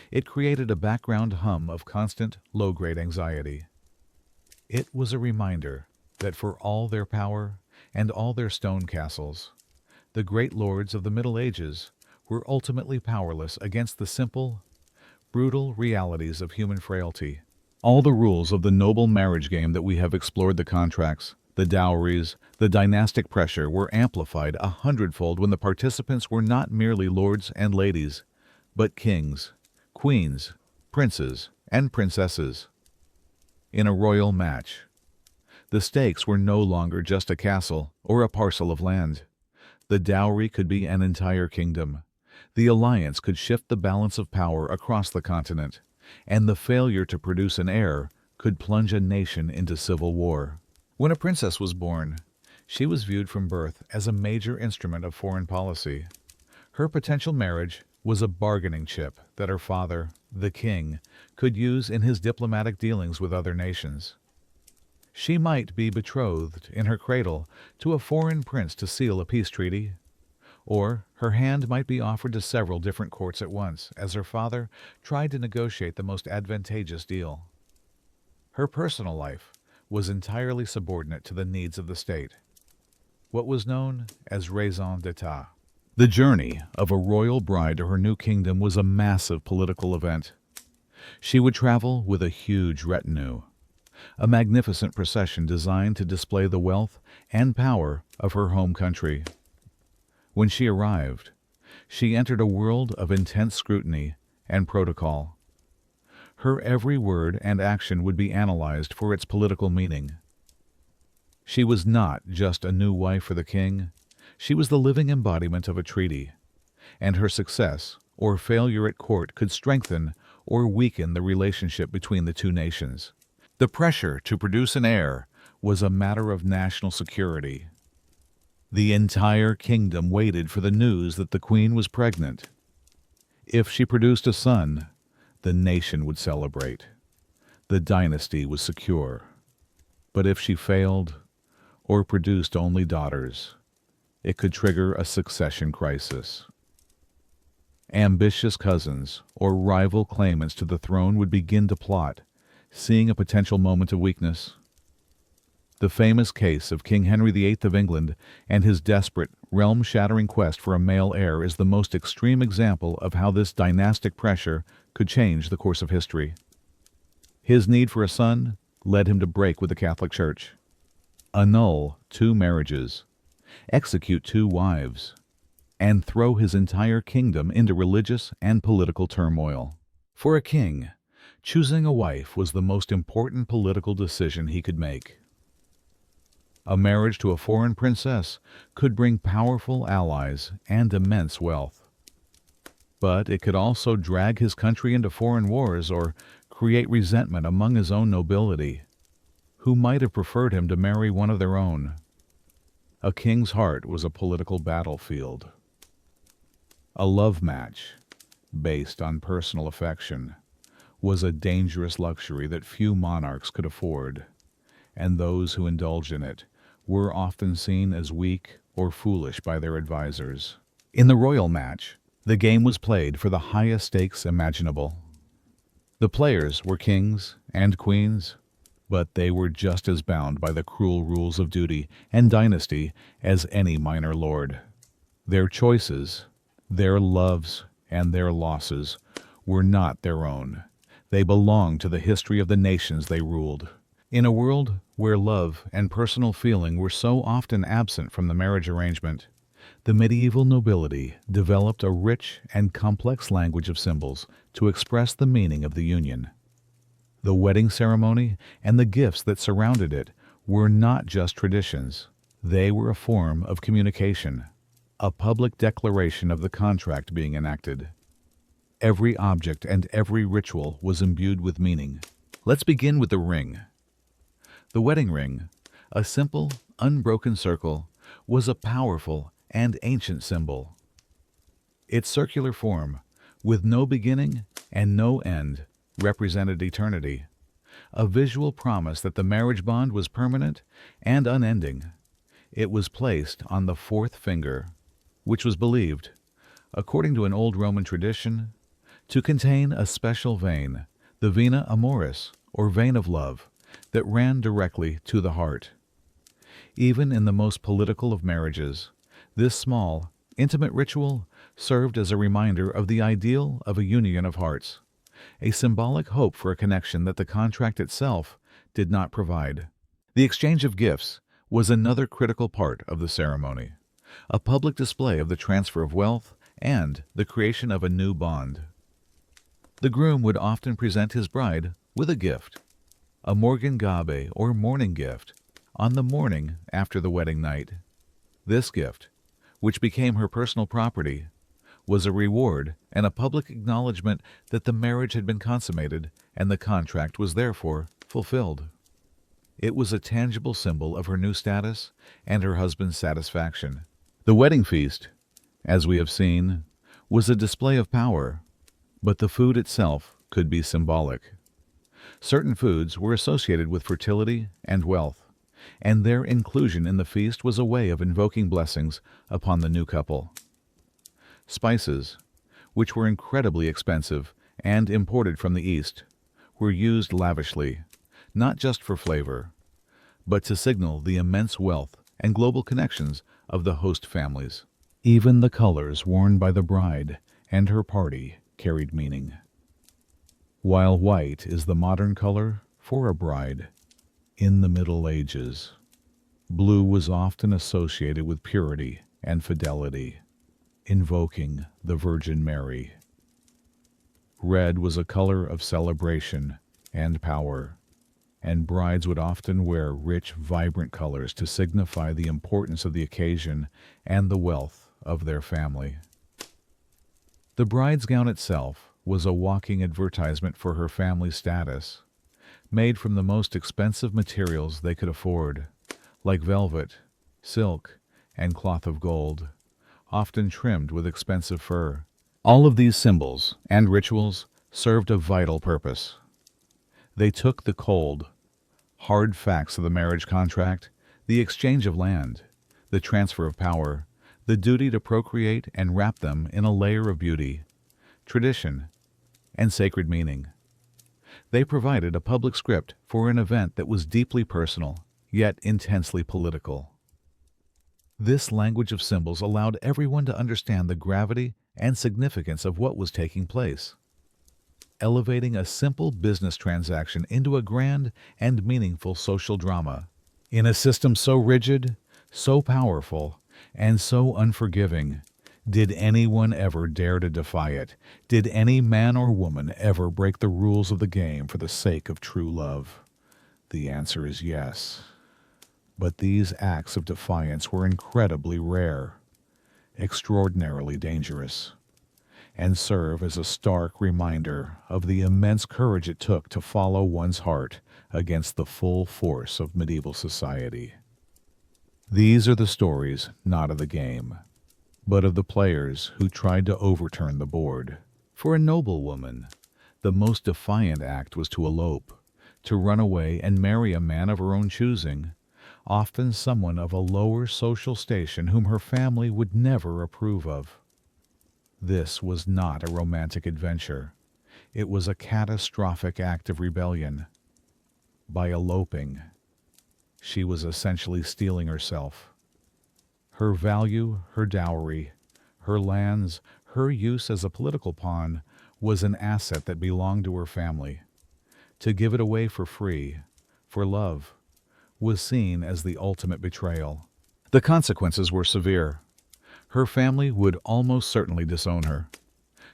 It created a background hum of constant, low-grade anxiety. It was a reminder that for all their power and all their stone castles, the great lords of the Middle Ages were ultimately powerless against the simple, brutal realities of human frailty. All the rules of the noble marriage game that we have explored, the contracts, the dowries, the dynastic pressure, were amplified 100-fold when the participants were not merely lords and ladies, but kings, queens, princes, and princesses. In a royal match, the stakes were no longer just a castle or a parcel of land. The dowry could be an entire kingdom. The alliance could shift the balance of power across the continent, and the failure to produce an heir could plunge a nation into civil war. When a princess was born, she was viewed from birth as a major instrument of foreign policy. Her potential marriage was a bargaining chip that her father, the king, could use in his diplomatic dealings with other nations. She might be betrothed in her cradle to a foreign prince to seal a peace treaty, or her hand might be offered to several different courts at once as her father tried to negotiate the most advantageous deal. Her personal life was entirely subordinate to the needs of the state, what was known as raison d'etat. The journey of a royal bride to her new kingdom was a massive political event. She would travel with a huge retinue, a magnificent procession designed to display the wealth and power of her home country. When she arrived, she entered a world of intense scrutiny and protocol. Her every word and action would be analyzed for its political meaning. She was not just a new wife for the king, she was the living embodiment of a treaty, and her success or failure at court could strengthen or weaken the relationship between the two nations. The pressure to produce an heir was a matter of national security. The entire kingdom waited for the news that the queen was pregnant. If she produced a son, the nation would celebrate. The dynasty was secure. But if she failed, or produced only daughters, it could trigger a succession crisis. Ambitious cousins or rival claimants to the throne would begin to plot, seeing a potential moment of weakness. The famous case of King Henry VIII of England and his desperate, realm-shattering quest for a male heir is the most extreme example of how this dynastic pressure could change the course of history. His need for a son led him to break with the Catholic Church, annul 2 marriages, execute 2 wives, and throw his entire kingdom into religious and political turmoil. For a king, choosing a wife was the most important political decision he could make. A marriage to a foreign princess could bring powerful allies and immense wealth. But it could also drag his country into foreign wars or create resentment among his own nobility, who might have preferred him to marry one of their own. A king's heart was a political battlefield. A love match, based on personal affection, was a dangerous luxury that few monarchs could afford, and those who indulged in it were often seen as weak or foolish by their advisors. In the royal match, the game was played for the highest stakes imaginable. The players were kings and queens, but they were just as bound by the cruel rules of duty and dynasty as any minor lord. Their choices, their loves, and their losses were not their own. They belonged to the history of the nations they ruled. In a world where love and personal feeling were so often absent from the marriage arrangement, the medieval nobility developed a rich and complex language of symbols to express the meaning of the union. The wedding ceremony and the gifts that surrounded it were not just traditions. They were a form of communication, a public declaration of the contract being enacted. Every object and every ritual was imbued with meaning. Let's begin with the ring. The wedding ring, a simple, unbroken circle, was a powerful and ancient symbol. Its circular form with no beginning and no end, represented eternity, a visual promise that the marriage bond was permanent and unending. It was placed on the fourth finger, which was believed, according to an old Roman tradition, to contain a special vein, the vena amoris, or vein of love, that ran directly to the heart. Even in the most political of marriages, this small, intimate ritual served as a reminder of the ideal of a union of hearts, a symbolic hope for a connection that the contract itself did not provide. The exchange of gifts was another critical part of the ceremony, a public display of the transfer of wealth and the creation of a new bond. The groom would often present his bride with a gift, a morgengabe or morning gift, on the morning after the wedding night. This gift, which became her personal property, was a reward and a public acknowledgment that the marriage had been consummated and the contract was therefore fulfilled. It was a tangible symbol of her new status and her husband's satisfaction. The wedding feast, as we have seen, was a display of power, but the food itself could be symbolic. Certain foods were associated with fertility and wealth, and their inclusion in the feast was a way of invoking blessings upon the new couple. Spices, which were incredibly expensive and imported from the East, were used lavishly, not just for flavor, but to signal the immense wealth and global connections of the host families. Even the colors worn by the bride and her party carried meaning. While white is the modern color for a bride, in the Middle Ages, blue was often associated with purity and fidelity, invoking the Virgin Mary. Red was a color of celebration and power, and brides would often wear rich, vibrant colors to signify the importance of the occasion and the wealth of their family. The bride's gown itself was a walking advertisement for her family's status, made from the most expensive materials they could afford, like velvet, silk, and cloth of gold, often trimmed with expensive fur. All of these symbols and rituals served a vital purpose. They took the cold, hard facts of the marriage contract, the exchange of land, the transfer of power, the duty to procreate, and wrap them in a layer of beauty, tradition, and sacred meaning. They provided a public script for an event that was deeply personal, yet intensely political. This language of symbols allowed everyone to understand the gravity and significance of what was taking place, elevating a simple business transaction into a grand and meaningful social drama. In a system so rigid, so powerful, and so unforgiving, did anyone ever dare to defy it? Did any man or woman ever break the rules of the game for the sake of true love? The answer is yes. But these acts of defiance were incredibly rare, extraordinarily dangerous, and serve as a stark reminder of the immense courage it took to follow one's heart against the full force of medieval society. These are the stories not of the game, but of the players who tried to overturn the board. For a noble woman, the most defiant act was to elope, to run away and marry a man of her own choosing, often someone of a lower social station whom her family would never approve of. This was not a romantic adventure. It was a catastrophic act of rebellion. By eloping, she was essentially stealing herself. Her value, her dowry, her lands, her use as a political pawn was an asset that belonged to her family. To give it away for free, for love, was seen as the ultimate betrayal. The consequences were severe. Her family would almost certainly disown her,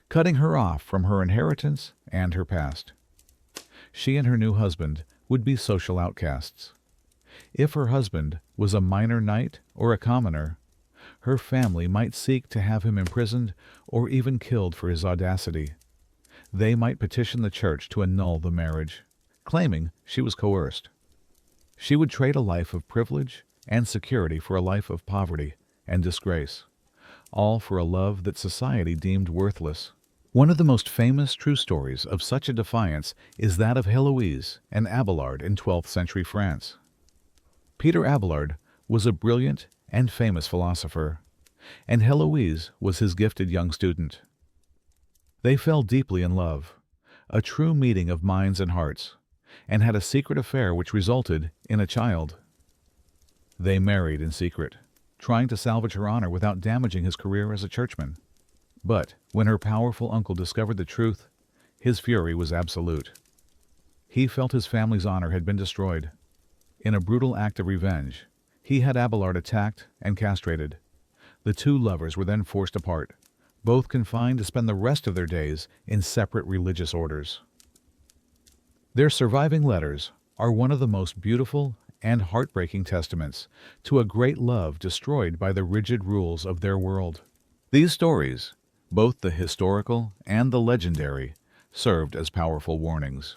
cutting her off from her inheritance and her past. She and her new husband would be social outcasts. If her husband was a minor knight or a commoner, her family might seek to have him imprisoned or even killed for his audacity. They might petition the church to annul the marriage, claiming she was coerced. She would trade a life of privilege and security for a life of poverty and disgrace, all for a love that society deemed worthless. One of the most famous true stories of such a defiance is that of Héloïse and Abelard in 12th century France. Peter Abelard was a brilliant and famous philosopher, and Héloïse was his gifted young student. They fell deeply in love, a true meeting of minds and hearts, and had a secret affair which resulted in a child. They married in secret, trying to salvage her honor without damaging his career as a churchman. But when her powerful uncle discovered the truth, his fury was absolute. He felt his family's honor had been destroyed. In a brutal act of revenge, he had Abelard attacked and castrated. The two lovers were then forced apart, both confined to spend the rest of their days in separate religious orders. Their surviving letters are one of the most beautiful and heartbreaking testaments to a great love destroyed by the rigid rules of their world. These stories, both the historical and the legendary, served as powerful warnings.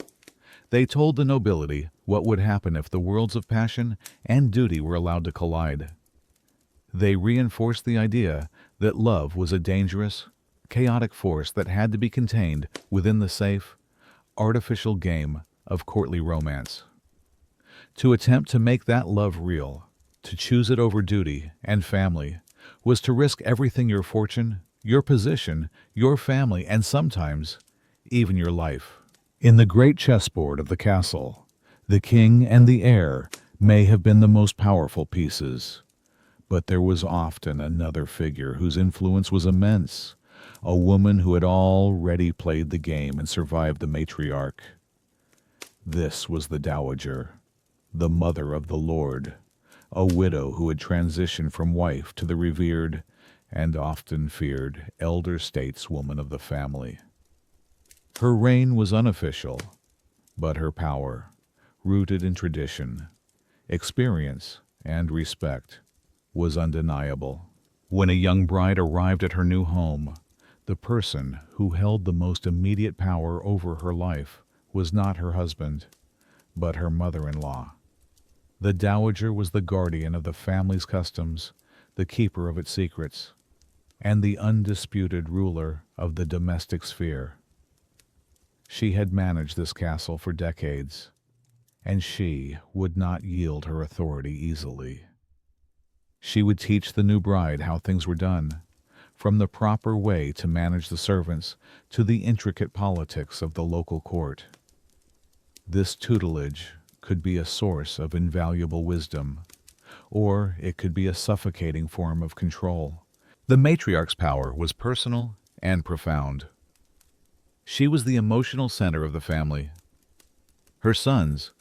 They told the nobility what would happen if the worlds of passion and duty were allowed to collide. They reinforced the idea that love was a dangerous, chaotic force that had to be contained within the safe, artificial game of courtly romance. To attempt to make that love real, to choose it over duty and family, was to risk everything: your fortune, your position, your family, and sometimes even your life. In the great chessboard of the castle, the king and the heir may have been the most powerful pieces, but there was often another figure whose influence was immense, a woman who had already played the game and survived the matriarch. This was the dowager, the mother of the lord, a widow who had transitioned from wife to the revered and often feared elder stateswoman of the family. Her reign was unofficial, but her power, rooted in tradition, experience, and respect, was undeniable. When a young bride arrived at her new home, the person who held the most immediate power over her life was not her husband, but her mother-in-law. The dowager was the guardian of the family's customs, the keeper of its secrets, and the undisputed ruler of the domestic sphere. She had managed this castle for decades, and she would not yield her authority easily. She would teach the new bride how things were done, from the proper way to manage the servants to the intricate politics of the local court. This tutelage could be a source of invaluable wisdom, or it could be a suffocating form of control. The matriarch's power was personal and profound. She was the emotional center of the family. Her sons,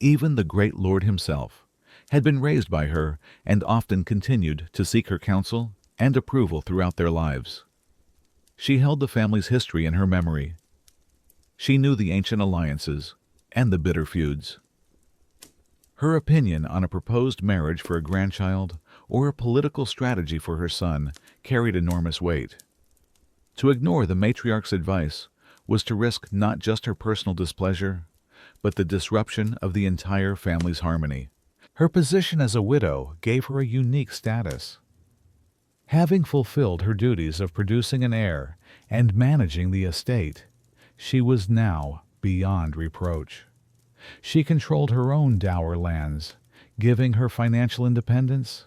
even the great lord himself, had been raised by her and often continued to seek her counsel and approval throughout their lives. She held the family's history in her memory. She knew the ancient alliances and the bitter feuds. Her opinion on a proposed marriage for a grandchild or a political strategy for her son carried enormous weight. To ignore the matriarch's advice was to risk not just her personal displeasure, but the disruption of the entire family's harmony. Her position as a widow gave her a unique status. Having fulfilled her duties of producing an heir and managing the estate, she was now beyond reproach. She controlled her own dower lands, giving her financial independence,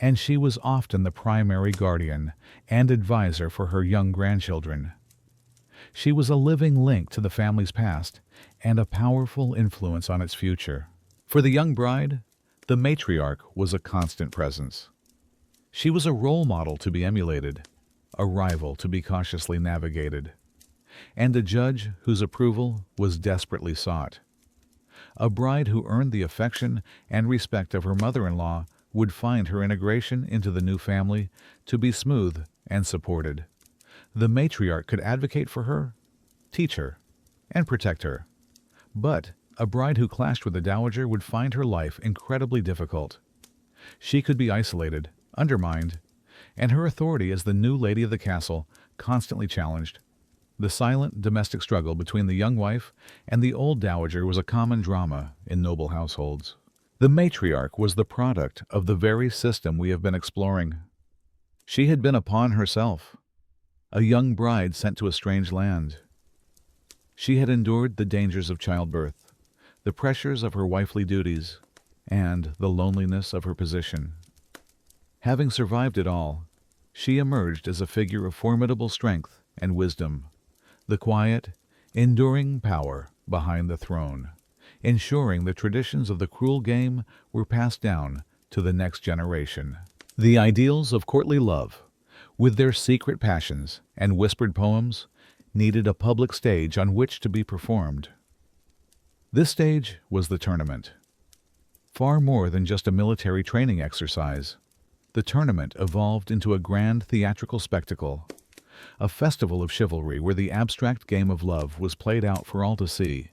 and she was often the primary guardian and advisor for her young grandchildren. She was a living link to the family's past and a powerful influence on its future. For the young bride, the matriarch was a constant presence. She was a role model to be emulated, a rival to be cautiously navigated, and a judge whose approval was desperately sought. A bride who earned the affection and respect of her mother-in-law would find her integration into the new family to be smooth and supported. The matriarch could advocate for her, teach her, and protect her. But a bride who clashed with the dowager would find her life incredibly difficult. She could be isolated, undermined, and her authority as the new lady of the castle constantly challenged. The silent domestic struggle between the young wife and the old dowager was a common drama in noble households. The matriarch was the product of the very system we have been exploring. She had been a pawn herself, a young bride sent to a strange land. She had endured the dangers of childbirth, the pressures of her wifely duties, and the loneliness of her position. Having survived it all, she emerged as a figure of formidable strength and wisdom, the quiet, enduring power behind the throne, ensuring the traditions of the cruel game were passed down to the next generation. The ideals of courtly love, with their secret passions and whispered poems, needed a public stage on which to be performed. This stage was the tournament. Far more than just a military training exercise, the tournament evolved into a grand theatrical spectacle, a festival of chivalry where the abstract game of love was played out for all to see,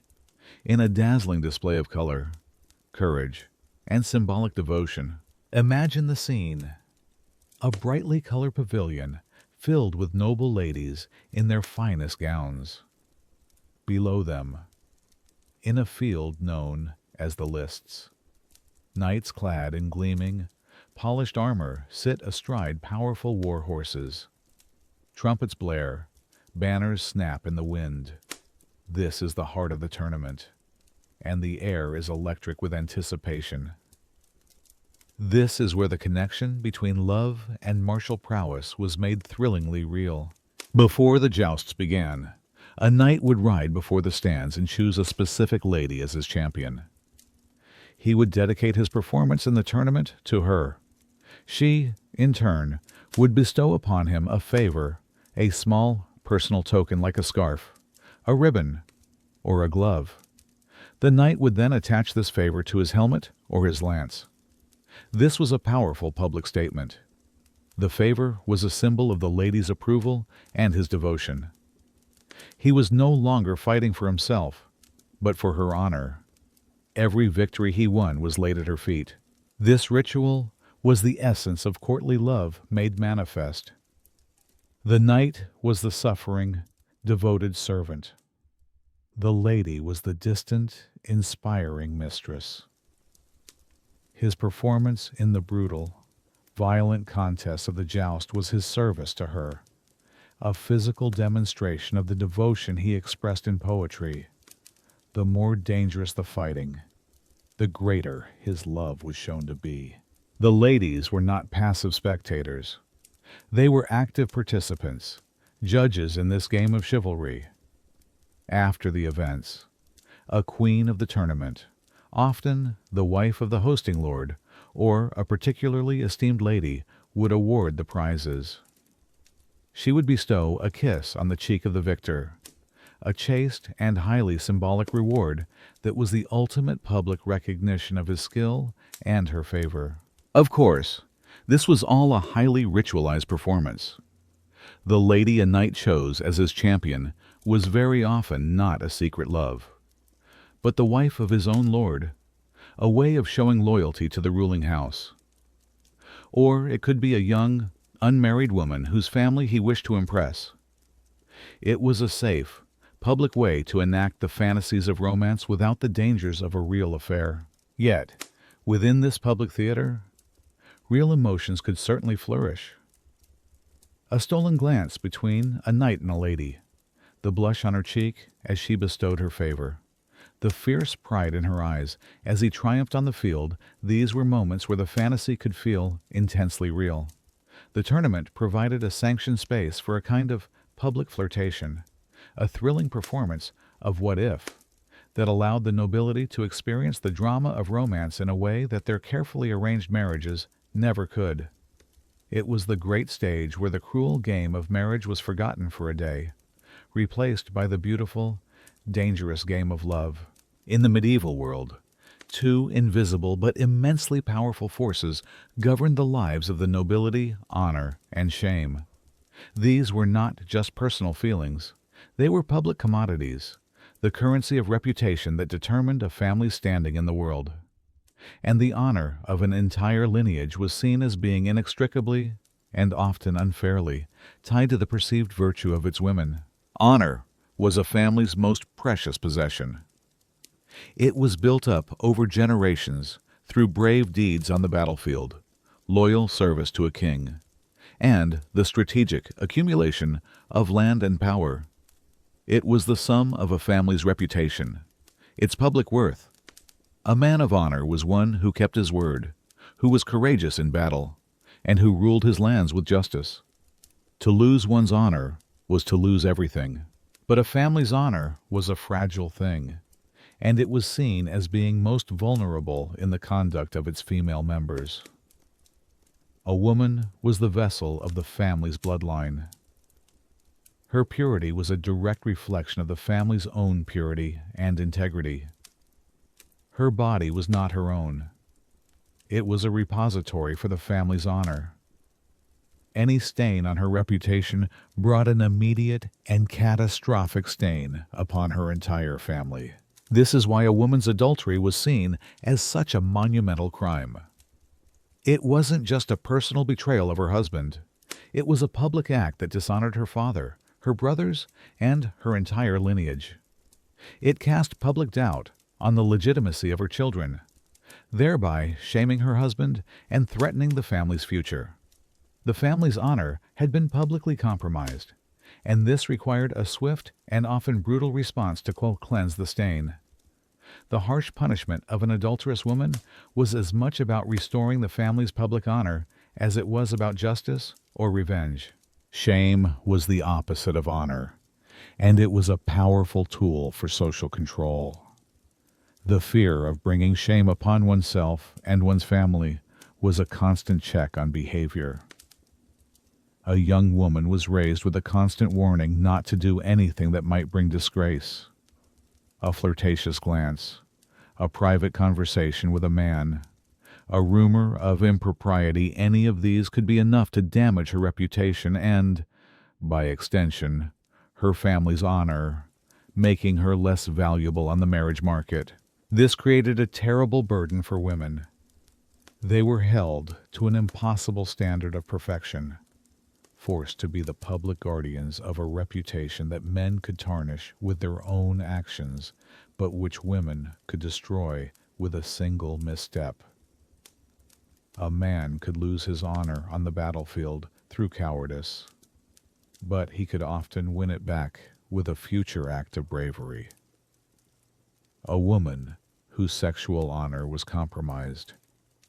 in a dazzling display of color, courage, and symbolic devotion. Imagine the scene: a brightly colored pavilion filled with noble ladies in their finest gowns. Below them, in a field known as the lists, knights clad in gleaming, polished armor sit astride powerful war horses. Trumpets blare, banners snap in the wind. This is the heart of the tournament, and the air is electric with anticipation. This is where the connection between love and martial prowess was made thrillingly real. Before the jousts began, a knight would ride before the stands and choose a specific lady as his champion. He would dedicate his performance in the tournament to her. She, in turn, would bestow upon him a favor, a small personal token like a scarf, a ribbon, or a glove. The knight would then attach this favor to his helmet or his lance. This was a powerful public statement. The favor was a symbol of the lady's approval and his devotion. He was no longer fighting for himself, but for her honor. Every victory he won was laid at her feet. This ritual was the essence of courtly love made manifest. The knight was the suffering, devoted servant. The lady was the distant, inspiring mistress. His performance in the brutal, violent contests of the joust was his service to her, a physical demonstration of the devotion he expressed in poetry. The more dangerous the fighting, the greater his love was shown to be. The ladies were not passive spectators. They were active participants, judges in this game of chivalry. After the events, a queen of the tournament, often the wife of the hosting lord, or a particularly esteemed lady, would award the prizes. She would bestow a kiss on the cheek of the victor, a chaste and highly symbolic reward that was the ultimate public recognition of his skill and her favor. Of course, this was all a highly ritualized performance. The lady a knight chose as his champion was very often not a secret love, but the wife of his own lord, a way of showing loyalty to the ruling house. Or it could be a young, unmarried woman whose family he wished to impress. It was a safe, public way to enact the fantasies of romance without the dangers of a real affair. Yet, within this public theater, real emotions could certainly flourish. A stolen glance between a knight and a lady, the blush on her cheek as she bestowed her favor, the fierce pride in her eyes as he triumphed on the field, these were moments where the fantasy could feel intensely real. The tournament provided a sanctioned space for a kind of public flirtation, a thrilling performance of what if, that allowed the nobility to experience the drama of romance in a way that their carefully arranged marriages never could. It was the great stage where the cruel game of marriage was forgotten for a day, replaced by the beautiful, dangerous game of love. In the medieval world, two invisible but immensely powerful forces governed the lives of the nobility, honor, and shame. These were not just personal feelings. They were public commodities, the currency of reputation that determined a family's standing in the world. And the honor of an entire lineage was seen as being inextricably, and often unfairly, tied to the perceived virtue of its women. Honor was a family's most precious possession. It was built up over generations through brave deeds on the battlefield, loyal service to a king, and the strategic accumulation of land and power. It was the sum of a family's reputation, its public worth. A man of honor was one who kept his word, who was courageous in battle, and who ruled his lands with justice. To lose one's honor was to lose everything. But a family's honor was a fragile thing, and it was seen as being most vulnerable in the conduct of its female members. A woman was the vessel of the family's bloodline. Her purity was a direct reflection of the family's own purity and integrity. Her body was not her own. It was a repository for the family's honor. Any stain on her reputation brought an immediate and catastrophic stain upon her entire family. This is why a woman's adultery was seen as such a monumental crime. It wasn't just a personal betrayal of her husband. It was a public act that dishonored her father, her brothers, and her entire lineage. It cast public doubt on the legitimacy of her children, thereby shaming her husband and threatening the family's future. The family's honor had been publicly compromised, and this required a swift and often brutal response to cleanse the stain. The harsh punishment of an adulterous woman was as much about restoring the family's public honor as it was about justice or revenge. Shame was the opposite of honor, and it was a powerful tool for social control. The fear of bringing shame upon oneself and one's family was a constant check on behavior. A young woman was raised with a constant warning not to do anything that might bring disgrace. A flirtatious glance, a private conversation with a man, a rumor of impropriety, any of these could be enough to damage her reputation and, by extension, her family's honor, making her less valuable on the marriage market. This created a terrible burden for women. They were held to an impossible standard of perfection, forced to be the public guardians of a reputation that men could tarnish with their own actions, but which women could destroy with a single misstep. A man could lose his honor on the battlefield through cowardice, but he could often win it back with a future act of bravery. A woman whose sexual honor was compromised,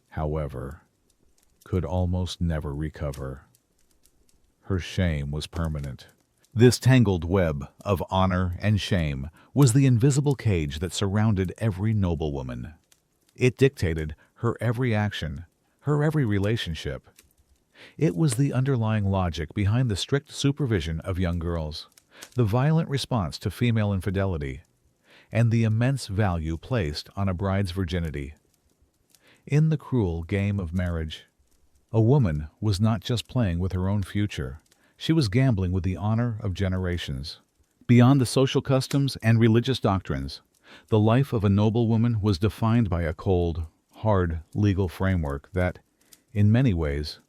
however, could almost never recover. Her shame was permanent. This tangled web of honor and shame was the invisible cage that surrounded every noblewoman. It dictated her every action, her every relationship. It was the underlying logic behind the strict supervision of young girls, the violent response to female infidelity, and the immense value placed on a bride's virginity. In the cruel game of marriage, a woman was not just playing with her own future. She was gambling with the honor of generations. Beyond the social customs and religious doctrines, the life of a noblewoman was defined by a cold, hard legal framework that, in many ways,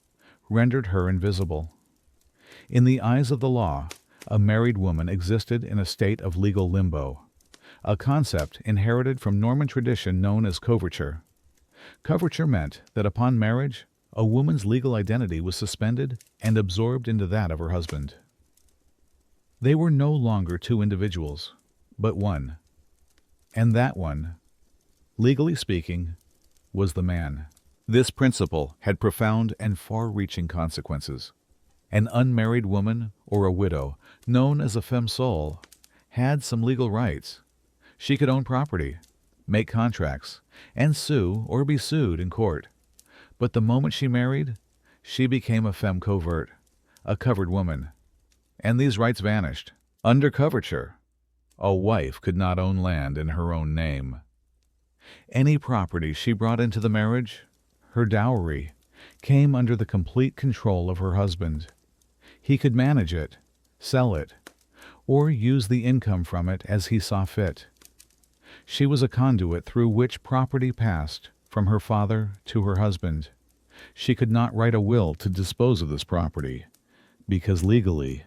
rendered her invisible. In the eyes of the law, a married woman existed in a state of legal limbo, a concept inherited from Norman tradition known as coverture. Coverture meant that upon marriage, a woman's legal identity was suspended and absorbed into that of her husband. They were no longer two individuals, but one. And that one, legally speaking, was the man. This principle had profound and far-reaching consequences. An unmarried woman or a widow, known as a femme sole, had some legal rights. She could own property, make contracts, and sue or be sued in court. But the moment she married, she became a femme covert, a covered woman. And these rights vanished. Under coverture, a wife could not own land in her own name. Any property she brought into the marriage, her dowry, came under the complete control of her husband. He could manage it, sell it, or use the income from it as he saw fit. She was a conduit through which property passed from her father to her husband. She could not write a will to dispose of this property, because legally,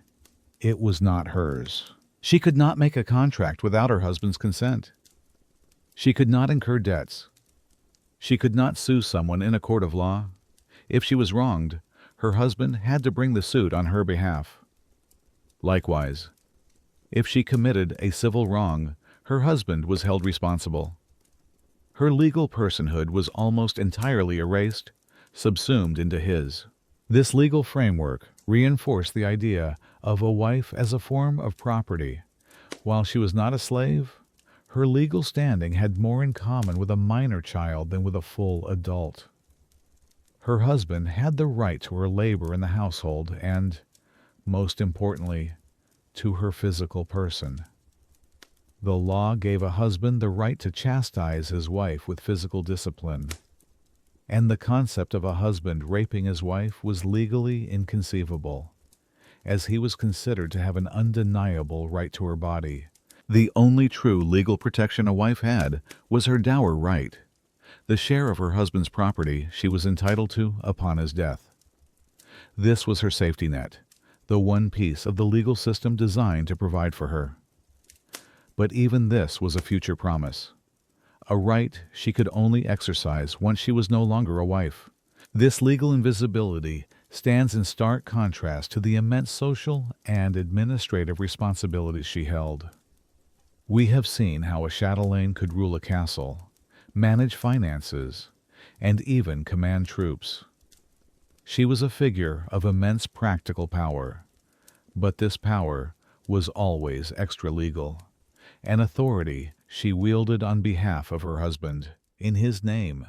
it was not hers. She could not make a contract without her husband's consent. She could not incur debts. She could not sue someone in a court of law. If she was wronged, her husband had to bring the suit on her behalf. Likewise, if she committed a civil wrong, her husband was held responsible. Her legal personhood was almost entirely erased, subsumed into his. This legal framework reinforced the idea of a wife as a form of property. While she was not a slave, her legal standing had more in common with a minor child than with a full adult. Her husband had the right to her labor in the household and, most importantly, to her physical person. The law gave a husband the right to chastise his wife with physical discipline, and the concept of a husband raping his wife was legally inconceivable, as he was considered to have an undeniable right to her body. The only true legal protection a wife had was her dower right, the share of her husband's property she was entitled to upon his death. This was her safety net, the one piece of the legal system designed to provide for her. But even this was a future promise, a right she could only exercise once she was no longer a wife. This legal invisibility stands in stark contrast to the immense social and administrative responsibilities she held. We have seen how a chatelaine could rule a castle, manage finances, and even command troops. She was a figure of immense practical power, but this power was always extra-legal, an authority she wielded on behalf of her husband, in his name.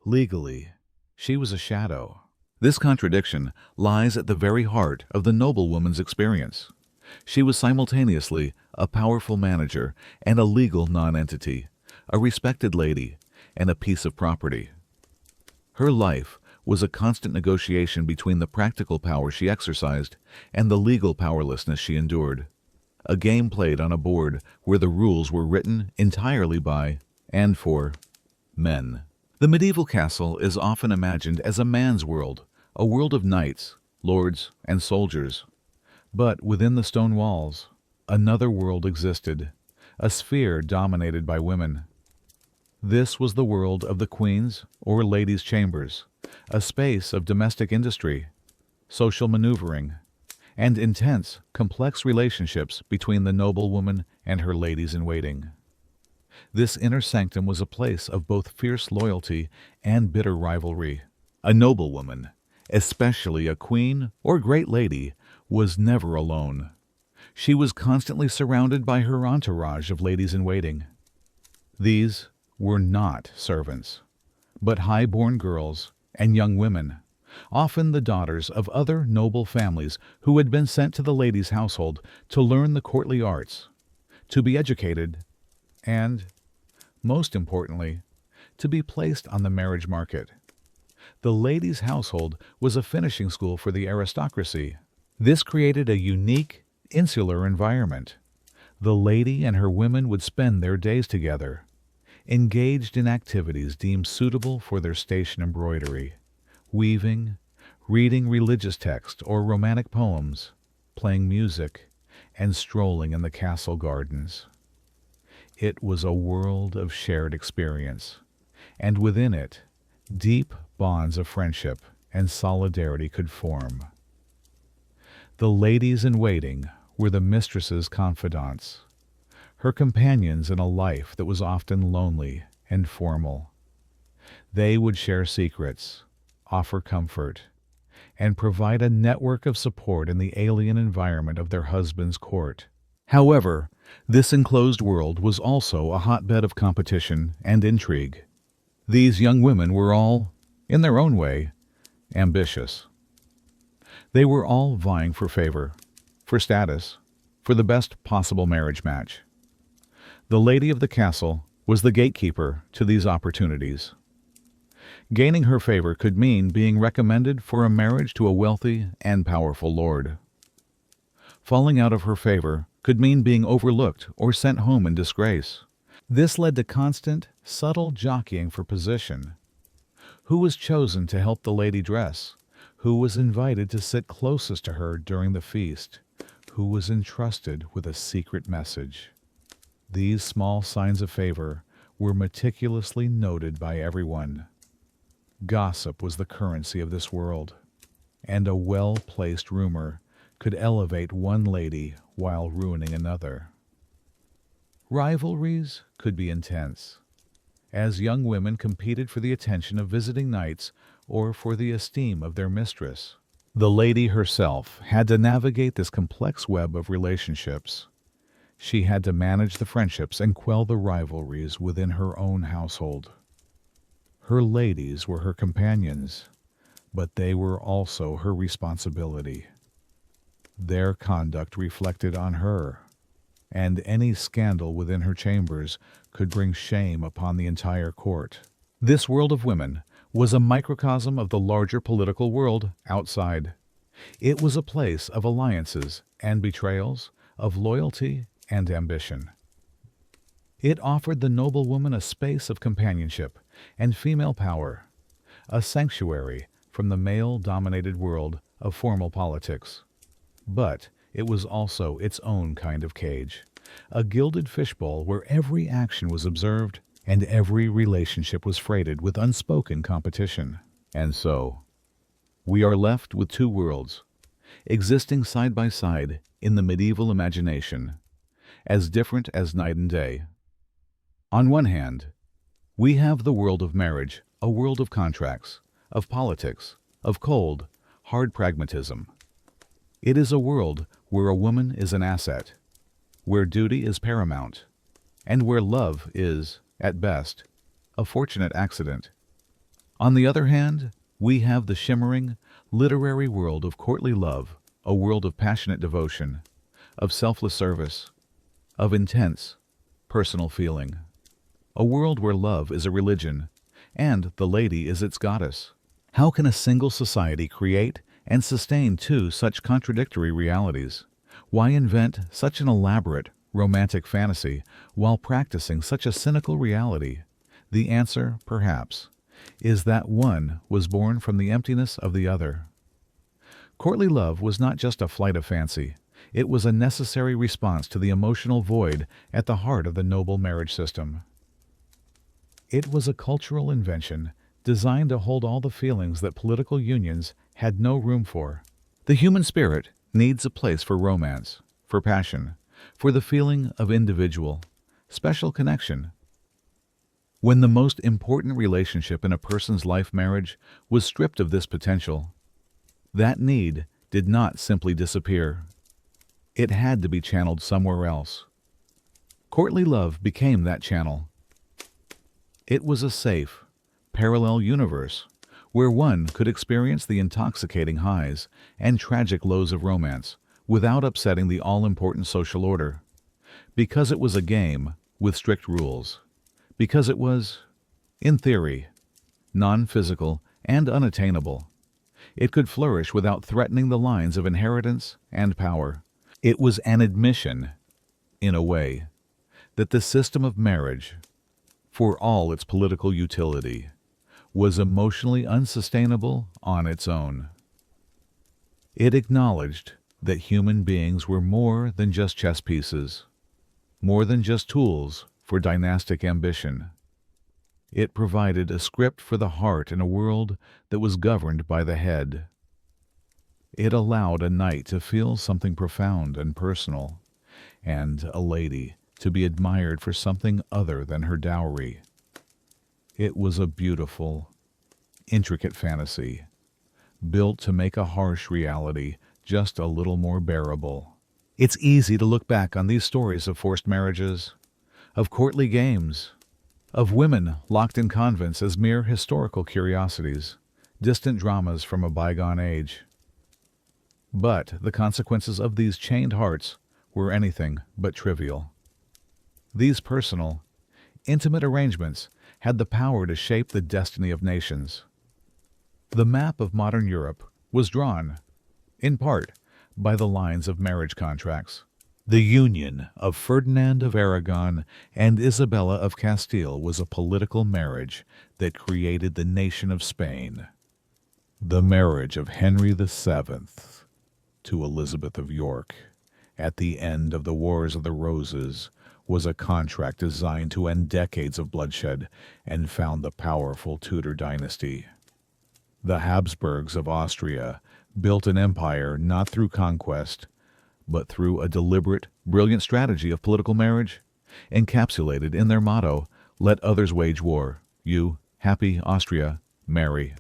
Legally, she was a shadow. This contradiction lies at the very heart of the noblewoman's experience. She was simultaneously a powerful manager and a legal nonentity, a respected lady, and a piece of property. Her life was a constant negotiation between the practical power she exercised and the legal powerlessness she endured, a game played on a board where the rules were written entirely by and for men. The medieval castle is often imagined as a man's world, a world of knights, lords, and soldiers. But within the stone walls, another world existed, a sphere dominated by women. This was the world of the queen's or ladies' chambers, a space of domestic industry, social maneuvering, and intense, complex relationships between the noblewoman and her ladies-in-waiting. This inner sanctum was a place of both fierce loyalty and bitter rivalry. A noblewoman, especially a queen or great lady, was never alone. She was constantly surrounded by her entourage of ladies-in-waiting. These were not servants, but high-born girls and young women, often the daughters of other noble families who had been sent to the lady's household to learn the courtly arts, to be educated, and, most importantly, to be placed on the marriage market. The lady's household was a finishing school for the aristocracy. This created a unique, insular environment. The lady and her women would spend their days together, engaged in activities deemed suitable for their station embroidery, weaving, reading religious text or romantic poems, playing music, and strolling in the castle gardens. It was a world of shared experience, and within it, deep bonds of friendship and solidarity could form. The ladies-in-waiting were the mistress's confidants, her companions in a life that was often lonely and formal. They would share secrets, offer comfort, and provide a network of support in the alien environment of their husband's court. However, this enclosed world was also a hotbed of competition and intrigue. These young women were all, in their own way, ambitious. They were all vying for favor, for status, for the best possible marriage match. The lady of the castle was the gatekeeper to these opportunities. Gaining her favor could mean being recommended for a marriage to a wealthy and powerful lord. Falling out of her favor could mean being overlooked or sent home in disgrace. This led to constant, subtle jockeying for position. Who was chosen to help the lady dress? Who was invited to sit closest to her during the feast? Who was entrusted with a secret message? These small signs of favor were meticulously noted by everyone. Gossip was the currency of this world, and a well-placed rumor could elevate one lady while ruining another. Rivalries could be intense, as young women competed for the attention of visiting knights or for the esteem of their mistress. The lady herself had to navigate this complex web of relationships. She had to manage the friendships and quell the rivalries within her own household. Her ladies were her companions, but they were also her responsibility. Their conduct reflected on her, and any scandal within her chambers could bring shame upon the entire court. This world of women was a microcosm of the larger political world outside. It was a place of alliances and betrayals, of loyalty and ambition. It offered the noble woman a space of companionship and female power, a sanctuary from the male-dominated world of formal politics. But it was also its own kind of cage, a gilded fishbowl where every action was observed and every relationship was freighted with unspoken competition. And so, we are left with two worlds, existing side by side in the medieval imagination, as different as night and day. On one hand, we have the world of marriage, a world of contracts, of politics, of cold, hard pragmatism. It is a world where a woman is an asset, where duty is paramount, and where love is, at best, a fortunate accident. On the other hand, we have the shimmering, literary world of courtly love, a world of passionate devotion, of selfless service, of intense, personal feeling. A world where love is a religion, and the lady is its goddess. How can a single society create and sustain two such contradictory realities? Why invent such an elaborate, romantic fantasy while practicing such a cynical reality? The answer, perhaps, is that one was born from the emptiness of the other. Courtly love was not just a flight of fancy. It was a necessary response to the emotional void at the heart of the noble marriage system. It was a cultural invention designed to hold all the feelings that political unions had no room for. The human spirit needs a place for romance, for passion, for the feeling of individual, special connection. When the most important relationship in a person's life, marriage, was stripped of this potential, that need did not simply disappear. It had to be channeled somewhere else. Courtly love became that channel. It was a safe, parallel universe where one could experience the intoxicating highs and tragic lows of romance without upsetting the all-important social order. Because it was a game with strict rules. Because it was, in theory, non-physical and unattainable. It could flourish without threatening the lines of inheritance and power. It was an admission, in a way, that the system of marriage, for all its political utility, was emotionally unsustainable on its own. It acknowledged that human beings were more than just chess pieces, more than just tools for dynastic ambition. It provided a script for the heart in a world that was governed by the head. It allowed a knight to feel something profound and personal, and a lady to be admired for something other than her dowry. It was a beautiful, intricate fantasy, built to make a harsh reality just a little more bearable. It's easy to look back on these stories of forced marriages, of courtly games, of women locked in convents as mere historical curiosities, distant dramas from a bygone age. But the consequences of these chained hearts were anything but trivial. These personal, intimate arrangements had the power to shape the destiny of nations. The map of modern Europe was drawn, in part, by the lines of marriage contracts. The union of Ferdinand of Aragon and Isabella of Castile was a political marriage that created the nation of Spain. The marriage of Henry VII to Elizabeth of York at the end of the Wars of the Roses was a contract designed to end decades of bloodshed and found the powerful Tudor dynasty. The Habsburgs of Austria built an empire not through conquest, but through a deliberate, brilliant strategy of political marriage, encapsulated in their motto, "Let others wage war, you, happy Austria, marry."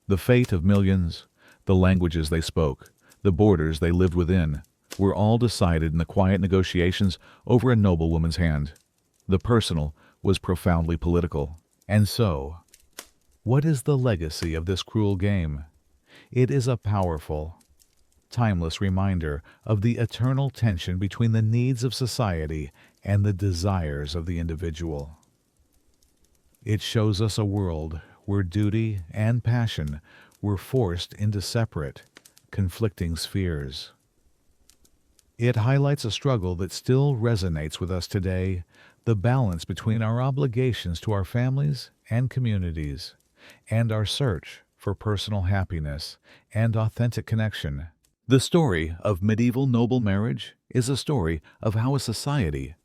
The fate of millions, the languages they spoke, the borders they lived within, were all decided in the quiet negotiations over a noblewoman's hand. The personal was profoundly political. And so, what is the legacy of this cruel game? It is a powerful, timeless reminder of the eternal tension between the needs of society and the desires of the individual. It shows us a world where duty and passion were forced into separate, conflicting spheres. It highlights a struggle that still resonates with us today, the balance between our obligations to our families and communities, and our search for personal happiness and authentic connection. The story of medieval noble marriage is a story of how a society,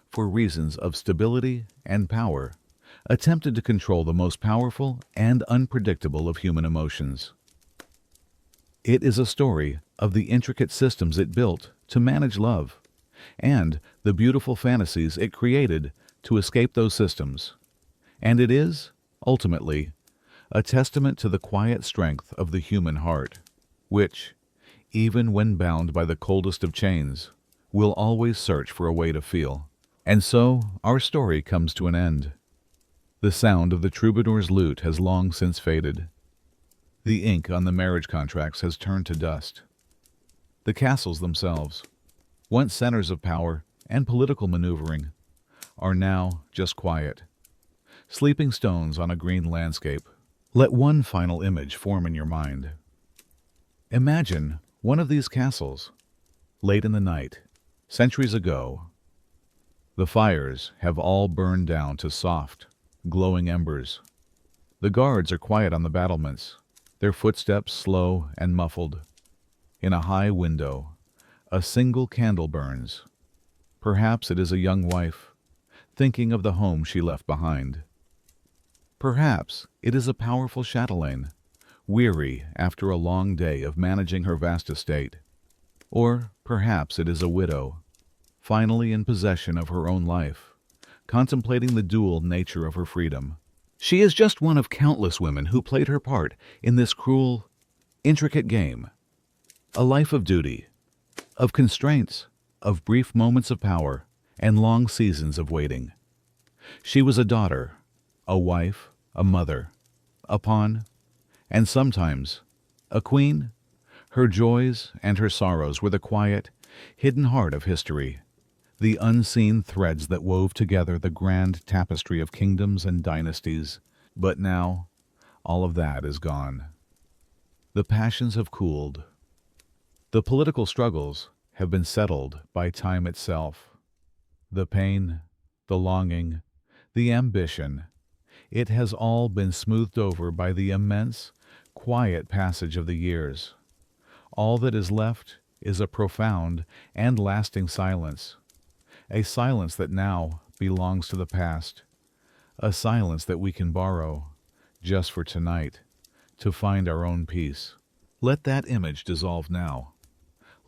for reasons of stability and power, attempted to control the most powerful and unpredictable of human emotions. It is a story of the intricate systems it built to manage love, and the beautiful fantasies it created to escape those systems. And it is, ultimately, a testament to the quiet strength of the human heart, which, even when bound by the coldest of chains, will always search for a way to feel. And so our story comes to an end. The sound of the troubadour's lute has long since faded. The ink on the marriage contracts has turned to dust. The castles themselves, once centers of power and political maneuvering, are now just quiet, sleeping stones on a green landscape. Let one final image form in your mind. Imagine one of these castles, late in the night, centuries ago. The fires have all burned down to soft, glowing embers. The guards are quiet on the battlements, their footsteps slow and muffled. In a high window, a single candle burns. Perhaps it is a young wife, thinking of the home she left behind. Perhaps it is a powerful chatelaine, weary after a long day of managing her vast estate. Or perhaps it is a widow, finally in possession of her own life, contemplating the dual nature of her freedom. She is just one of countless women who played her part in this cruel, intricate game. A life of duty, of constraints, of brief moments of power, and long seasons of waiting. She was a daughter, a wife, a mother, a pawn, and sometimes a queen. Her joys and her sorrows were the quiet, hidden heart of history, the unseen threads that wove together the grand tapestry of kingdoms and dynasties. But now, all of that is gone. The passions have cooled. The political struggles have been settled by time itself. The pain, the longing, the ambition, it has all been smoothed over by the immense, quiet passage of the years. All that is left is a profound and lasting silence, a silence that now belongs to the past, a silence that we can borrow, just for tonight, to find our own peace. Let that image dissolve now.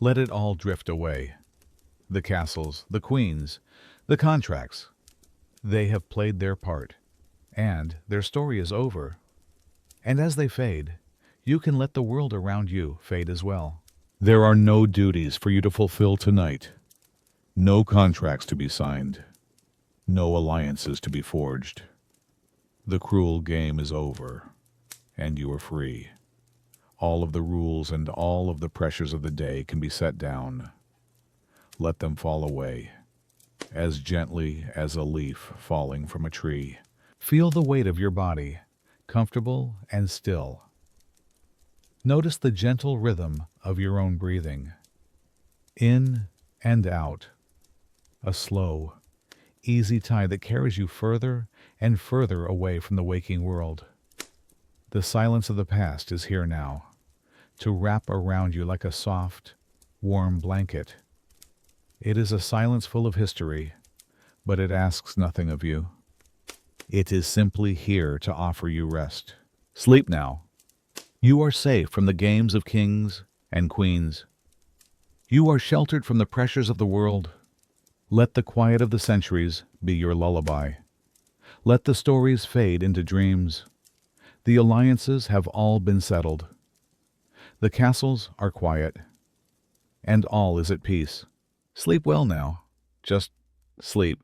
Let it all drift away. The castles, the queens, the contracts, they have played their part, and their story is over. And as they fade, you can let the world around you fade as well. There are no duties for you to fulfill tonight, no contracts to be signed, no alliances to be forged. The cruel game is over, and you are free. All of the rules and all of the pressures of the day can be set down. Let them fall away, as gently as a leaf falling from a tree. Feel the weight of your body, comfortable and still. Notice the gentle rhythm of your own breathing. In and out. A slow, easy tide that carries you further and further away from the waking world. The silence of the past is here now, to wrap around you like a soft, warm blanket. It is a silence full of history, but it asks nothing of you. It is simply here to offer you rest. Sleep now, You are safe from the games of kings and queens. You are sheltered from the pressures of the world. Let the quiet of the centuries be your lullaby. Let the stories fade into dreams. The alliances have all been settled. The castles are quiet, and all is at peace. Sleep well now. Just sleep.